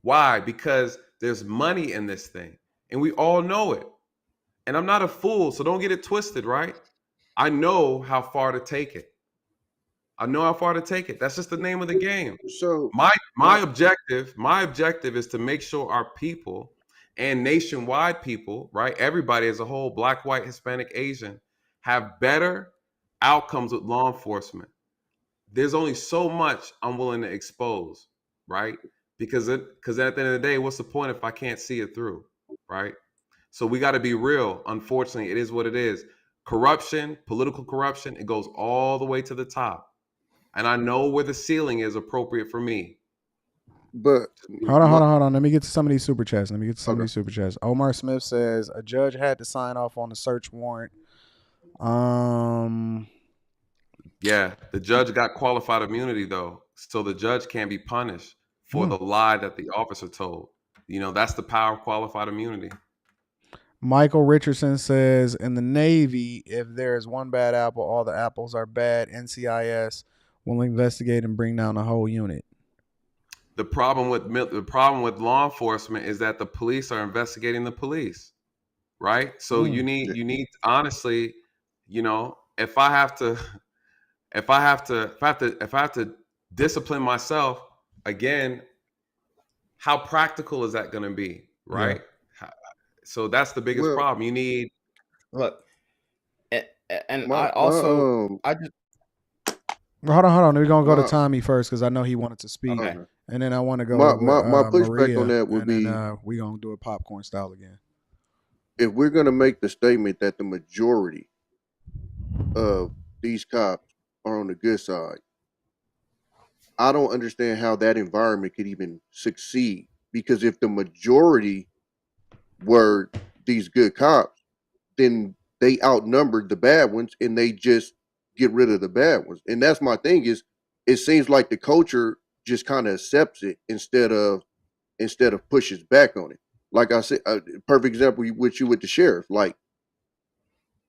Why? Because there's money in this thing, and we all know it. And I'm not a fool, so don't get it twisted, right? I know how far to take it. I know how far to take it. That's just the name of the game. So my objective is to make sure our people and nationwide people, right? Everybody as a whole, black, white, Hispanic, Asian, have better outcomes with law enforcement. There's only so much I'm willing to expose, right? Because at the end of the day, what's the point if I can't see it through, right? So we got to be real. Unfortunately, it is what it is. Corruption, political corruption, it goes all the way to the top. And I know where the ceiling is appropriate for me. But hold on. Let me get to some of these super chats. Omar Smith says a judge had to sign off on the search warrant. Yeah, the judge got qualified immunity though, so the judge can't be punished for the lie that the officer told. You know, that's the power of qualified immunity. Michael Richardson says in the Navy, if there is one bad apple, all the apples are bad. NCIS will investigate and bring down the whole unit. The problem with law enforcement is that the police are investigating the police, right? So you need honestly, you know, if I have to discipline myself again, how practical is that going to be, right? Yeah. So that's the biggest problem. You need look, and I just. Hold on. We're gonna go to Tommy first because I know he wanted to speak, and then I want to go. My pushback Maria, on that would be we gonna do it popcorn style again. If we're gonna make the statement that the majority of these cops are on the good side, I don't understand how that environment could even succeed. Because if the majority were these good cops, then they outnumbered the bad ones, and they just get rid of the bad ones. And that's my thing is, it seems like the culture just kind of accepts it instead of pushes back on it. Like I said, perfect example with you with the sheriff. Like,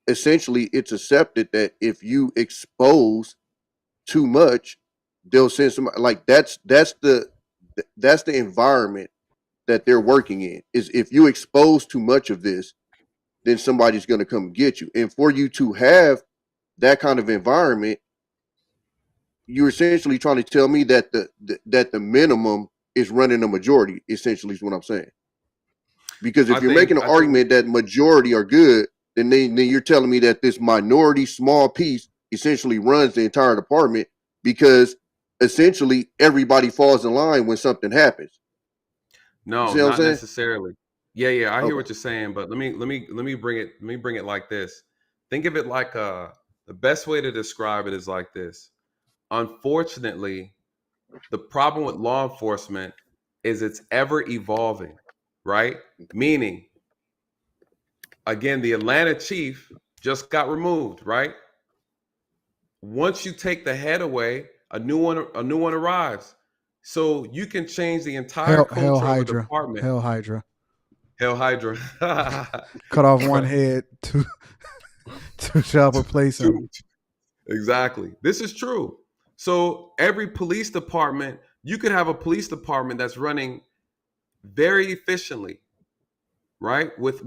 essentially, it's accepted that if you expose too much, they'll send somebody. Like that's the environment that they're working in. Is if you expose too much of this, then somebody's going to come get you. And for you to have that kind of environment, you're essentially trying to tell me that the minimum is running a majority. Essentially, is what I'm saying. Because if you're making an argument that majority are good, then you're telling me that this minority small piece essentially runs the entire department, because essentially everybody falls in line when something happens. No, not necessarily. Yeah, I hear what you're saying, but let me bring it like this. Think of it like the best way to describe it is like this. Unfortunately, the problem with law enforcement is it's ever evolving, right? Meaning, again, the Atlanta chief just got removed, right? Once you take the head away, a new one arrives. So you can change the entire culture of a department. Hell Hydra. Cut off one head to shall replace him. Exactly. This is true. So every police department, you could have a police department that's running very efficiently, right? With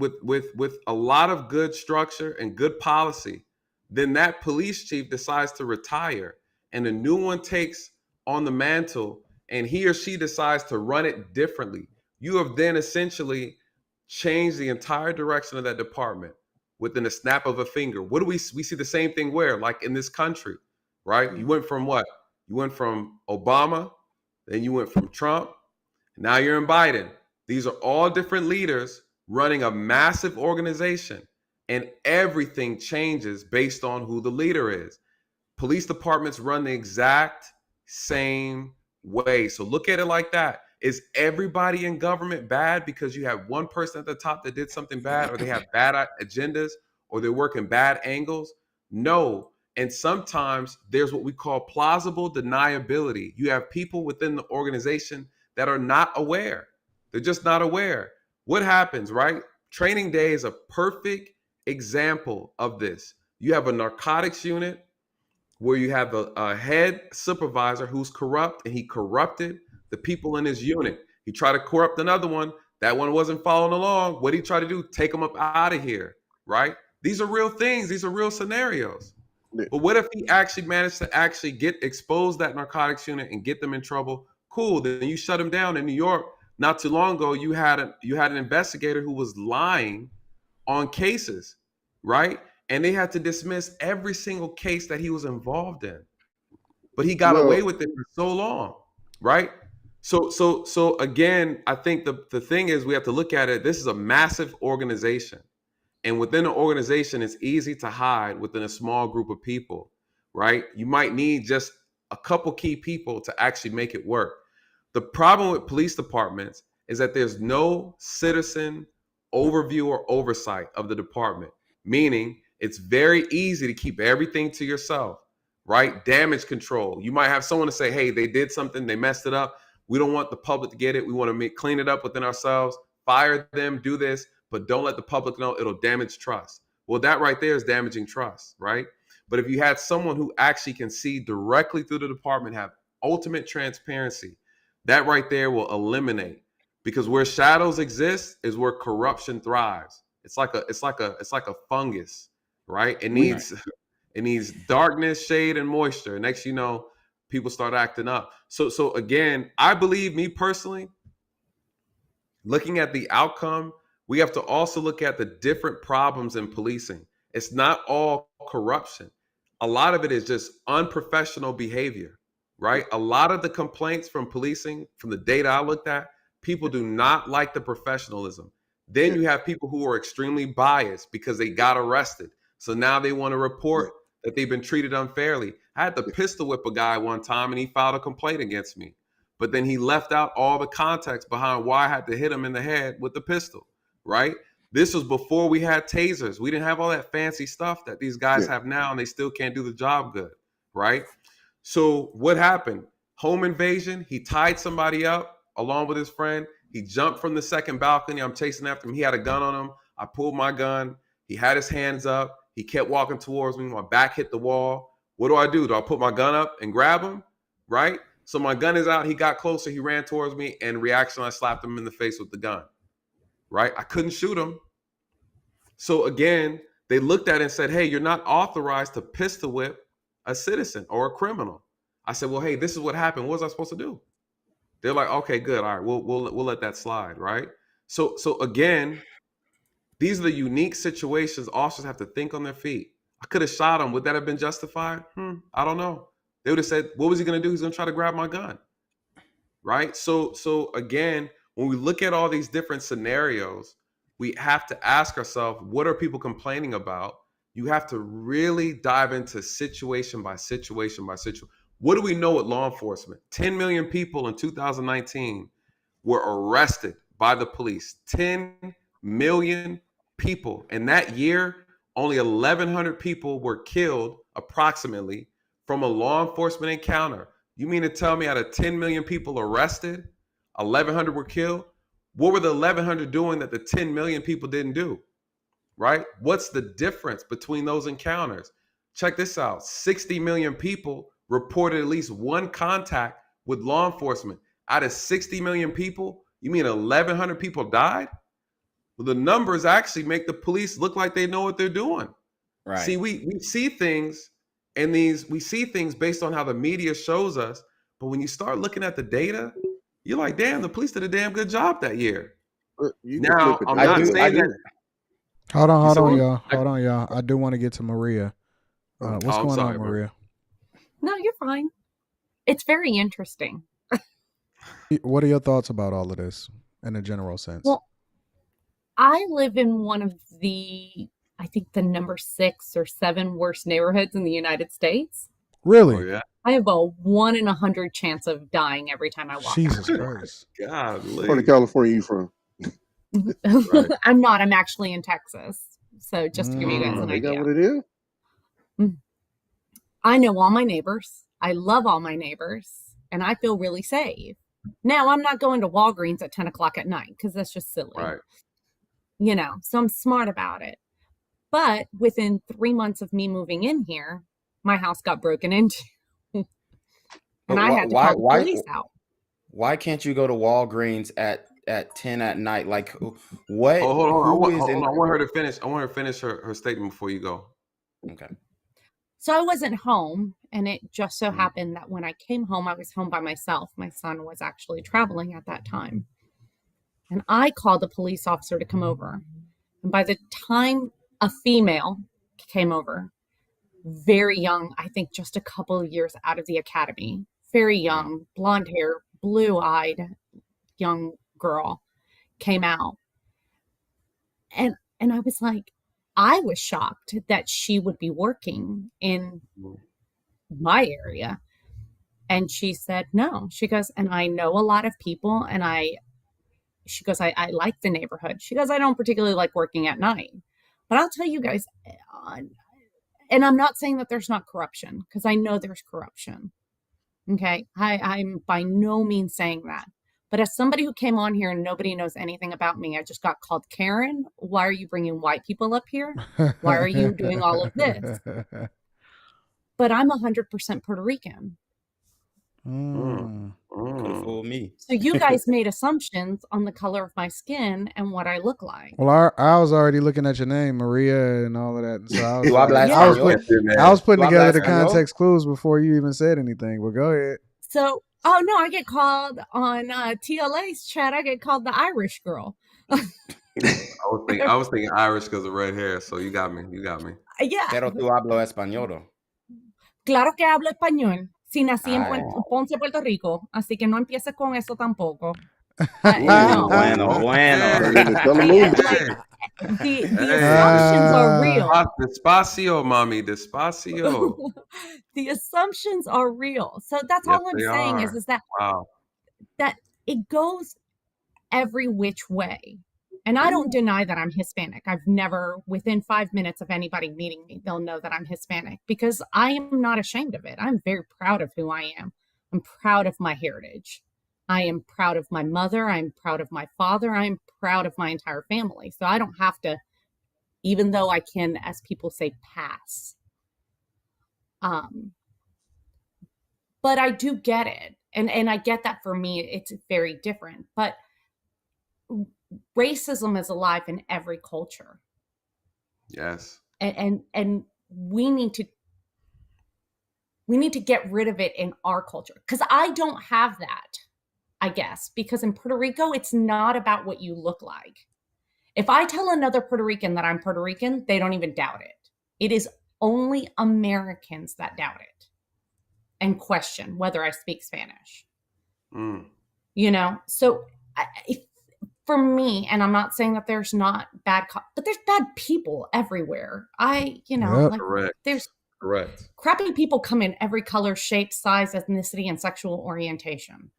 a lot of good structure and good policy. Then that police chief decides to retire, and a new one takes on the mantle, and he or she decides to run it differently. You have then essentially changed the entire direction of that department. within a snap of a finger. What do we see the same thing where, like in this country, right? You went from what? You went from Obama, then you went from Trump, now you're in Biden. These are all different leaders running a massive organization, and everything changes based on who the leader is. Police departments run the exact same way. So look at it like that. Is everybody in government bad because you have one person at the top that did something bad, or they have bad agendas, or they're working bad angles? No. And sometimes there's what we call plausible deniability. You have people within the organization that are not aware. They're just not aware. What happens, right? Training Day is a perfect example of this. You have a narcotics unit where you have a head supervisor who's corrupt, and he corrupted the people in his unit. He tried to corrupt another one. That one wasn't following along. What did he try to do? Take him up out of here, right? These are real things. These are real scenarios. Yeah. But what if he actually managed to actually expose that narcotics unit and get them in trouble? Cool. Then you shut him down. In New York, not too long ago, you had an investigator who was lying on cases, right? And they had to dismiss every single case that he was involved in. But he got away with it for so long, right? So again, I think the thing is, we have to look at it. This is a massive organization. And within an organization, it's easy to hide within a small group of people, right? You might need just a couple key people to actually make it work. The problem with police departments is that there's no citizen overview or oversight of the department, meaning it's very easy to keep everything to yourself, right? Damage control. You might have someone to say, hey, they did something, they messed it up. We don't want the public to get it. We want to clean it up within ourselves, fire them, do this, but don't let the public know. It'll damage trust. Well, that right there is damaging trust, right? But if you had someone who actually can see directly through the department, have ultimate transparency, that right there will eliminate, because where shadows exist is where corruption thrives. It's like a fungus, right? It needs darkness, shade, and moisture. Next, you know, people start acting up. So again, I believe, me personally, looking at the outcome, we have to also look at the different problems in policing. It's not all corruption. A lot of it is just unprofessional behavior, right? A lot of the complaints from policing, from the data I looked at, people do not like the professionalism. Then you have people who are extremely biased because they got arrested. So now they want to report that they've been treated unfairly. I had to pistol whip a guy one time, and he filed a complaint against me. But then he left out all the context behind why I had to hit him in the head with the pistol, right? This was before we had tasers. We didn't have all that fancy stuff that these guys have now, and they still can't do the job good, right? So what happened? Home invasion. He tied somebody up along with his friend. He jumped from the second balcony. I'm chasing after him. He had a gun on him. I pulled my gun. He had his hands up. He kept walking towards me. My back hit the wall. What do? Do I put my gun up and grab him? Right? So my gun is out. He got closer. He ran towards me. And reaction, I slapped him in the face with the gun. Right? I couldn't shoot him. So again, they looked at it and said, hey, you're not authorized to pistol whip a citizen or a criminal. I said, well, hey, this is what happened. What was I supposed to do? They're like, okay, good. All right, we'll let that slide, right? So again, these are the unique situations officers have to think on their feet. I could have shot him. Would that have been justified? I don't know. They would have said, what was he going to do? He's going to try to grab my gun, right? So again, when we look at all these different scenarios, we have to ask ourselves, what are people complaining about? You have to really dive into situation by situation by situation. What do we know with law enforcement? 10 million people in 2019 were arrested by the police. 10 million people. In that year, only 1,100 people were killed approximately from a law enforcement encounter. You mean to tell me out of 10 million people arrested, 1,100 were killed? What were the 1,100 doing that the 10 million people didn't do? Right? What's the difference between those encounters? Check this out. 60 million people reported at least one contact with law enforcement. Out of 60 million people, you mean 1,100 people died? Well, the numbers actually make the police look like they know what they're doing. Right. See, we see things, and we see things based on how the media shows us. But when you start looking at the data, you're like, damn, the police did a damn good job that year. Now, I'm not saying that. Hold on, said what? y'all. Hold on, y'all. I do want to get to Maria. What's going on, Maria? No, you're fine. It's very interesting. What are your thoughts about all of this in a general sense? Well, I live in one of the, I think the number 6 or 7 worst neighborhoods in the United States. Really? Oh, yeah. I have a 1 in 100 chance of dying every time I walk. Jesus Christ. God, Where in California you from? Right. I'm not. I'm actually in Texas. So just to give you guys an They got idea. what it is? I know all my neighbors. I love all my neighbors. And I feel really safe. Now, I'm not going to Walgreens at 10 o'clock at night because that's just silly. Right. You know, so I'm smart about it. But within 3 months of me moving in here, my house got broken into. And I had to call the police out. Why can't you go to Walgreens at 10 at night? Like, what? Hold on. I I want her to finish. I want her to finish her statement before you go. Okay. So I wasn't home, and it just so happened that when I came home, I was home by myself. My son was actually traveling at that time. And I called the police officer to come over. And by the time a female came over, very young, I think just a couple of years out of the academy, very young, blonde hair, blue-eyed young girl came out. And I was like, I was shocked that she would be working in my area. And she said, no. She goes, and I know a lot of people, and she goes, I like the neighborhood. She goes, I don't particularly like working at night. But I'll tell you guys, and I'm not saying that there's not corruption, because I know there's corruption. Okay? I'm by no means saying that. But as somebody who came on here and nobody knows anything about me, I just got called Karen. Why are you bringing white people up here? Why are you doing all of this? But I'm 100% Puerto Rican. Could have fooled me. So you guys made assumptions on the color of my skin and what I look like. Well, I was already looking at your name, Maria, and all of that. And so I was putting together the context clues before you even said anything. Well, go ahead. So, oh no, I get called on TLA's chat. I get called the Irish girl. I was thinking Irish because of red hair. So you got me. Yeah. Pero tú hablo español. Claro que hablo español. Si nací en Ponce, Puerto Rico, así que no empieces con eso tampoco. No. The assumptions are real. Despacio, mommy, despacio. The assumptions are real. So that's all I'm saying is that that it goes every which way. And I don't deny that I'm Hispanic. I've never, within 5 minutes of anybody meeting me, they'll know that I'm Hispanic because I am not ashamed of it. I'm very proud of who I am. I'm proud of my heritage. I am proud of my mother. I'm proud of my father. I'm proud of my entire family. So I don't have to, even though I can, as people say, pass. But I do get it. And I get that for me, it's very different. But racism is alive in every culture. Yes. And we need to get rid of it in our culture. Because I don't have that, I guess. Because in Puerto Rico, it's not about what you look like. If I tell another Puerto Rican that I'm Puerto Rican, they don't even doubt it. It is only Americans that doubt it and question whether I speak Spanish. You know? So for me, and I'm not saying that there's not bad, but there's bad people everywhere. There's crappy people come in every color, shape, size, ethnicity, and sexual orientation.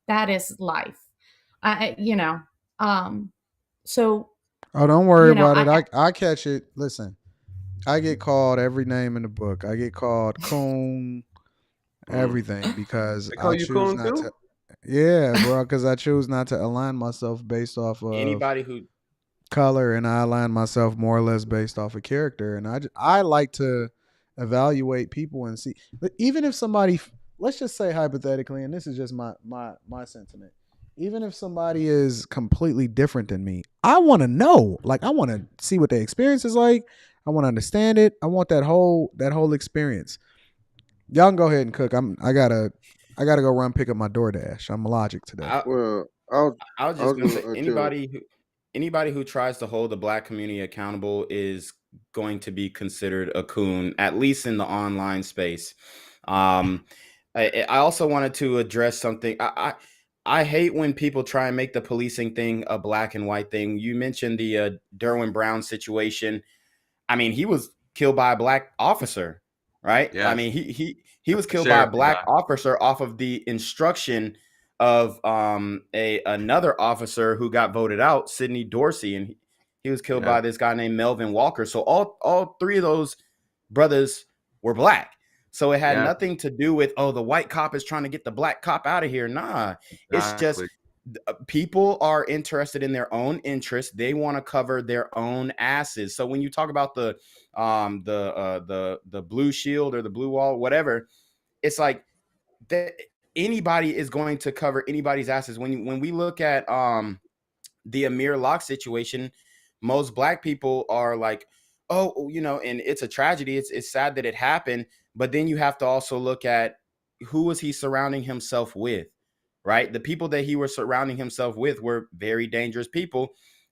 That is life. So. Oh, don't worry about it. I catch it. Listen, I get called every name in the book. I get called coon, everything, because I choose not to. Yeah, bro, because I choose not to align myself based off of anybody who color, and I align myself more or less based off of character. And I like to evaluate people and see, even if somebody, let's just say hypothetically, and this is just my sentiment, even if somebody is completely different than me, I want to know, like, I want to see what their experience is like. I want to understand it. I want that whole experience. Y'all can go ahead and cook. I gotta go pick up my DoorDash. I'm allergic today. I was just gonna say, anybody anybody who tries to hold the Black community accountable is going to be considered a coon, at least in the online space. I also wanted to address something. I hate when people try and make the policing thing a black and white thing. You mentioned the Derwin Brown situation. I mean, he was killed by a black officer, right? Yes. I mean, he was killed by a black officer off of the instruction of another officer who got voted out, Sidney Dorsey, and he was killed by this guy named Melvin Walker. So all three of those brothers were black. So it had nothing to do with, oh, the white cop is trying to get the black cop out of here. Nah, it's just people are interested in their own interests. They want to cover their own asses. So when you talk about the blue shield or the blue wall, whatever, it's like that anybody is going to cover anybody's asses. When we look at the Amir Locke situation, most black people are like, oh, you know, and it's a tragedy. It's sad that it happened. But then you have to also look at who was he surrounding himself with, right? The people that he was surrounding himself with were very dangerous people.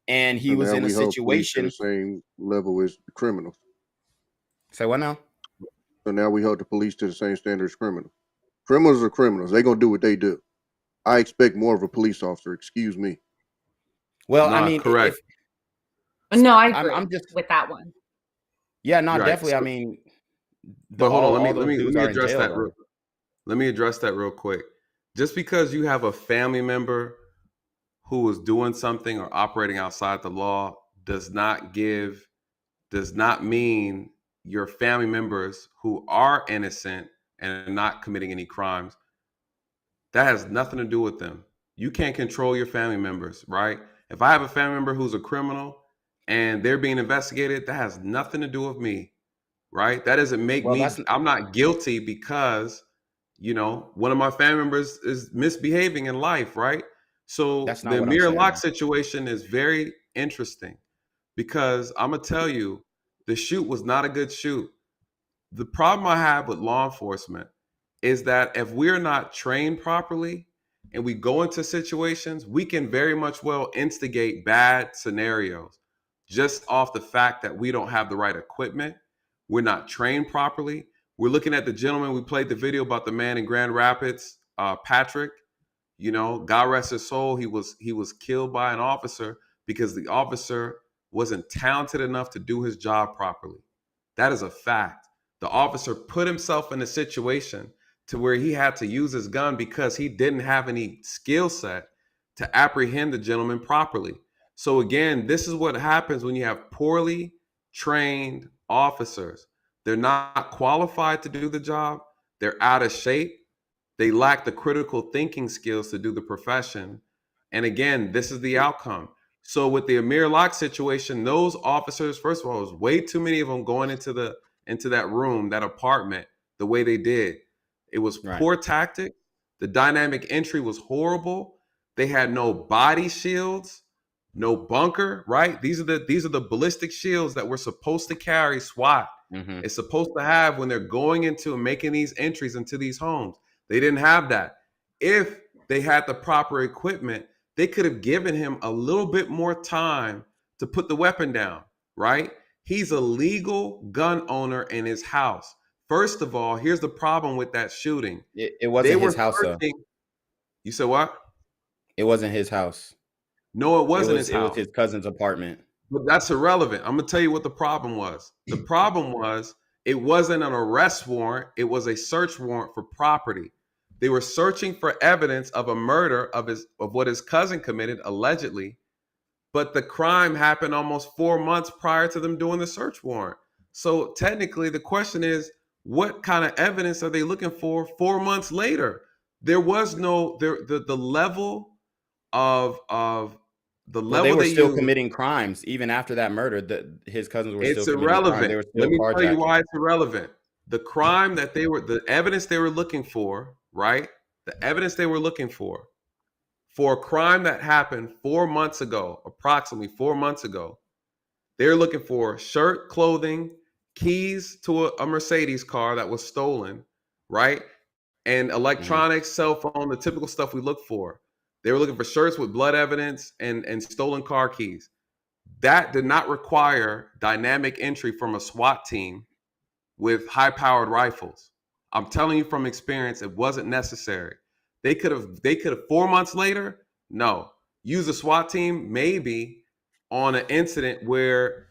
And he was in a situation. The same level as the criminals. Say what now? So now we hold the police to the same standard as criminals. Criminals are criminals. They're going to do what they do. I expect more of a police officer. Excuse me. Well, I mean, correct. No, I agree I'm just with that one. Yeah, no, definitely. I mean, but hold on, let me address that. Let me address that real quick. Just because you have a family member who is doing something or operating outside the law does not mean your family members who are innocent and not committing any crimes. That has nothing to do with them. You can't control your family members, right? If I have a family member who's a criminal and they're being investigated, that has nothing to do with me, right? That doesn't make me, I'm not guilty because, you know, one of my family members is misbehaving in life, right? So the Amir Locke situation is very interesting because I'm going to tell you, the shoot was not a good shoot. The problem I have with law enforcement is that if we're not trained properly and we go into situations, we can very much well instigate bad scenarios just off the fact that we don't have the right equipment. We're not trained properly. We're looking at the gentleman. We played the video about the man in Grand Rapids, Patrick. You know, God rest his soul. He was killed by an officer because the officer wasn't talented enough to do his job properly. That is a fact. The officer put himself in a situation to where he had to use his gun because he didn't have any skill set to apprehend the gentleman properly. So again, this is what happens when you have poorly trained officers. They're not qualified to do the job. They're out of shape. They lack the critical thinking skills to do the profession. And again, this is the outcome. So with the Amir Locke situation, those officers, first of all, there's way too many of them going into that room, that apartment, the way they did. It was poor tactic. The dynamic entry was horrible. They had no body shields, no bunker, right? These are the ballistic shields that we're supposed to carry SWAT. It's supposed to have when they're going into and making these entries into these homes. They didn't have that. If they had the proper equipment, they could have given him a little bit more time to put the weapon down, right? He's a legal gun owner in his house. First of all, here's the problem with that shooting. It wasn't his house, though. You said what? It wasn't his house. No, it wasn't his house. It was his cousin's apartment. But that's irrelevant. I'm going to tell you what the problem was. The problem was it wasn't an arrest warrant. It was a search warrant for property. They were searching for evidence of a murder of what his cousin committed, allegedly. But the crime happened almost 4 months prior to them doing the search warrant. So technically, the question is, what kind of evidence are they looking for 4 months later? There was no the level of the level they were still committing crimes even after that murder. His cousins were still committing irrelevant. crimes. They were Let me tell you why it's irrelevant. The crime that the evidence they were looking for, right? The evidence they were looking for a crime that happened 4 months ago, approximately 4 months ago. They're looking for shirt, clothing, keys to a Mercedes car that was stolen, right? And electronics, cell phone, the typical stuff we look for. They were looking for shirts with blood evidence and stolen car keys. That did not require dynamic entry from a SWAT team with high-powered rifles. I'm telling you from experience, it wasn't necessary. They could have 4 months later, no. Use a SWAT team maybe on an incident where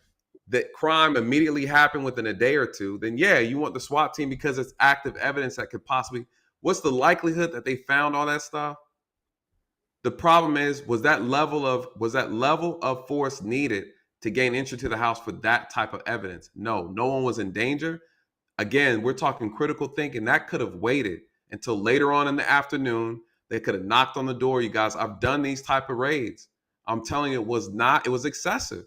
the crime immediately happened within a day or two. Then yeah, you want the SWAT team because it's active evidence that could possibly. What's the likelihood that they found all that stuff? The problem is, was that level of force needed to gain entry to the house for that type of evidence? No, no one was in danger. Again, we're talking critical thinking. That could have waited until later on in the afternoon. They could have knocked on the door. You guys, I've done these type of raids. I'm telling you, it was excessive.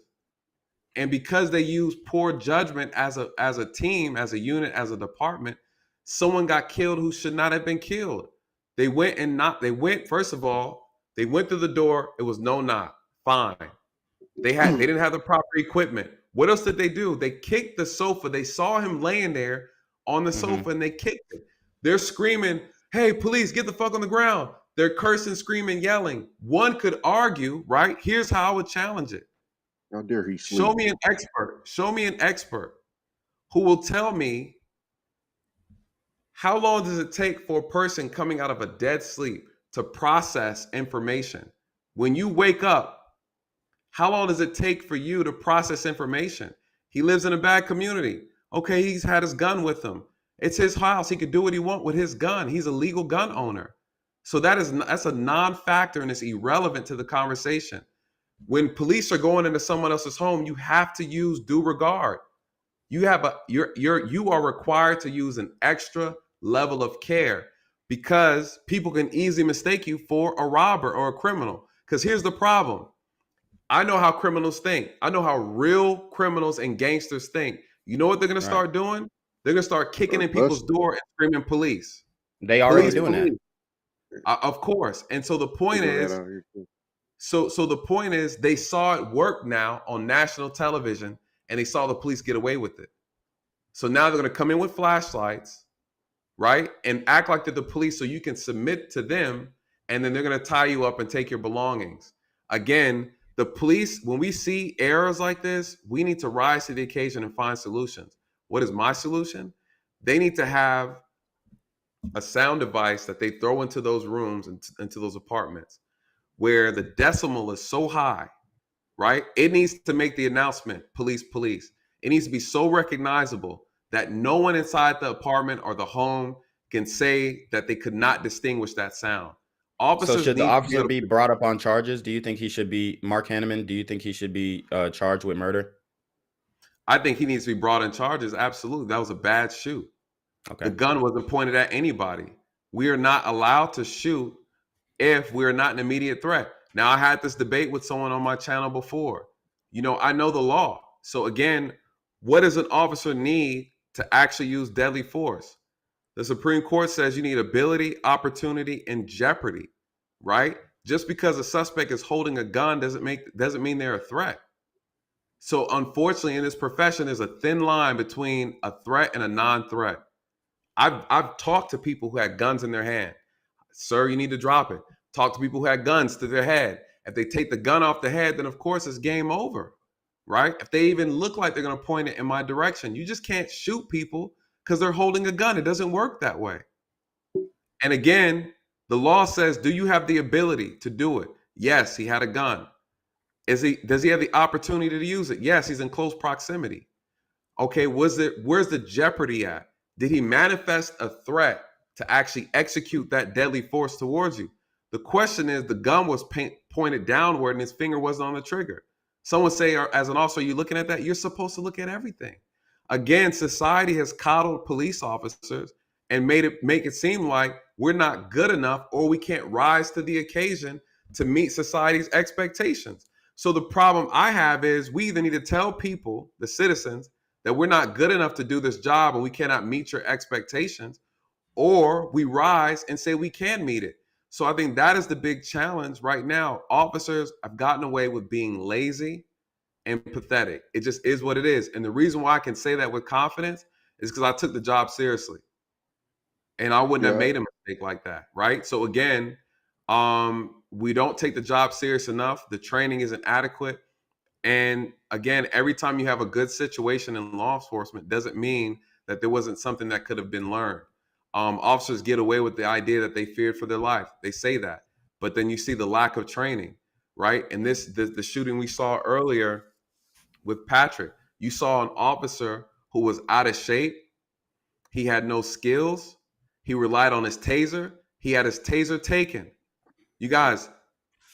And because they used poor judgment as a team, as a unit, as a department, someone got killed who should not have been killed. First of all, they went through the door. It was no knock. Fine. They didn't have the proper equipment. What else did they do? They kicked the sofa. They saw him laying there on the sofa and they kicked it. They're screaming, "Hey, police, get the fuck on the ground." They're cursing, screaming, yelling. One could argue, right? Here's how I would challenge it. How dare he sleep? Show me an expert who will tell me how long does it take for a person coming out of a dead sleep to process information? When you wake up, how long does it take for you to process information? He lives in a bad community. Okay, he's had his gun with him. It's his house. He could do what he wants with his gun. He's a legal gun owner. So that's a non-factor and it's irrelevant to the conversation. When police are going into someone else's home, you have to use due regard. You are required to use an extra level of care because people can easily mistake you for a robber or a criminal. Because here's the problem. I know how criminals think. I know how real criminals and gangsters think. You know what they're going to start doing? They're going to start kicking in people's door and screaming police. They already doing that. Of course. And so the point is, the point is they saw it work now on national television and they saw the police get away with it. So now they're going to come in with flashlights, right? And act like they're the police so you can submit to them. And then they're going to tie you up and take your belongings. Again, the police, when we see errors like this, we need to rise to the occasion and find solutions. What is my solution? They need to have a sound device that they throw into those rooms, into those apartments, where the decimal is so high, right? It needs to make the announcement, police, police. It needs to be so recognizable that no one inside the apartment or the home can say that they could not distinguish that sound. So should the officer be brought up on charges? Do you think he should be, Mark Hanneman, do you think he should be charged with murder? I think he needs to be brought in charges. Absolutely. That was a bad shoot. Okay. The gun wasn't pointed at anybody. We are not allowed to shoot if we're not an immediate threat. Now, I had this debate with someone on my channel before. You know, I know the law. So again, what does an officer need to actually use deadly force? The Supreme Court says you need ability, opportunity, and jeopardy, right? Just because a suspect is holding a gun doesn't mean they're a threat. So unfortunately, in this profession, there's a thin line between a threat and a non-threat. I've talked to people who had guns in their hand. Sir, you need to drop it. Talk to people who had guns to their head. If they take the gun off the head, then of course it's game over, right? If they even look like they're going to point it in my direction, you just can't shoot people because they're holding a gun. It doesn't work that way. And again, the law says, do you have the ability to do it? Yes, he had a gun. Does he have the opportunity to use it? Yes, he's in close proximity. Okay, where's the jeopardy at? Did he manifest a threat to actually execute that deadly force towards you? The question is, the gun was pointed downward and his finger wasn't on the trigger. Someone say, as an officer, you looking at that? You're supposed to look at everything. Again, society has coddled police officers and make it seem like we're not good enough or we can't rise to the occasion to meet society's expectations. So the problem I have is we either need to tell people, the citizens, that we're not good enough to do this job and we cannot meet your expectations, or we rise and say we can meet it. So I think that is the big challenge right now. Officers have gotten away with being lazy and pathetic. It just is what it is. And the reason why I can say that with confidence is because I took the job seriously. And I wouldn't have made a mistake like that, right? So again, We don't take the job serious enough. The training isn't adequate. And again, every time you have a good situation in law enforcement doesn't mean that there wasn't something that could have been learned. Officers get away with the idea that they feared for their life. They say that, but then you see the lack of training, right? And the shooting we saw earlier with Patrick, you saw an officer who was out of shape. He had no skills. He relied on his taser. He had his taser taken. You guys,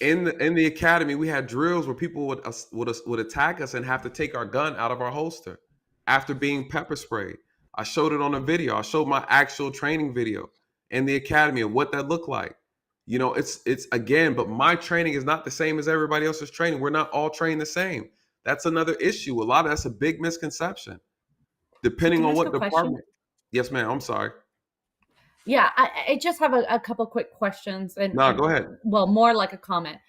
in the academy, we had drills where people would attack us and have to take our gun out of our holster after being pepper sprayed. I showed it on a video. I showed my actual training video in the academy of what that looked like. You know, it's again, but my training is not the same as everybody else's training. We're not all trained the same. That's another issue. That's a big misconception. Depending Can I on ask what a question? department. Yes, ma'am. I'm sorry. Yeah, I just have a couple quick questions No, go ahead. Well, more like a comment.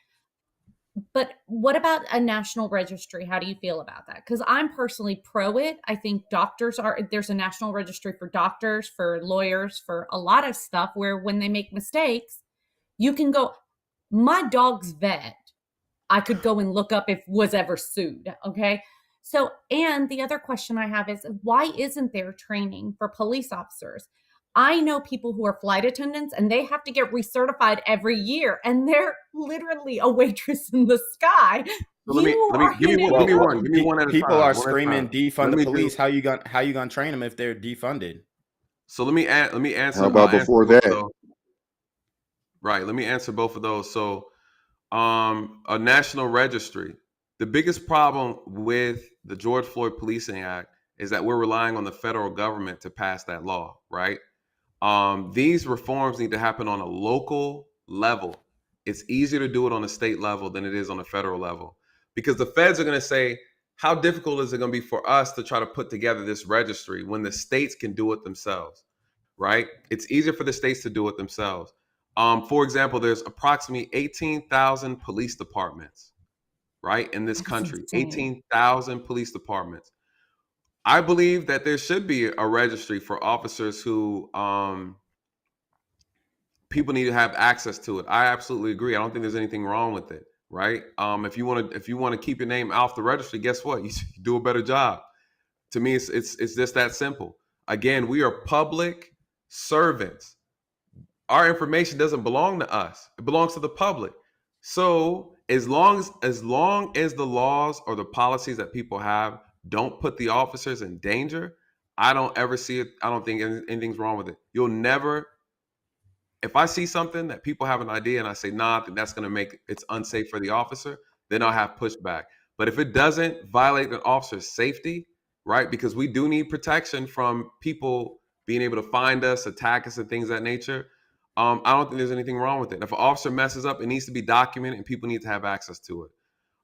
But what about a national registry? How do you feel about that? Because I'm personally pro it. I think there's a national registry for doctors, for lawyers, for a lot of stuff where when they make mistakes, you can go, my dog's vet, I could go and look up if was ever sued. Okay. So, and the other question I have is why isn't there training for police officers? I know people who are flight attendants and they have to get recertified every year, and they're literally a waitress in the sky. So give me one at a time. People are one at a screaming time. defund the police. How you gonna train them if they're defunded? So let me answer. How about before that? Right. Let me answer both of those. So, a national registry. The biggest problem with the George Floyd Policing Act is that we're relying on the federal government to pass that law, right? These reforms need to happen on a local level. It's easier to do it on a state level than it is on a federal level, because the feds are going to say, how difficult is it going to be for us to try to put together this registry when the states can do it themselves, right? It's easier for the states to do it themselves. For example, there's approximately 18,000 police departments, right, in this country. 18,000 police departments. I believe that there should be a registry for officers who people need to have access to it. I absolutely agree. I don't think there's anything wrong with it, right? If you want to keep your name off the registry, guess what? You do a better job. To me, it's just that simple. Again, we are public servants. Our information doesn't belong to us. It belongs to the public. So as long as the laws or the policies that people have don't put the officers in danger, I don't ever see it. I don't think anything's wrong with it. You'll never, if I see something that people have an idea and I say, nah, I think that's going to make it's unsafe for the officer, then I'll have pushback. But if it doesn't violate an officer's safety, right, because we do need protection from people being able to find us, attack us, and things of that nature, I don't think there's anything wrong with it. If an officer messes up, it needs to be documented and people need to have access to it.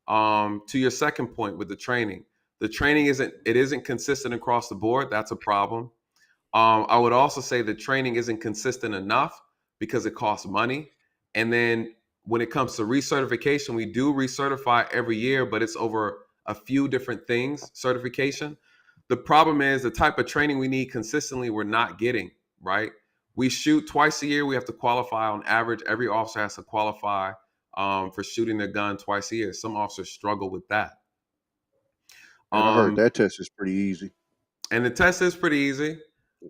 To your second point with the training isn't consistent across the board. That's a problem. I would also say the training isn't consistent enough because it costs money. And then when it comes to recertification, we do recertify every year, but it's over a few different things, certification. The problem is the type of training we need consistently, we're not getting, right? We shoot twice a year. We have to qualify on average. Every officer has to qualify for shooting their gun twice a year. Some officers struggle with that. And I heard that test is pretty easy. And the test is pretty easy.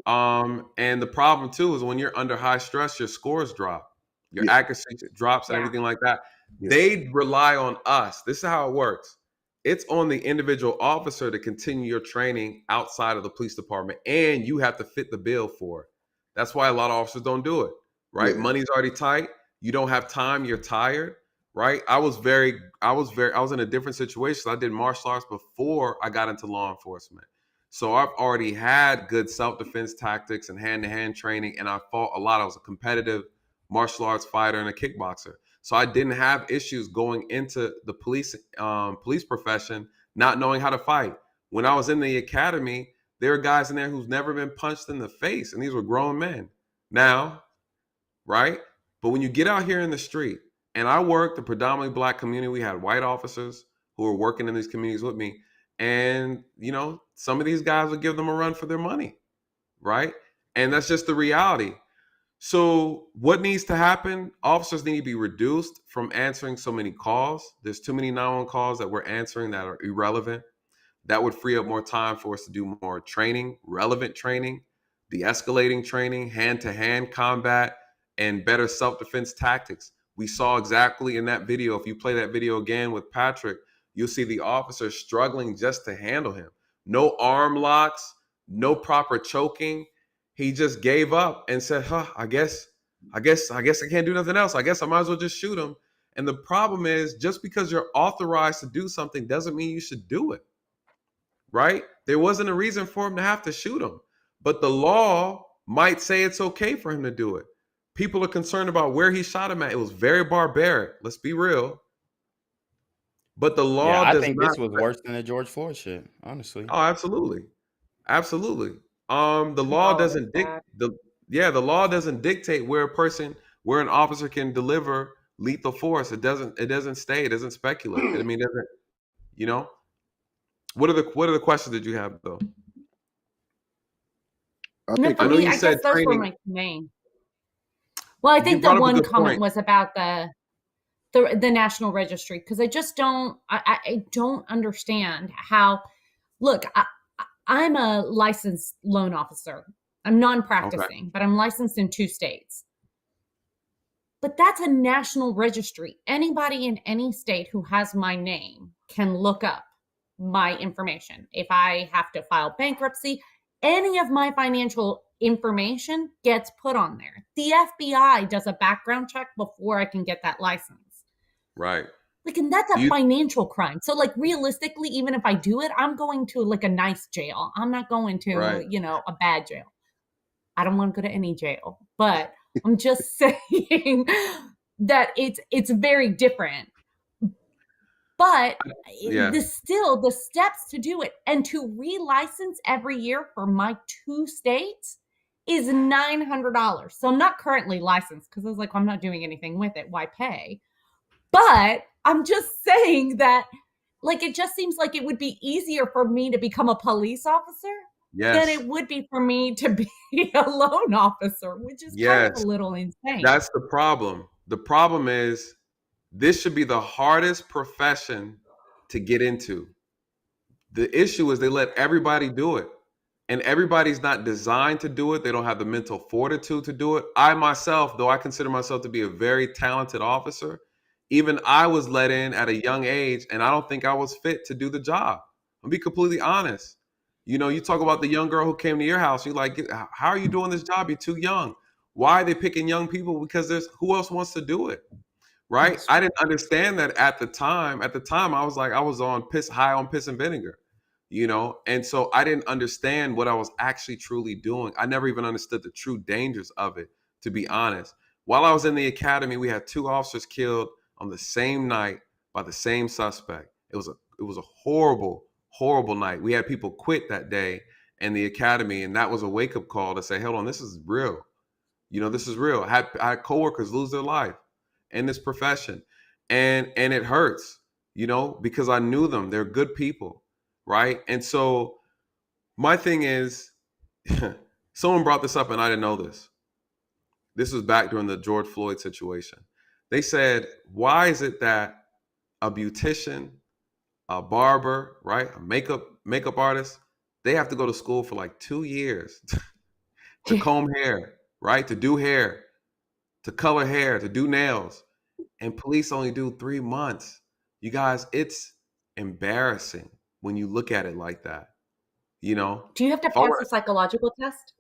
And the problem too is when you're under high stress, your scores drop, your accuracy drops, and everything like that. Yeah. They rely on us. This is how it works. It's on the individual officer to continue your training outside of the police department, and you have to fit the bill for it. That's why a lot of officers don't do it, right? Yeah. Money's already tight. You don't have time. You're tired, right? I was in a different situation. I did martial arts before I got into law enforcement. So I've already had good self-defense tactics and hand-to-hand training, and I fought a lot. I was a competitive martial arts fighter and a kickboxer. So I didn't have issues going into the police profession, not knowing how to fight. When I was in the academy, there are guys in there who's never been punched in the face, and these were grown men now, right? But when you get out here in the street, and I worked a predominantly Black community, we had white officers who were working in these communities with me, and, you know, some of these guys would give them a run for their money, right? And that's just the reality. So what needs to happen? Officers need to be reduced from answering so many calls. There's too many 911 calls that we're answering that are irrelevant. That would free up more time for us to do more training, relevant training, de-escalating training, hand-to-hand combat, and better self-defense tactics. We saw exactly in that video, if you play that video again with Patrick, you'll see the officer struggling just to handle him. No arm locks, no proper choking. He just gave up and said, I guess I can't do nothing else. I guess I might as well just shoot him. And the problem is, just because you're authorized to do something doesn't mean you should do it. Right? There wasn't a reason for him to have to shoot him. But the law might say it's okay for him to do it. People are concerned about where he shot him at. It was very barbaric. Let's be real. But the law I does think not. this was worse than the George Floyd shit, honestly. Oh, absolutely. Absolutely. The law doesn't the law doesn't dictate where an officer can deliver lethal force. It doesn't speculate. I mean, you know. What are the questions that you have though? I know you said guess those training. Were my main. Well, I think the one comment was about the National Registry, because I just don't understand how. Look, I'm a licensed loan officer. I'm non-practicing, but I'm licensed in 2 states. But that's a national registry. Anybody in any state who has my name can look up my information. If I have to file bankruptcy, any of my financial information gets put on there. The FBI does a background check before I can get that license. Right. Like, and that's a financial crime. So, like, realistically, even if I do it, I'm going to like a nice jail. I'm not going to, a bad jail. I don't want to go to any jail, but I'm just saying that it's very different. But the steps to do it and to relicense every year for my 2 states is $900. So I'm not currently licensed because I was like, I'm not doing anything with it. Why pay? But I'm just saying that, like, it just seems like it would be easier for me to become a police officer than it would be for me to be a loan officer, which is kind of a little insane. That's the problem. The problem is this should be the hardest profession to get into. The issue is they let everybody do it. And everybody's not designed to do it. They don't have the mental fortitude to do it. I myself, though I consider myself to be a very talented officer, even I was let in at a young age, and I don't think I was fit to do the job. I'll be completely honest. You know, you talk about the young girl who came to your house. You're like, how are you doing this job? You're too young. Why are they picking young people? Because who else wants to do it? Right? I didn't understand that at the time. At the time, I was like, I was high on piss and vinegar, you know? And so I didn't understand what I was actually truly doing. I never even understood the true dangers of it, to be honest. While I was in the academy, we had 2 officers killed on the same night by the same suspect. It was a horrible, horrible night. We had people quit that day in the academy, and that was a wake-up call to say, hold on, this is real. You know, this is real. I had coworkers lose their life in this profession. And it hurts, you know, because I knew them. They're good people, right? And so my thing is, someone brought this up and I didn't know this. This was back during the George Floyd situation. They said, why is it that a beautician, a barber, right, a makeup artist, they have to go to school for like 2 years to comb hair, right, to do hair, to color hair, to do nails, and police only do 3 months? You guys, it's embarrassing when you look at it like that. You know, do you have to pass a psychological test?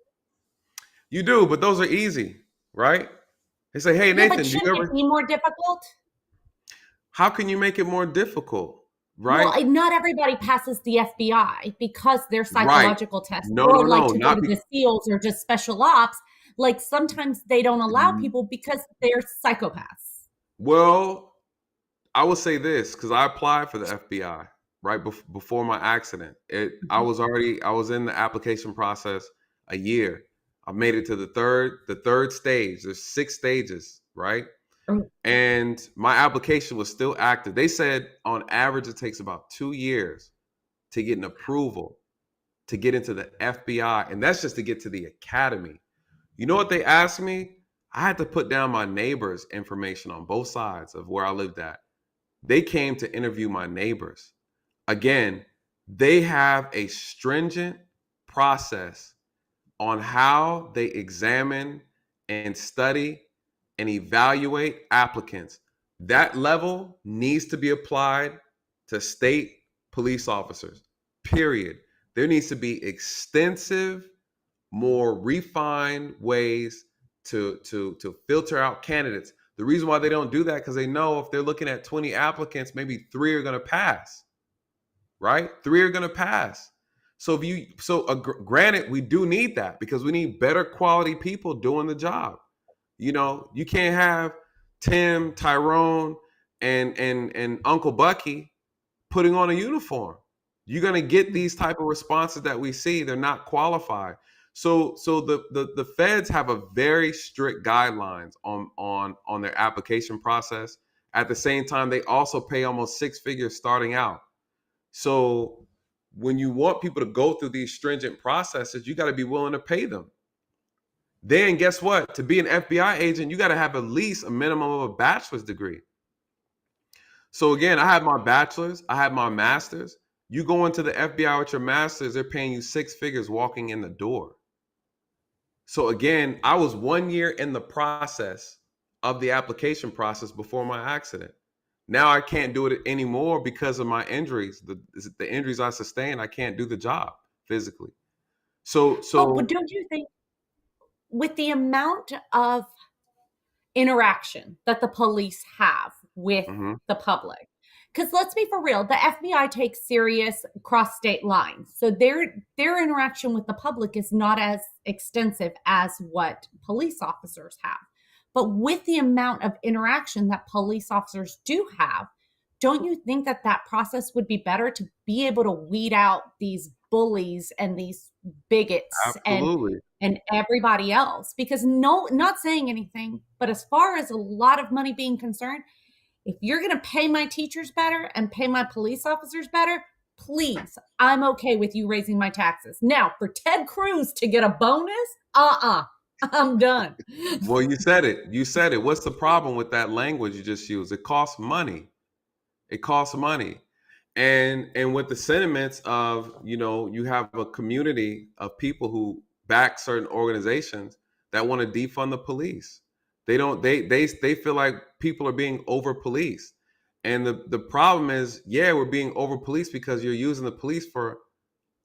You do, but those are easy, right? They say, hey, Nathan, but shouldn't it be more difficult? How can you make it more difficult, right? Well, not everybody passes the FBI because they're psychological tests, to go to the SEALs or just special ops. Like, sometimes they don't allow people because they're psychopaths. Well, I will say this, because I applied for the FBI right before my accident. I was in the application process a year. I made it to the third stage. There's 6 stages, right? And my application was still active. They said on average it takes about 2 years to get an approval to get into the FBI, and that's just to get to the academy. You know what they asked me? I had to put down my neighbor's information on both sides of where I lived at. They came to interview my neighbors. Again, they have a stringent process on how they examine and study and evaluate applicants. That level needs to be applied to state police officers, period. There needs to be extensive, more refined ways to filter out candidates. The reason why they don't do that, because they know if they're looking at 20 applicants, maybe 3 are going to pass, right? 3 are going to pass. So granted, we do need that because we need better quality people doing the job. You know, you can't have Tim, Tyrone, and Uncle Bucky putting on a uniform. You're going to get these type of responses that we see. They're not qualified. So the feds have a very strict guidelines on their application process. At the same time, they also pay almost 6 figures starting out. So when you want people to go through these stringent processes, you got to be willing to pay them. Then guess what? To be an FBI agent, you got to have at least a minimum of a bachelor's degree. So again, I have my bachelor's, I have my master's. You go into the FBI with your master's, they're paying you 6 figures walking in the door. So again, I was 1 year in the process of the application process before my accident. Now I can't do it anymore because of my injuries. The injuries I sustained, I can't do the job physically. So but don't you think with the amount of interaction that the police have with the public, because let's be for real, the FBI takes serious cross state lines. So their interaction with the public is not as extensive as what police officers have. But with the amount of interaction that police officers do have, don't you think that process would be better to be able to weed out these bullies and these bigots and everybody else? Because not saying anything, but as far as a lot of money being concerned, if you're going to pay my teachers better and pay my police officers better, please, I'm okay with you raising my taxes. Now, for Ted Cruz to get a bonus, I'm done. Well, you said it. What's the problem with that language you just used? It costs money. And with the sentiments of, you have a community of people who back certain organizations that want to defund the police. They feel like people are being over policed. And the problem is, we're being over policed because you're using the police for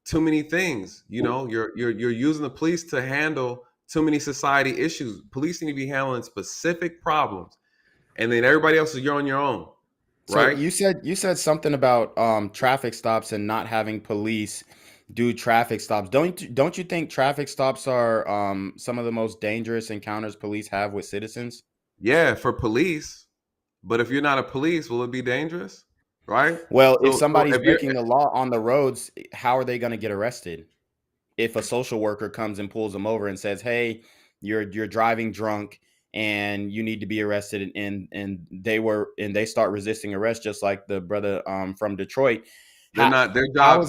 too many things. You're using the police to handle too many society issues. Police need to be handling specific problems, and then everybody else you're on your own. Right? So you said something about traffic stops and not having police do traffic stops. Don't you think traffic stops are some of the most dangerous encounters police have with citizens? Yeah, for police. But if you're not a police, will it be dangerous? Right? Well, if somebody's breaking the law on the roads, how are they going to get arrested? If a social worker comes and pulls them over and says, "Hey, you're driving drunk and you need to be arrested," and they start resisting arrest, just like the brother from Detroit. They're not their job.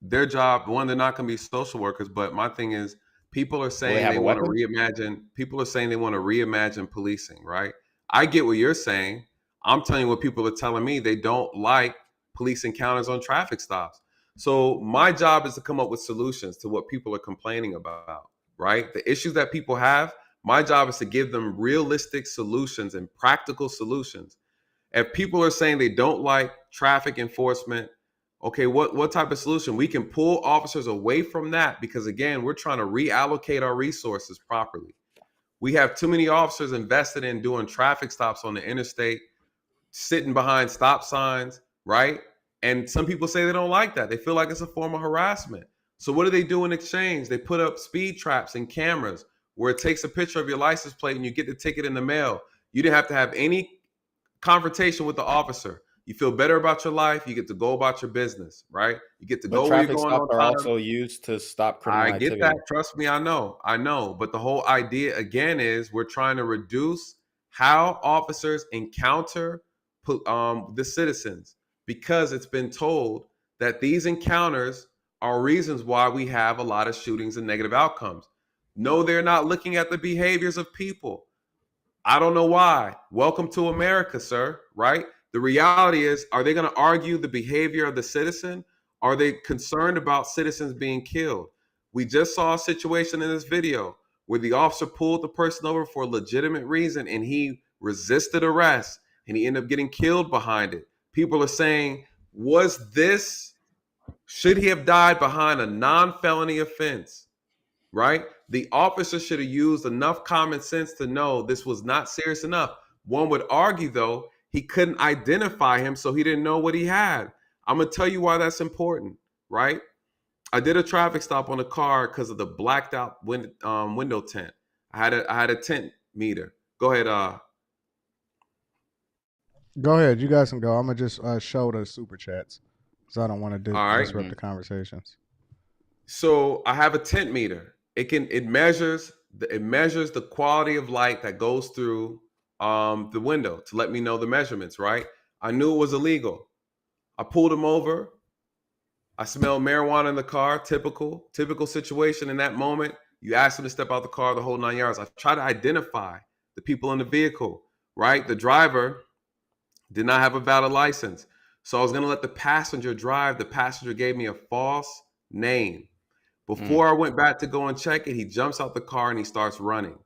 Their job. One, they're not going to be social workers. But my thing is, people are saying they want to reimagine. People are saying they want to reimagine policing. Right? I get what you're saying. I'm telling you what people are telling me. They don't like police encounters on traffic stops. So my job is to come up with solutions to what people are complaining about. Right? The issues that people have. My job is to give them realistic solutions and practical solutions. If people are saying they don't like traffic enforcement, okay, what type of solution? We can pull officers away from that because, again, we're trying to reallocate our resources properly. We have too many officers invested in doing traffic stops on the interstate, sitting behind stop signs, right? And some people say they don't like that. They feel like it's a form of harassment. So what do they do in exchange? They put up speed traps and cameras where it takes a picture of your license plate and you get the ticket in the mail. You didn't have to have any confrontation with the officer. You feel better about your life. You get to go about your business, right? You get to go where you're going. Traffic stops are also used to stop criminal activity. I get that. Trust me, I know. But the whole idea, again, is we're trying to reduce how officers encounter the citizens, because it's been told that these encounters are reasons why we have a lot of shootings and negative outcomes. No, they're not looking at the behaviors of people. I don't know why. Welcome to America, sir, right? The reality is, are they going to argue the behavior of the citizen? Are they concerned about citizens being killed? We just saw a situation in this video where the officer pulled the person over for a legitimate reason and he resisted arrest and he ended up getting killed behind it. People are saying, should he have died behind a non-felony offense, right? The officer should have used enough common sense to know this was not serious enough. One would argue, though, he couldn't identify him, so he didn't know what he had. I'm going to tell you why that's important, right? I did a traffic stop on a car because of the blacked out window tint. I had a tint meter. Go ahead. Go ahead. You guys can go. I'm going to just show the super chats because I don't want to disrupt the conversations. So I have a tint meter. It measures the quality of light that goes through the window to let me know the measurements, right? I knew it was illegal. I pulled him over. I smelled marijuana in the car. Typical situation in that moment. You ask him to step out the car, the whole 9 yards. I try to identify the people in the vehicle, right? The driver did not have a valid license. So I was going to let the passenger drive. The passenger gave me a false name. Before I went back to go and check it, he jumps out the car and he starts running,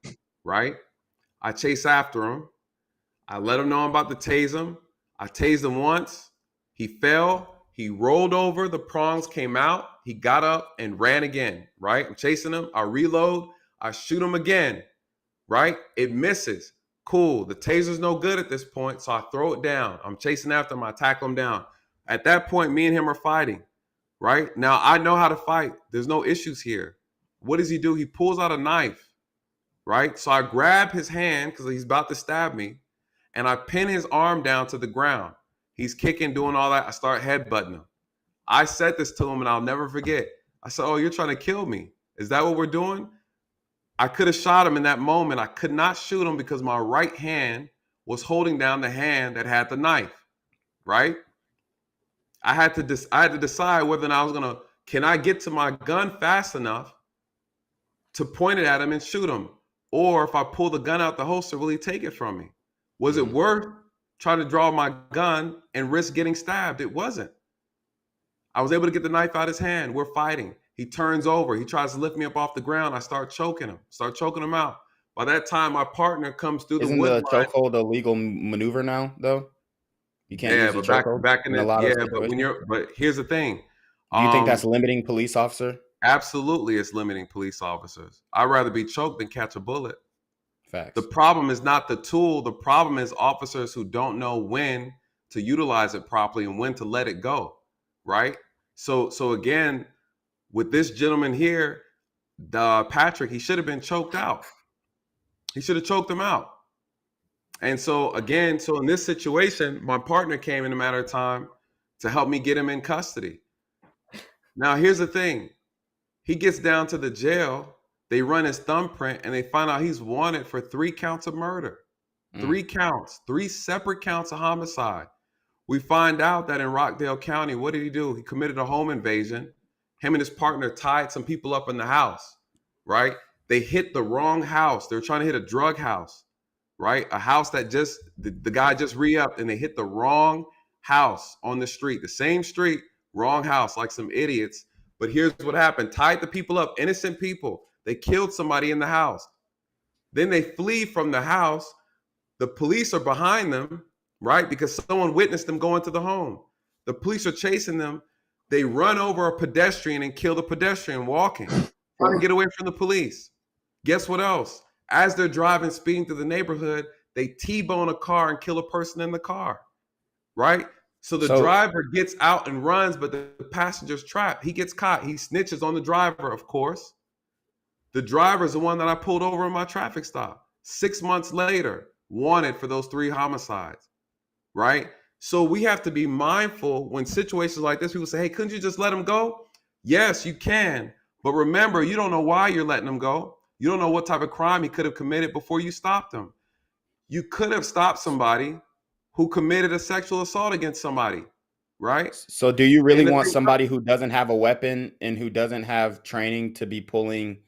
right? I chase after him. I let him know I'm about to tase him. I tased him once. He fell. He rolled over. The prongs came out. He got up and ran again, right? I'm chasing him. I reload. I shoot him again, right? It misses. Cool. The taser's no good at this point, so I throw it down. I'm chasing after him. I tackle him down. At that point, me and him are fighting. Right? Now, I know how to fight. There's no issues here. What does he do? He pulls out a knife, right? So I grab his hand because he's about to stab me, and I pin his arm down to the ground. He's kicking, doing all that. I start headbutting him. I said this to him, and I'll never forget. I said, "Oh, you're trying to kill me. Is that what we're doing?" I could have shot him in that moment. I could not shoot him because my right hand was holding down the hand that had the knife, right? I had to decide whether or not can I get to my gun fast enough to point it at him and shoot him? Or if I pull the gun out the holster, will he take it from me? Was it worth trying to draw my gun and risk getting stabbed? It wasn't. I was able to get the knife out his hand. We're fighting. He turns over. He tries to lift me up off the ground. I start choking him out. By that time, my partner comes through Isn't the chokehold a legal maneuver now, though? You can't use the chokehold back in a lot of situations. But here's the thing. Do you think that's limiting police officer? Absolutely, it's limiting police officers. I'd rather be choked than catch a bullet. Facts. The problem is not the tool. The problem is officers who don't know when to utilize it properly and when to let it go, right? So again, with this gentleman here, Patrick, he should have been choked out. He should have choked him out. And so again, in this situation, my partner came in a matter of time to help me get him in custody. Now, here's the thing. He gets down to the jail. They run his thumbprint and they find out he's wanted for 3 counts of murder. 3 counts, 3 separate counts of homicide. We find out that in Rockdale County, what did he do? He committed a home invasion. Him and his partner tied some people up in the house, right? They hit the wrong house. They were trying to hit a drug house. Right? A house that the guy just re-upped and they hit the wrong house on the street. The same street, wrong house, like some idiots. But here's what happened. Tied the people up, innocent people. They killed somebody in the house. Then they flee from the house. The police are behind them, right? Because someone witnessed them going to the home. The police are chasing them. They run over a pedestrian and kill the pedestrian walking, trying to get away from the police. Guess what else? As they're driving, speeding through the neighborhood, they T-bone a car and kill a person in the car, right? So the driver gets out and runs, but the passenger's trapped. He gets caught. He snitches on the driver, of course. The driver's the one that I pulled over in my traffic stop. 6 months later, wanted for those 3 homicides, right? So we have to be mindful when situations like this, people say, hey, couldn't you just let him go? Yes, you can. But remember, you don't know why you're letting him go. You don't know what type of crime he could have committed before you stopped him. You could have stopped somebody who committed a sexual assault against somebody, right? So do you really want somebody who doesn't have a weapon and who doesn't have training to be pulling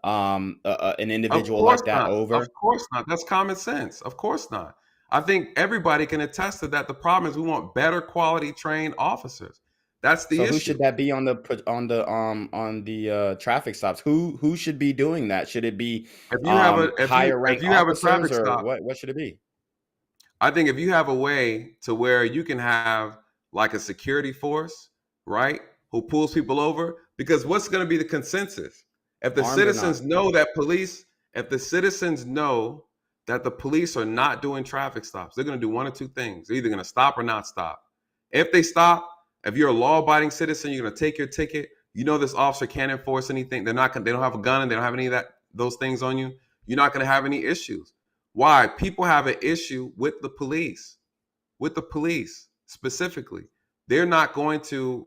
an individual like that over? Of course not. That's common sense. Of course not. I think everybody can attest to that. The problem is we want better quality trained officers. That's the So issue. who should that be on the traffic stops? Who should be doing that? Should it be higher ranked officers, or what should it be? I think if you have a way to where you can have like a security force, right, who pulls people over, because what's going to be the consensus? If the citizens know that if the citizens know that the police are not doing traffic stops, they're going to do one of two things. They're either going to stop or not stop. If they stop, if you're a law-abiding citizen, you're going to take your ticket. You know this officer can't enforce anything. They don't have a gun and they don't have any of those things on you. You're not going to have any issues. Why? People have an issue with the police specifically. They're not going to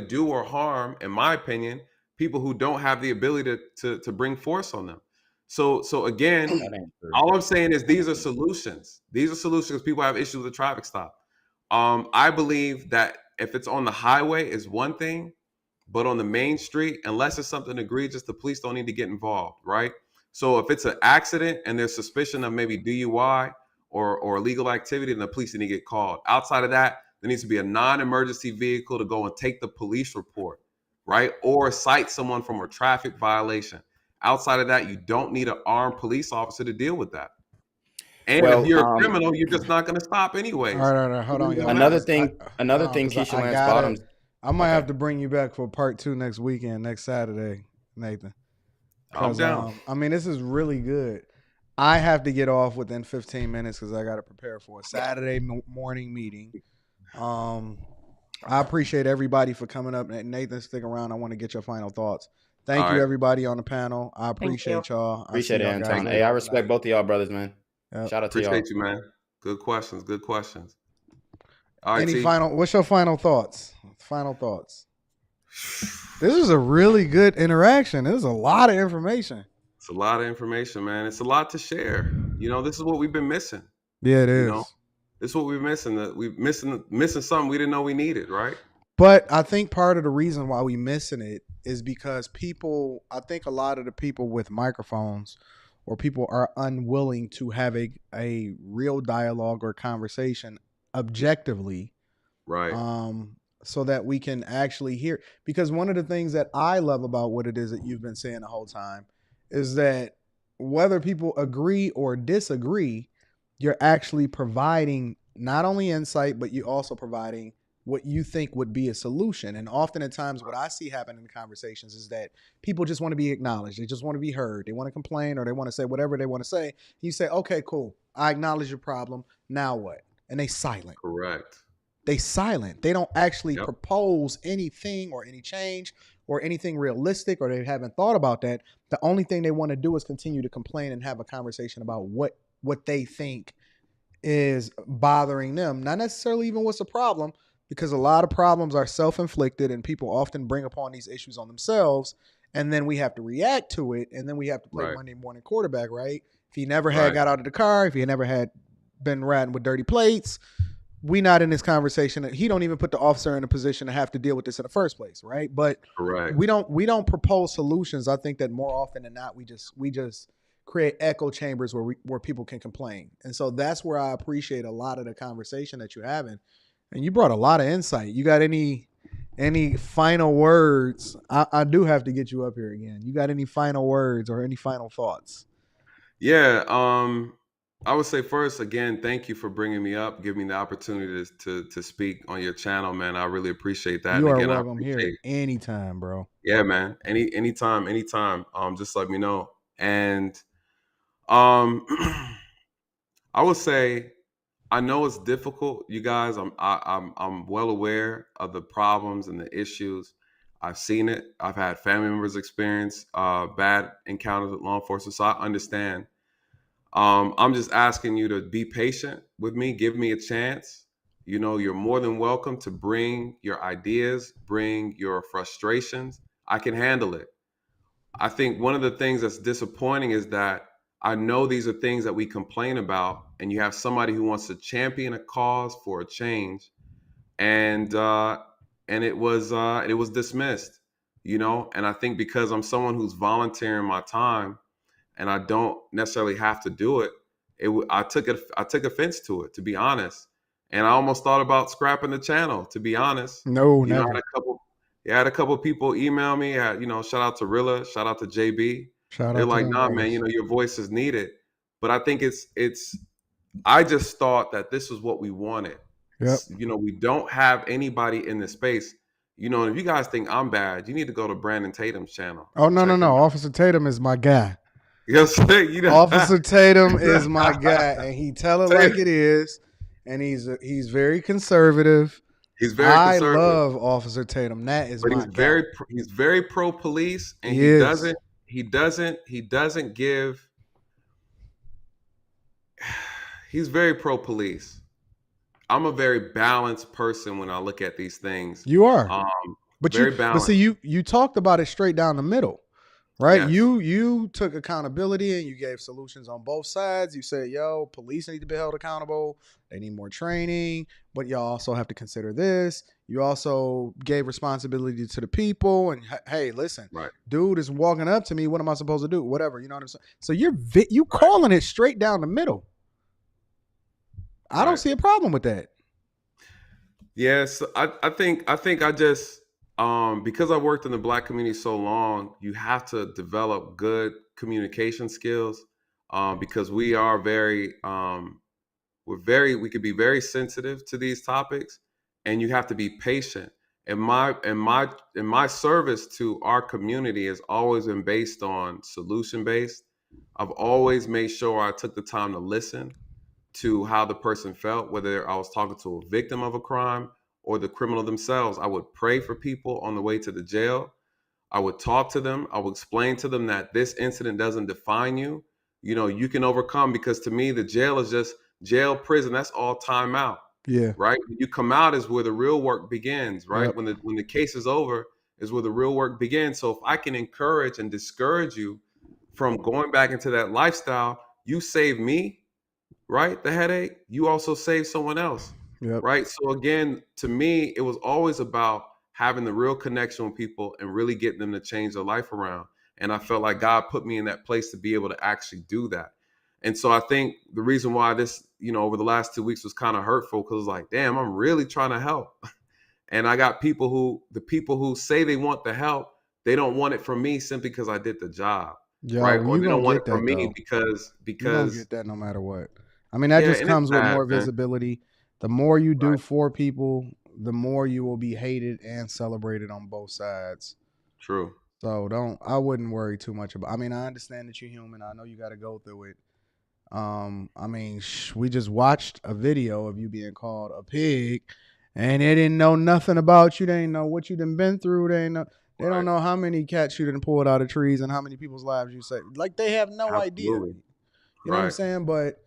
do or harm, in my opinion, people who don't have the ability to bring force on them. So again, all I'm saying is these are solutions. These are solutions because people have issues with the traffic stop. I believe that if it's on the highway is one thing, but on the main street, unless it's something egregious, the police don't need to get involved, right? So if it's an accident and there's suspicion of maybe DUI or illegal activity, then the police need to get called. Outside of that, there needs to be a non-emergency vehicle to go and take the police report, right? Or cite someone from a traffic violation. Outside of that, you don't need an armed police officer to deal with that. And if you're a criminal, you're just not going to stop anyways. All right, hold on, y'all. Another thing, Keisha Lance Bottoms. I might have to bring you back for part 2 next weekend, next Saturday, Nathan. I'm down. I mean, this is really good. I have to get off within 15 minutes because I got to prepare for a Saturday morning meeting. I appreciate everybody for coming up. Nathan, stick around. I want to get your final thoughts. Thank you, everybody on the panel. I appreciate y'all. Appreciate it, Anton. Hey, I respect both of y'all brothers, man. Yep. Shout out to y'all. Appreciate you, man. Good questions. All right, what's your final thoughts? This is a really good interaction. This is a lot of information. It's a lot of information, man. It's a lot to share. This is what we've been missing. Yeah, it is. This is what we're missing. That we're missing something we didn't know we needed, right? But I think part of the reason why we're missing it is because I think a lot of the people with microphones or people are unwilling to have a real dialogue or conversation objectively. Right. So that we can actually hear. Because one of the things that I love about what it is that you've been saying the whole time is that whether people agree or disagree, you're actually providing not only insight, but you're also providing what you think would be a solution. And often at times what I see happen in conversations is that people just want to be acknowledged. They just want to be heard. They want to complain or they want to say whatever they want to say. You say, okay, cool. I acknowledge your problem. Now what? And they silent. Correct. They silent. They don't actually propose anything or any change or anything realistic, or they haven't thought about that. The only thing they want to do is continue to complain and have a conversation about what they think is bothering them. Not necessarily even what's the problem, because a lot of problems are self-inflicted and people often bring upon these issues on themselves, and then we have to react to it, and then we have to play Monday morning quarterback, right? If he never had got out of the car, if he never had been riding with dirty plates, we not in this conversation. He don't even put the officer in a position to have to deal with this in the first place, right? But we don't propose solutions. I think that more often than not, we just create echo chambers where people can complain. And so that's where I appreciate a lot of the conversation that you're having. And you brought a lot of insight. You got any final words? I do have to get you up here again. You got any final words or any final thoughts? Yeah. I would say first, again, thank you for bringing me up, giving me the opportunity to speak on your channel, man. I really appreciate that. You and are again, welcome here anytime, bro. Yeah, man. Anytime. Just let me know. And I would say, I know it's difficult, you guys. I'm well aware of the problems and the issues. I've seen it. I've had family members experience bad encounters with law enforcement, so I understand. I'm just asking you to be patient with me. Give me a chance. You're more than welcome to bring your ideas, bring your frustrations. I can handle it. I think one of the things that's disappointing is that I know these are things that we complain about, and you have somebody who wants to champion a cause for a change, and it was dismissed. you know. And I think because I'm someone who's volunteering my time and I don't necessarily have to do it, I took offense to it, to be honest. And I almost thought about scrapping the channel, to be honest. No, you know, never. I had a couple people email me. You know, shout out to Rilla, shout out to JB. Shout They're out to like, them nah, man, brothers. you know, your voice is needed. But I think it's. I just thought that this is what we wanted. Yep. You know, we don't have anybody in the space. You know, if you guys think I'm bad, you need to go to Brandon Tatum's channel. Oh, no, Check no, him no. out. Officer Tatum is my guy. You know what I'm saying? You know, Officer Tatum is my guy, and he tell it like it is, and he's very conservative. He's very I conservative. love Officer Tatum. That is But my guy. he's very pro police, and He is. he doesn't give. He's very pro police. I'm a very balanced person when I look at these things. You are, but very but balanced. see, you talked about it straight down the middle, right? Yes. You took accountability and you gave solutions on both sides. You said, yo, police need to be held accountable. They need more training, but y'all also have to consider this. You also gave responsibility to the people. And hey, listen, right. Dude is walking up to me. What am I supposed to do? Whatever, you know what I'm saying? So you calling it straight down the middle. I don't see a problem with that. Yes, I think I just because I worked in the Black community so long, you have to develop good communication skills because we are very we could be very sensitive to these topics, and you have to be patient. And my service to our community has always been based on solution based. I've always made sure I took the time to listen to how the person felt, whether I was talking to a victim of a crime or the criminal themselves. I would pray for people on the way to the jail. I would talk to them. I would explain to them that this incident doesn't define you. You know, you can overcome, because to me, the jail is just jail, prison. That's all time out. Yeah. Right. When you come out is where the real work begins. Right. Yep. When the case is over is where the real work begins. So if I can encourage and discourage you from going back into that lifestyle, you save me. Right? The headache, you also save someone else. Yep. Right? So again, to me, it was always about having the real connection with people and really getting them to change their life around. And I felt like God put me in that place to be able to actually do that. And so I think the reason why this, you know, over the last 2 weeks was kind of hurtful, because it's like, damn, I'm really trying to help. And I got people who say they want the help, they don't want it from me simply because I did the job. Yo, right? Or they don't want it that, from me though. because you don't get that no matter what. I mean, that just comes with more visibility. The more you do for people, the more you will be hated and celebrated on both sides. True. So I wouldn't worry too much about. I mean, I understand that you're human. I know you got to go through it. I mean, we just watched a video of you being called a pig, and they didn't know nothing about you. They didn't know what you done been through. They don't know how many cats you done pulled out of trees and how many people's lives you saved. Like, they have no idea. You know what I'm saying? But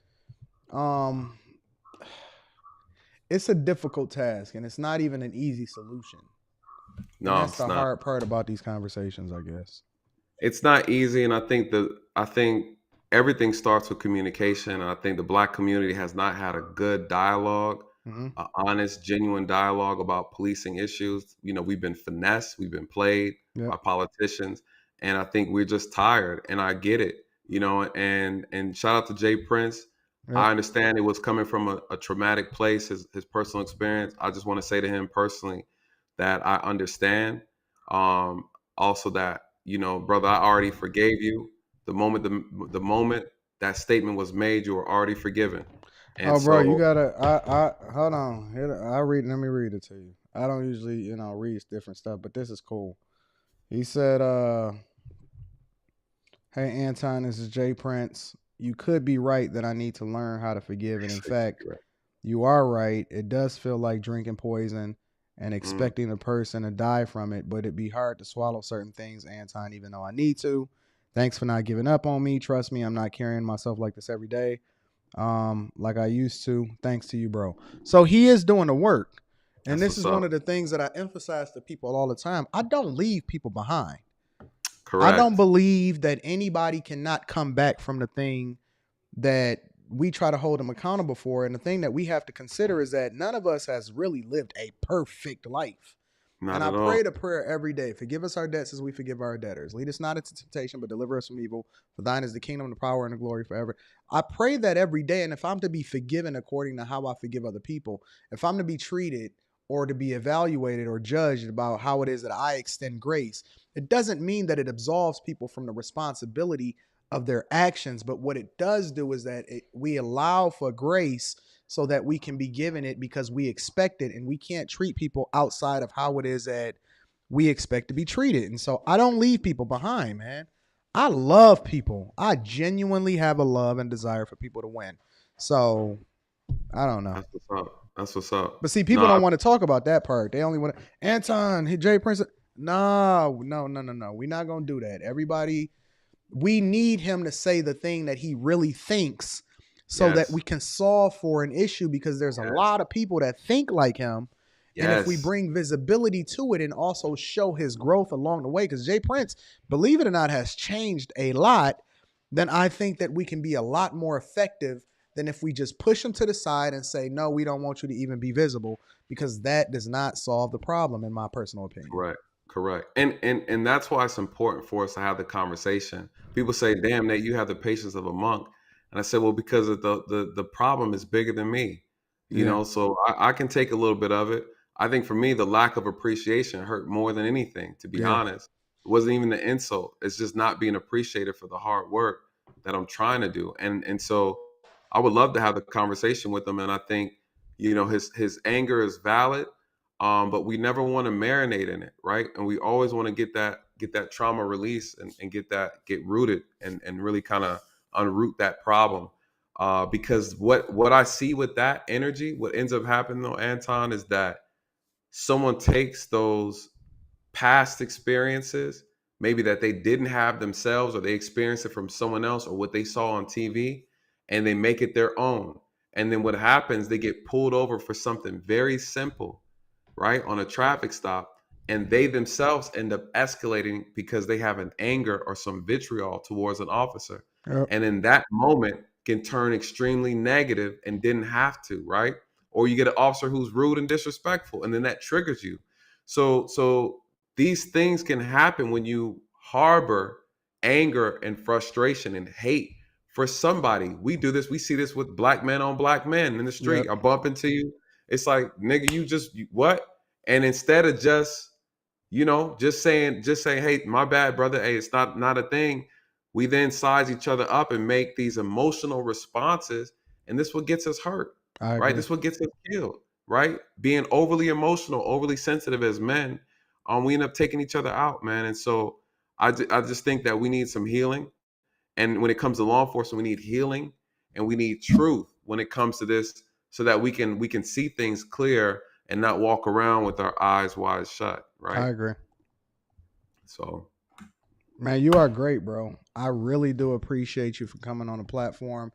it's a difficult task, and it's not even an easy solution. No, and that's it's the not. hard part about these conversations, I guess. It's not easy, and I think everything starts with communication. And I think the Black community has not had a good dialogue, an honest, genuine dialogue about policing issues. You know, we've been finessed, we've been played by politicians, and I think we're just tired. And I get it, you know. And shout out to Jay Prince. I understand it was coming from a traumatic place, his personal experience. I just want to say to him personally that I understand. Also that, you know, brother, I already forgave you. The moment that statement was made, you were already forgiven. And bro, you gotta. I hold on. Let me read it to you. I don't usually, you know, read different stuff, but this is cool. He said, "Hey Anton, this is Jay Prince. You could be right that I need to learn how to forgive, and in fact, you are right. It does feel like drinking poison and expecting a person to die from it, but it'd be hard to swallow certain things, Anton, even though I need to. Thanks for not giving up on me. Trust me, I'm not carrying myself like this every day, like I used to. Thanks to you, bro." So he is doing the work. And this is one of the things that I emphasize to people all the time. I don't leave people behind. Correct. I don't believe that anybody cannot come back from the thing that we try to hold them accountable for. And the thing that we have to consider is that none of us has really lived a perfect life. Not And I at pray all. the prayer every day. Forgive us our debts as we forgive our debtors. Lead us not into temptation, but deliver us from evil. For thine is the kingdom, the power, and the glory forever. I pray that every day. And if I'm to be forgiven according to how I forgive other people, if I'm to be treated or to be evaluated or judged about how it is that I extend grace, it doesn't mean that it absolves people from the responsibility of their actions. But what it does do is that we allow for grace so that we can be given it because we expect it, and we can't treat people outside of how it is that we expect to be treated. And so I don't leave people behind, man. I love people. I genuinely have a love and desire for people to win. So I don't know. That's what's up. That's what's up. But see, people don't want to talk about that part. They only want to, Anton, Jay Prince. No. We're not going to do that. Everybody, we need him to say the thing that he really thinks so that we can solve for an issue, because there's a lot of people that think like him. And if we bring visibility to it and also show his growth along the way, because Jay Prince, believe it or not, has changed a lot, then I think that we can be a lot more effective than if we just push him to the side and say, no, we don't want you to even be visible, because that does not solve the problem, in my personal opinion. Correct. And that's why it's important for us to have the conversation. People say, damn, Nate, you have the patience of a monk. And I said, well, because of the problem is bigger than me, you know, so I can take a little bit of it. I think for me, the lack of appreciation hurt more than anything, to be honest. It wasn't even the insult. It's just not being appreciated for the hard work that I'm trying to do. And so I would love to have the conversation with him. And I think, you know, his anger is valid, but we never want to marinate in it, right? And we always want to get that trauma release and get rooted and really kind of unroot that problem. Because what I see with that energy, what ends up happening though, Anton, is that someone takes those past experiences, maybe that they didn't have themselves, or they experienced it from someone else or what they saw on TV, and they make it their own. And then what happens, they get pulled over for something very simple, right, on a traffic stop, and they themselves end up escalating because they have an anger or some vitriol towards an officer. And in that moment can turn extremely negative and didn't have to, right? Or you get an officer who's rude and disrespectful, and then that triggers you. So these things can happen when you harbor anger and frustration and hate for somebody. We do this. We see this with black men on black men in the street. I bump into you. It's like, nigga, what? And instead of just, you know, just saying, hey, my bad, brother. Hey, it's not a thing. We then size each other up and make these emotional responses. And this is what gets us hurt, right? This is what gets us killed, right? Being overly emotional, overly sensitive as men, we end up taking each other out, man. And so I just think that we need some healing. And when it comes to law enforcement, we need healing and we need truth when it comes to this, so that we can see things clear and not walk around with our eyes wide shut, right? I agree. So, man, you are great, bro. I really do appreciate you for coming on the platform.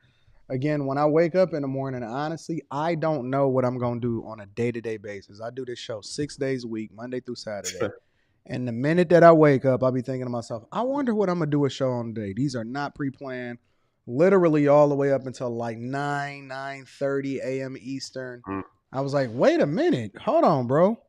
Again, when I wake up in the morning, honestly, I don't know what I'm going to do on a day-to-day basis. I do this show 6 days a week, Monday through Saturday. And the minute that I wake up, I'll be thinking to myself, I wonder what I'm going to do a show on today. These are not pre-planned, literally all the way up until like 9:30 a.m. Eastern. I was like, wait a minute. Hold on, bro.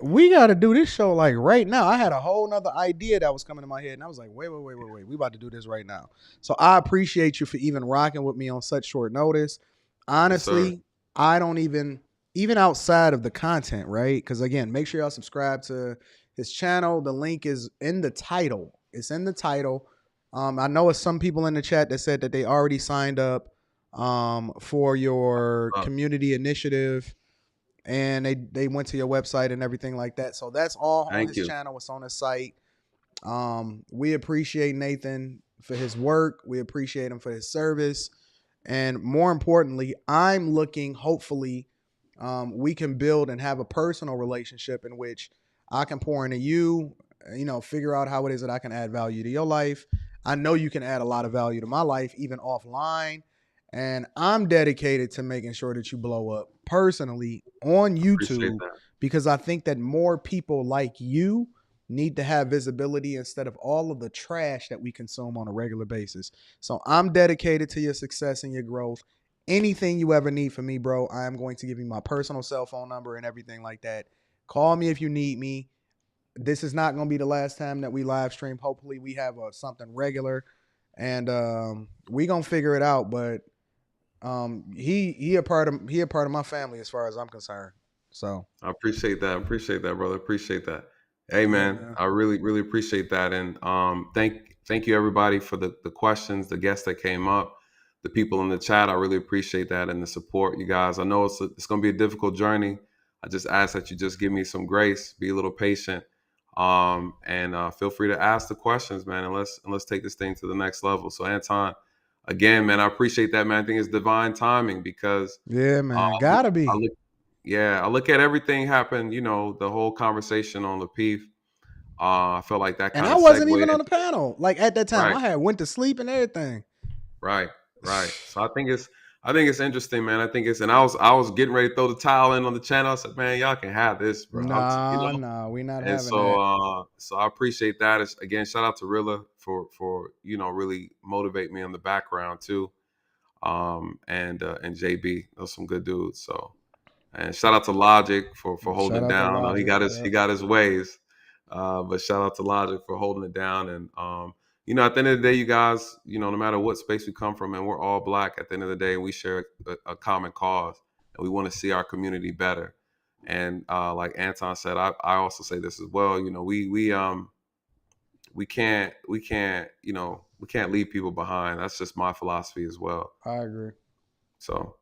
We got to do this show like right now. I had a whole nother idea that was coming to my head, and I was like, wait. We about to do this right now. So I appreciate you for even rocking with me on such short notice. Honestly, yes, I don't even outside of the content, right? Because again, make sure y'all subscribe to his channel. The link is in the title. It's in the title. I know it's some people in the chat that said that they already signed up for your community initiative, and they went to your website and everything like that. So that's all on his channel. It's on his site. We appreciate Nathan for his work. We appreciate him for his service. And more importantly, I'm looking, hopefully, we can build and have a personal relationship in which I can pour into you, figure out how it is that I can add value to your life. I know you can add a lot of value to my life, even offline. And I'm dedicated to making sure that you blow up personally on YouTube, because I think that more people like you need to have visibility instead of all of the trash that we consume on a regular basis. So I'm dedicated to your success and your growth. Anything you ever need from me, bro, I am going to give you my personal cell phone number and everything like that. Call me if you need me. This is not going to be the last time that we live stream. Hopefully we have something regular, and we going to figure it out. But he a part of my family as far as I'm concerned. So I appreciate that. Appreciate that, brother. Appreciate that. Hey, man, man. I really, really appreciate that. And thank you everybody for the questions, the guests that came up, the people in the chat. I really appreciate that and the support, you guys. I know it's going to be a difficult journey. I just ask that you just give me some grace, be a little patient, and feel free to ask the questions, man. And let's take this thing to the next level. So, Anton, again, man, I appreciate that, man. I think it's divine timing because yeah, man, gotta be. I look at everything happen, the whole conversation on Lapeef. I felt like that kind of And I wasn't segued even on the panel. Like at that time, Right. I had went to sleep and everything. Right. So I think it's interesting, man. And I was getting ready to throw the towel in on the channel. I said, man, y'all can have this, bro. Nah, we not And having so, so I appreciate that. Again, shout out to Rilla for really motivate me in the background too. And JB, those some good dudes. So, and shout out to Logic for holding it down. I know he got his ways, but shout out to Logic for holding it down. And at the end of the day, you guys, no matter what space we come from, and we're all Black. At the end of the day, we share a common cause, and we want to see our community better. And like Anton said, I also say this as well. We can't leave people behind. That's just my philosophy as well. I agree. So,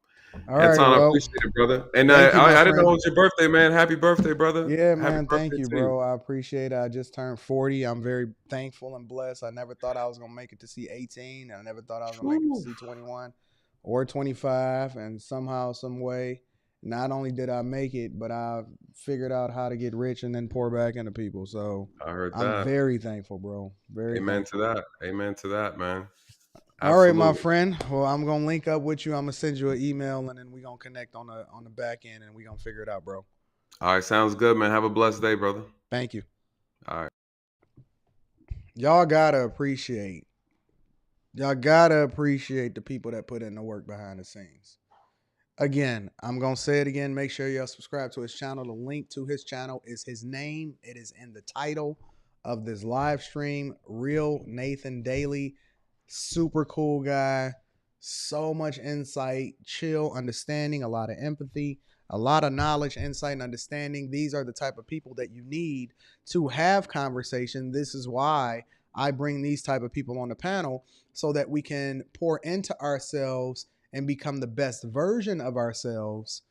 all right, Anton, bro. I appreciate it, brother. And I didn't know it was your birthday, man. Happy birthday, brother. Yeah, Happy man. Thank birthday you, to bro. I appreciate it. I just turned 40. I'm very thankful and blessed. I never thought I was gonna make it to see 18. I never thought I was gonna make it to see 21 or 25. And somehow, some way, not only did I make it, but I figured out how to get rich and then pour back into people. So I heard that. I'm very thankful, bro. Very Amen thankful. to that. Amen to that, man. All right, my friend. Well, I'm gonna link up with you. I'm gonna send you an email, and then we're gonna connect on the back end, and we're gonna figure it out, bro. All right, sounds good, man. Have a blessed day, brother. Thank you. All right. Y'all gotta appreciate the people that put in the work behind the scenes. Again, I'm gonna say it again. Make sure y'all subscribe to his channel. The link to his channel is his name. It is in the title of this live stream. Real Nathan Daly. Super cool guy, so much insight, chill, understanding, a lot of empathy, a lot of knowledge, insight, and understanding. These are the type of people that you need to have conversation. This is why I bring these type of people on the panel so that we can pour into ourselves and become the best version of ourselves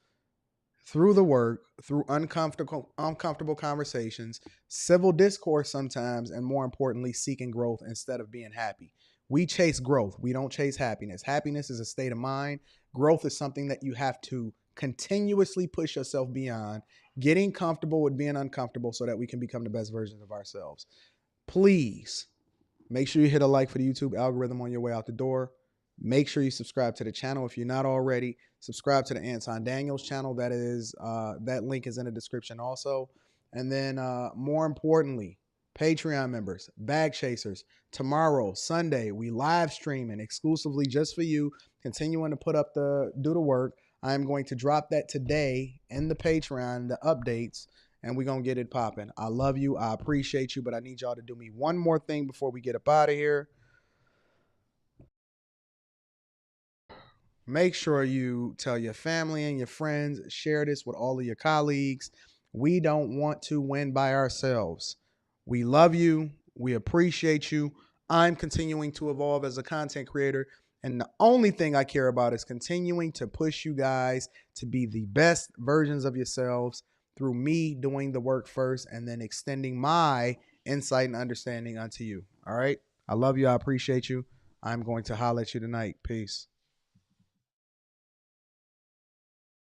through the work, through uncomfortable conversations, civil discourse sometimes, and more importantly, seeking growth instead of being happy. We chase growth. We don't chase happiness. Happiness is a state of mind. Growth is something that you have to continuously push yourself beyond, getting comfortable with being uncomfortable so that we can become the best versions of ourselves. Please make sure you hit a like for the YouTube algorithm on your way out the door. Make sure you subscribe to the channel if you're not already. Subscribe to the Anton Daniels channel. That link is in the description also. And then more importantly, Patreon members, bag chasers, tomorrow, Sunday, we live streaming exclusively just for you, continuing to do the work. I'm going to drop that today in the Patreon, the updates, and we're going to get it popping. I love you. I appreciate you, but I need y'all to do me one more thing before we get up out of here. Make sure you tell your family and your friends, share this with all of your colleagues. We don't want to win by ourselves. We love you. We appreciate you. I'm continuing to evolve as a content creator. And the only thing I care about is continuing to push you guys to be the best versions of yourselves through me doing the work first and then extending my insight and understanding unto you. All right. I love you. I appreciate you. I'm going to holler at you tonight. Peace.